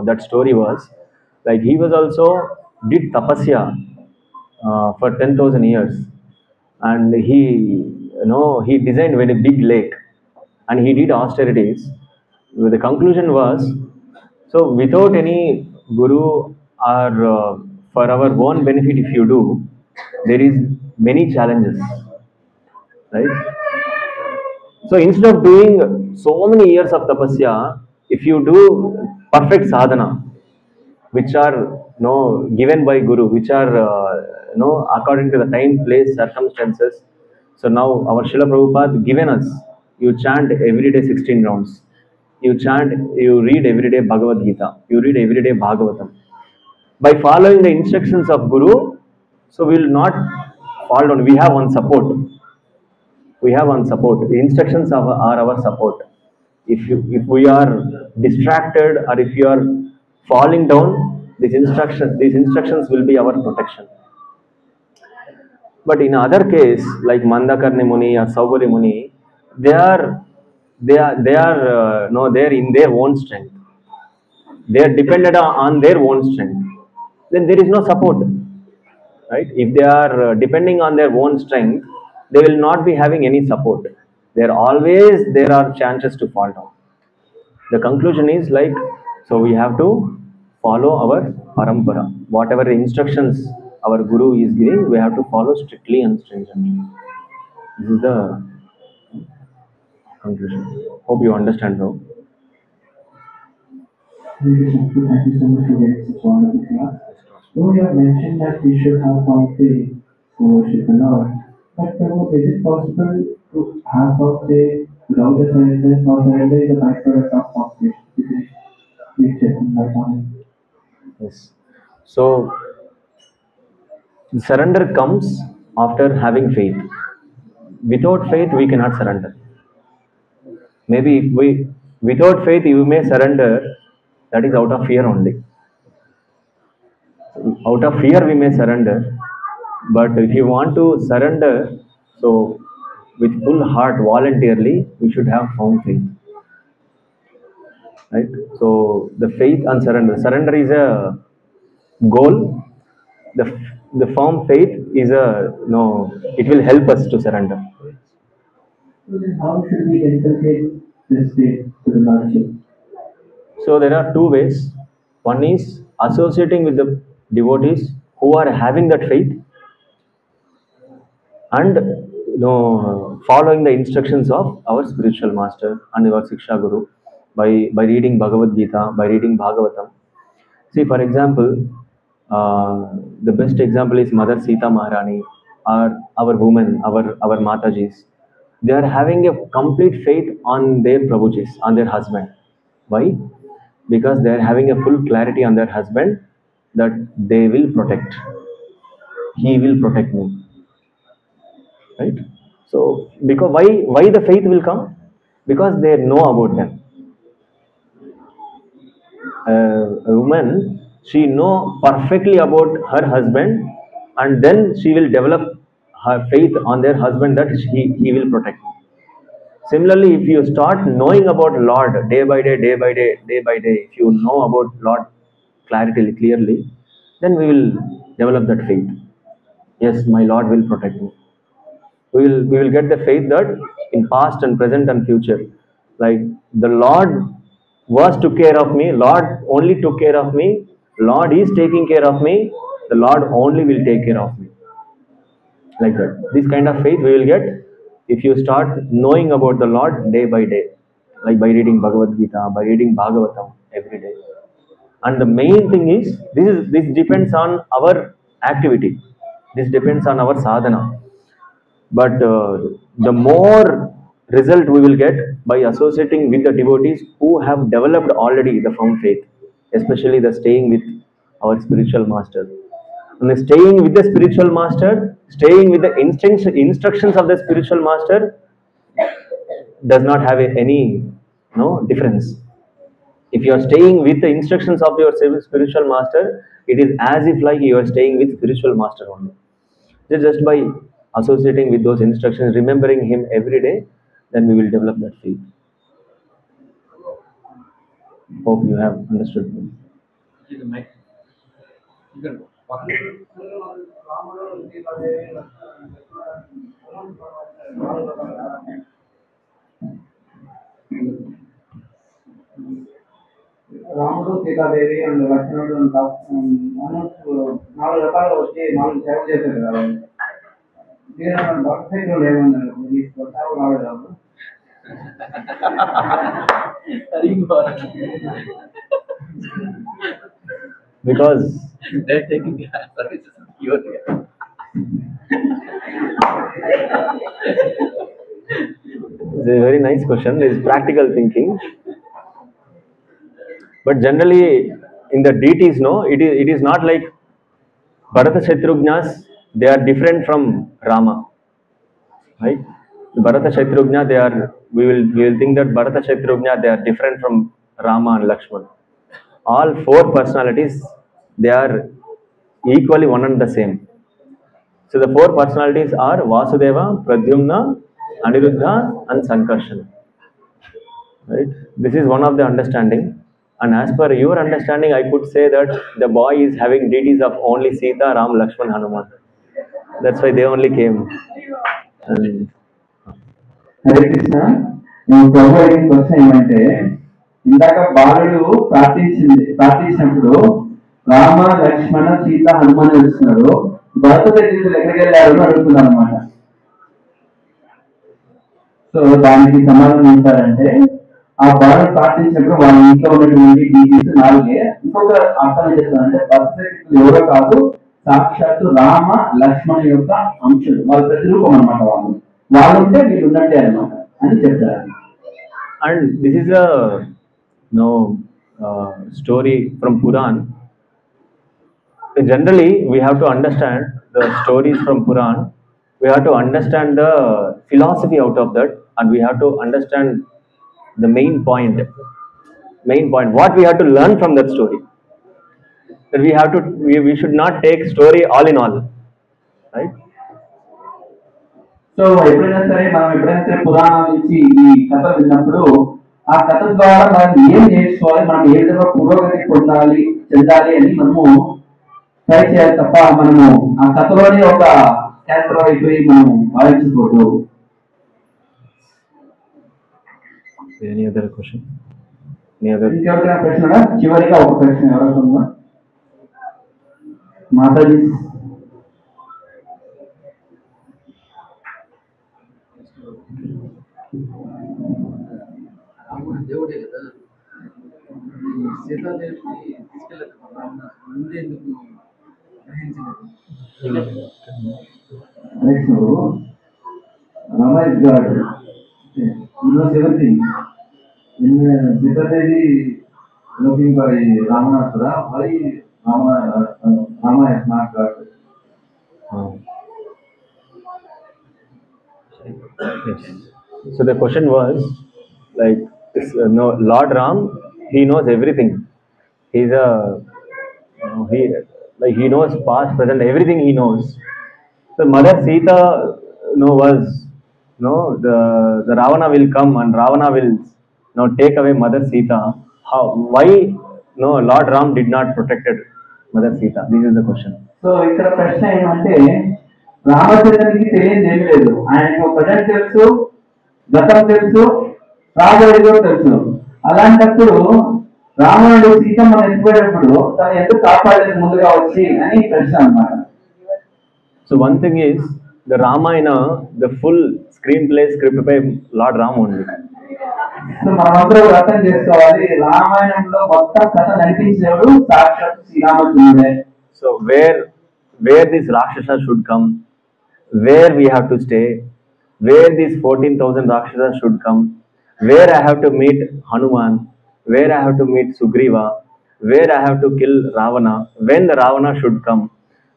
that story was like he was also did tapasya for 10,000 years, and he designed a very big lake, and he did austerities. The conclusion was, so without any guru or for our own benefit, if you do, there is many challenges, right? So instead of doing so many years of tapasya, if you do perfect sadhana, which are given by guru, which are according to the time, place, circumstances. So now our Srila Prabhupada given us, you chant every day 16 rounds, you read every day Bhagavad Gita, you read every day Bhagavatam. By following the instructions of guru, so we will not fall down. We have one support. The instructions are our support. If we are distracted, or if you are falling down, these instructions will be our protection. But in other case, like Mandakarni Muni or Saubhari Muni, they are in their own strength. They are dependent on their own strength. Then there is no support, right? If they are depending on their own strength, they will not be having any support. There are chances to fall down. The conclusion is like, so we have to follow our parampara. Whatever the instructions our guru is giving, we have to follow strictly and stringently. This is the conclusion. Hope you understand now. Thank you so much for getting such wonderful class. So you have mentioned that we should have our faith to worship the Lord. But is it possible to have our faith without the surrender, or surrender is a byproduct of faith? Please check on that one. Yes. So the surrender comes after having faith. Without faith, we cannot surrender. Maybe without faith, you may surrender. That is out of fear only. Out of fear, we may surrender. But if you want to surrender, so with full heart, voluntarily, we should have firm faith. Right? So the faith and surrender. Surrender is a goal. The firm faith is a no. It will help us to surrender. So then how should we inculcate this faith to the Lordship? So there are two ways. One is associating with the devotees who are having that faith, and following the instructions of our spiritual master and our Siksha Guru by reading Bhagavad Gita, by reading Bhagavatam. See, for example, the best example is Mother Sita Maharani, or our women, our Matajis. They are having a complete faith on their Prabhujis, on their husband. Why? Because they are having a full clarity on their husband that they will protect. He will protect me. Right? So, because why the faith will come? Because they know about them. A woman, she know perfectly about her husband, and then she will develop her faith on their husband that he will protect me. Similarly, if you start knowing about Lord day by day, day by day, day by day, if you know about Lord clearly, then we will develop that faith. Yes, my Lord will protect me. We will get the faith that in past and present and future, like the Lord took care of me, Lord only took care of me, Lord is taking care of me, the Lord only will take care of me, like that. This kind of faith we will get if you start knowing about the Lord day by day, like by reading Bhagavad Gita, by reading Bhagavatam every day. And the main thing is this depends on our activity, this depends on our sadhana. But the more result we will get by associating with the devotees who have developed already the firm faith, especially the staying with our spiritual master. And the staying with the spiritual master, staying with the instructions of the spiritual master does not have any difference. If you are staying with the instructions of your spiritual master, it is as if like you are staying with spiritual master only. Just by associating with those instructions, remembering him every day, then we will develop that faith. Hope you have understood me. రాముడు Sitadevi and లక్ష్మణుడు నాలుగు రకాలు వచ్చి 4 సేవలు చేశారు కదా. దీని భక్త cycle ఏమన్నారు సేవలు రావడం. Because they're taking services pure. It's a very nice question. It's practical thinking. But generally, in the deities, it is not like Bharata Shatrugnas, they are different from Rama. Right? The Bharata Shatrugna, we will think that Bharata Shatrugna, they are different from Rama and Lakshman. All 4 personalities, they are equally one and the same. So the 4 personalities are Vasudeva, Pradyumna, Aniruddha and Sankarsana. Right? This is one of the understanding. And as per your understanding, I could say that the boy is having deities of only Sita, Ram, Lakshman, Hanuman. That's why they only came. Hare Krishna, నేను ప్రభు అడిగిన question ఏమంటే, ఇందాక బాలుడు ప్రార్థించినప్పుడు రామ, లక్ష్మణ, సీత, హనుమాన్ వస్తున్నారు, భరత దగ్గరికి ఎక్కడికి వెళ్ళారు అని అడుగుతున్నారు అనమాట. సో దానికి సమాధానం ఏంటారంటే, ఆ బాలుడు ప్రార్థించినప్పుడు వాళ్ళ ఇంట్లో ఉన్నటువంటి డీటెయిల్స్ 4. ఇంకొక అర్థం ఏం చెప్తారంటే, భరత దగ్గరికి ఎవరో కాదు, సాక్షాత్తు రామ, లక్ష్మణ యొక్క అంశులు, వాళ్ళ ప్రతిరూపం అనమాట. వాళ్ళు ఉంటే వీళ్ళు ఉన్నట్టే అనమాట అని చెప్తారు. And this is a story from Puran. Generally, we have to understand the stories from Puran. We have to understand the philosophy out of that, and we have to understand the main point. What we have to learn from that story. That we should not take story all in all. right? So ఎప్పుడైనా సరే పురాణం నుంచి ఈ కథ విన్నప్పుడు ఆ కథ ద్వారా మనం ఏం నేర్చుకోవాలి, మనం ఏ విధంగా పురోగతి చెందాలి అని మనము ట్రై చేయాలి తప్ప మనము ఆ కథలోనే ఒక క్యారెక్టర్ అయిపోయి మనము భావించకూడదు. Any other question? Any other? ఇంకెవరికైనా ప్రశ్న? చివరిగా ఒక ప్రశ్న ఎవరైనా మాతాజీ. రాముడు దేవుడే కదా, సీతాదేవికి తీసుకెళ్ళదు ముందే ఎందుకు గ్రహించలేదు? Rama is God. He knows everything. In Sita Devi looking for Ramanasura, why Rama is not God? Yes. So the question was like, no, Lord Ram, he knows everything. He's a, he knows past, present, everything he knows. So Mother Sita, was, the Ravana will come and Ravana will, take away Mother Sita. Why, Lord Ram did not protected Mother Sita? This is the question. So ఇక్కడ ప్రశ్న ఏమంటే, రామచంద్రునికి తెలియదు ఏమి లేదు. ఆయనకు present తెలుసు, గతం తెలుసు, రాబోయేదో తెలుసు. అలాంటప్పుడు రావణుడు సీతమ్మను ఎత్తుకుపోయేటప్పుడు తను ఎందుకు కాపాడలేదు ముందుగా వచ్చి అని ప్రశ్న అన్నమాట. So one thing is, the Ramayana, the full screenplay script by Lord Ram only. So మనమందరూ అర్థం చేసుకోవాలి, రామాయణంలో మొత్తం కథ నడిపించేవాడు సాక్షాత్ శ్రీరామచంద్రుడే. So where this Rakshasa should come, where we have to stay, where these 14,000 Rakshasas should come, where I have to meet Hanuman, where I have to meet Sugriva, where I have to kill Ravana, when the Ravana should come.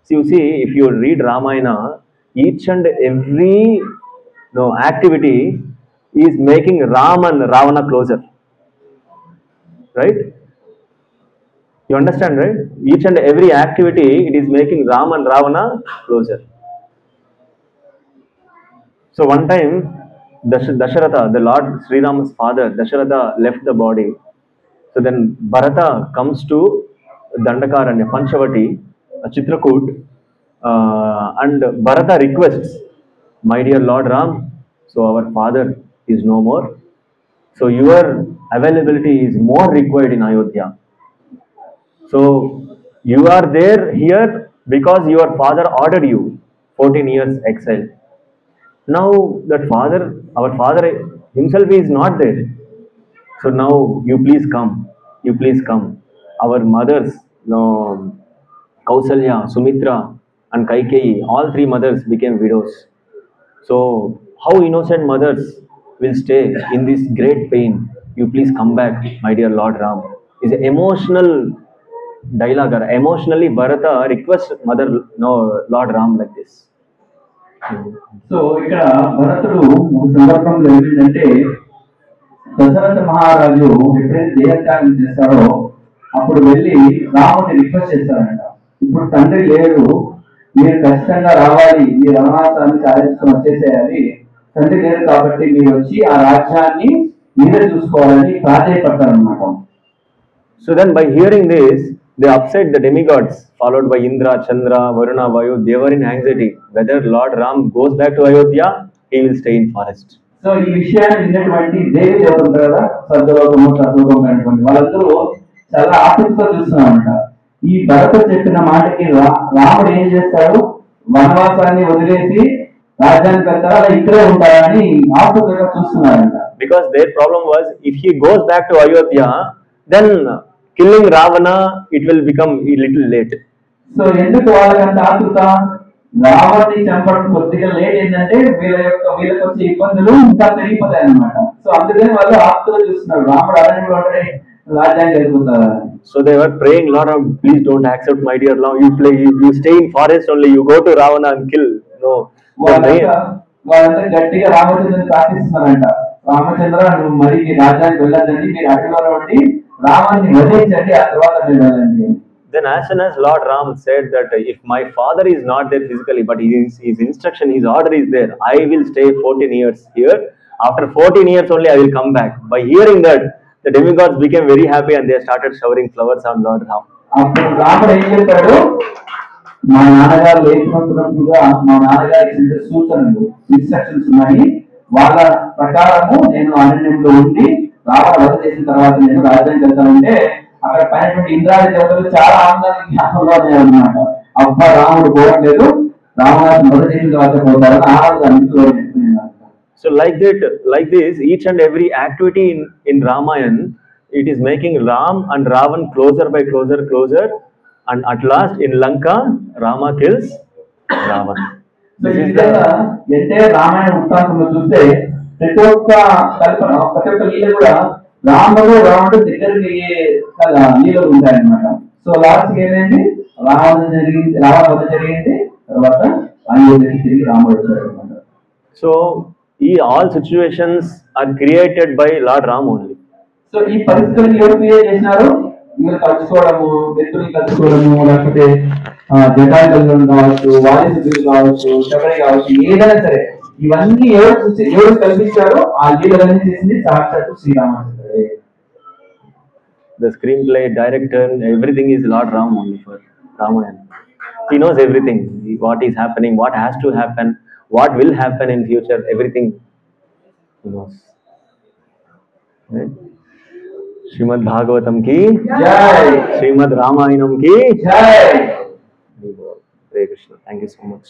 So you see, if you read Ramayana, each and every activity is making Ram and Ravana closer. Right? You understand, right? Each and every activity, it is making Ram and Ravana closer. So one time, Dasharatha, the Lord Sri Rama's father, Dasharatha left the body. So then Bharata comes to Dandakaranya, Panchavati, Chitrakoot, and Bharata requests, my dear Lord Ram, so our father is no more. So your availability is more required in Ayodhya. So you are there here because your father ordered you 14 years exile. Now that our father himself is not there. So now you please come. Our mothers, Kausalya, Sumitra and Kaikeyi, all three mothers became widows. So how innocent mothers will stay in this great pain? You please come back, my dear Lord Ram. Is an emotional dialogue. Emotionally Bharata requests Lord Ram like this. So ఇక్కడ భరతుడు ఒక సందర్భంలో ఏమిటంటే, దశరథ మహారాజు ఎప్పుడైతే దేహత్యాగం చేస్తాడో అప్పుడు వెళ్ళి రాముడిని రిక్వెస్ట్ చేస్తారంట, ఇప్పుడు తండ్రి లేడు, మీరు ఖచ్చితంగా రావాలి, మీ వనవాసాన్ని సాధించుకొని వచ్చేసేయాలి, తండ్రి లేరు కాబట్టి మీరు వచ్చి ఆ రాజ్యాన్ని మీరే చూసుకోవాలని ప్రాధాయపడతారన్నమాట. So then by hearing this, they upset the demigods, followed by Indra, Chandra, Varuna, Vayu. They were in anxiety. Whether Lord Ram goes back to Ayodhya, he will stay in forest. So ఈ విషయాన్ని విన్నటువంటి దేవి దేవతలు ఉంటారు కదా, స్వర్గలోకము సర్వలోకము అనేటువంటి వాళ్ళందరూ చాలా ఆసక్తితో చూస్తున్నారంట. ఈ భరత చెప్పిన మాటకి రాముడు ఏం చేస్తాడు, వనవాసాన్ని వదిలేసి రాజ్యానికి వెళ్తారా అలా ఇక్కడే ఉంటారా అని ఆసక్తిగా చూస్తున్నారంట. Because their problem was, if he goes back to Ayodhya, then killing Ravana, it will become a little late. So ఎందుకు వాళ్ళకంత ఆతృత, రావణ్ణి చంపడం కొద్దిగా లేట్ ఏంటంటే వీళ్ళకి వచ్చే ఇబ్బందులు ఇంకా పెరిగిపోతాయి అన్నమాట. సో అందుకని వాళ్ళు ఆతృత చూస్తున్నారు, రాముడు అరణ్యంలో ఉంటే రాజ్యానికి వెళ్ళిపోతారా. So they were praying, Lord Ram, please don't accept my dear Ram. You stay in forest only. You go to Ravana and kill. No. వాళ్ళంతా గట్టిగా రామచంద్రుని ప్రార్థిస్తున్నారంట, రామచంద్ర నువ్వు మరి రాజ్యానికి వెళ్ళదండి, మీరు అడవిలో ఉండి రామాన్ని వధించండి, ఆ తర్వాత మీరు వెళ్ళండి. Then as soon as Lord Ram said that if my father is not there physically, but his instruction, his order is there, I will stay 14 years here. After 14 years only I will come back. By hearing that, the demigods became very happy and they started showering flowers on Lord Ram. అప్పుడు రాముడు ఏం చెప్పాడు, మా నాన్నగారు లేచినట్టుగా మా నాన్నగారు ఇచ్చిన సూచనలు ఇన్స్ట్రక్షన్స్ ఉన్నాయి, వాళ్ళ ప్రకారము నేను అరణ్యంలో ఉండి రావణ వధ చేసిన తర్వాత నేను రాజధానికి వెళ్తానంటే అక్కడ పైన ఇంద్రాది దేవతలు చాలా ఆనందానికి జ్ఞాపంలో ఉన్నాయన్నమాట. అబ్బా రాముడు పోవట్లేదు, రావణాన్ని వధ చేసిన తర్వాత పోతారని ఆనందానికి. So like this, each and every activity in Ramayana, it is making Ram and Ravan closer by closer, and at last in Lanka, Rama kills Ravan. So ఈ విధంగా అంటే రామాయణ వృత్తాంతంలో చూస్తే ప్రతి ఒక్క కల్పన, ప్రతి ఒక్క లీల కూడా రాముడు దగ్గరికి లీలలు ఉంటాయన్నమాట. సో లాస్ట్ ఏమైంది, రావణ వధ జరిగింది, తర్వాత అయోధ్యకి తిరిగి రాముడు వచ్చాడు అనమాట. So all situations are created by Lord Ram only. So ఈ పరిస్థితులను ఎవరు క్రియేట్ చేసినారు? వీళ్ళు కలుసుకోవడము, వ్యక్తులు కలుసుకోవడము, లేకపోతే జటాయి కలగడం కావచ్చు, వాయుసులు కావచ్చు, శబరి కావచ్చు, ఏదైనా సరే ఇవన్నీ ఎవరు కల్పించారో ఆ లీలలన్నీ చేసింది సాక్షాత్తు శ్రీరామచంద్రుడే. The screenplay, director, everything is Lord Ram only for Ramayana. He knows everything, what is happening, what has to happen, what will happen in future, everything he knows. Right? Srimad Bhagavatam ki Jai. Srimad Ramayanam ki Jai. Hare Krishna. Thank you so much.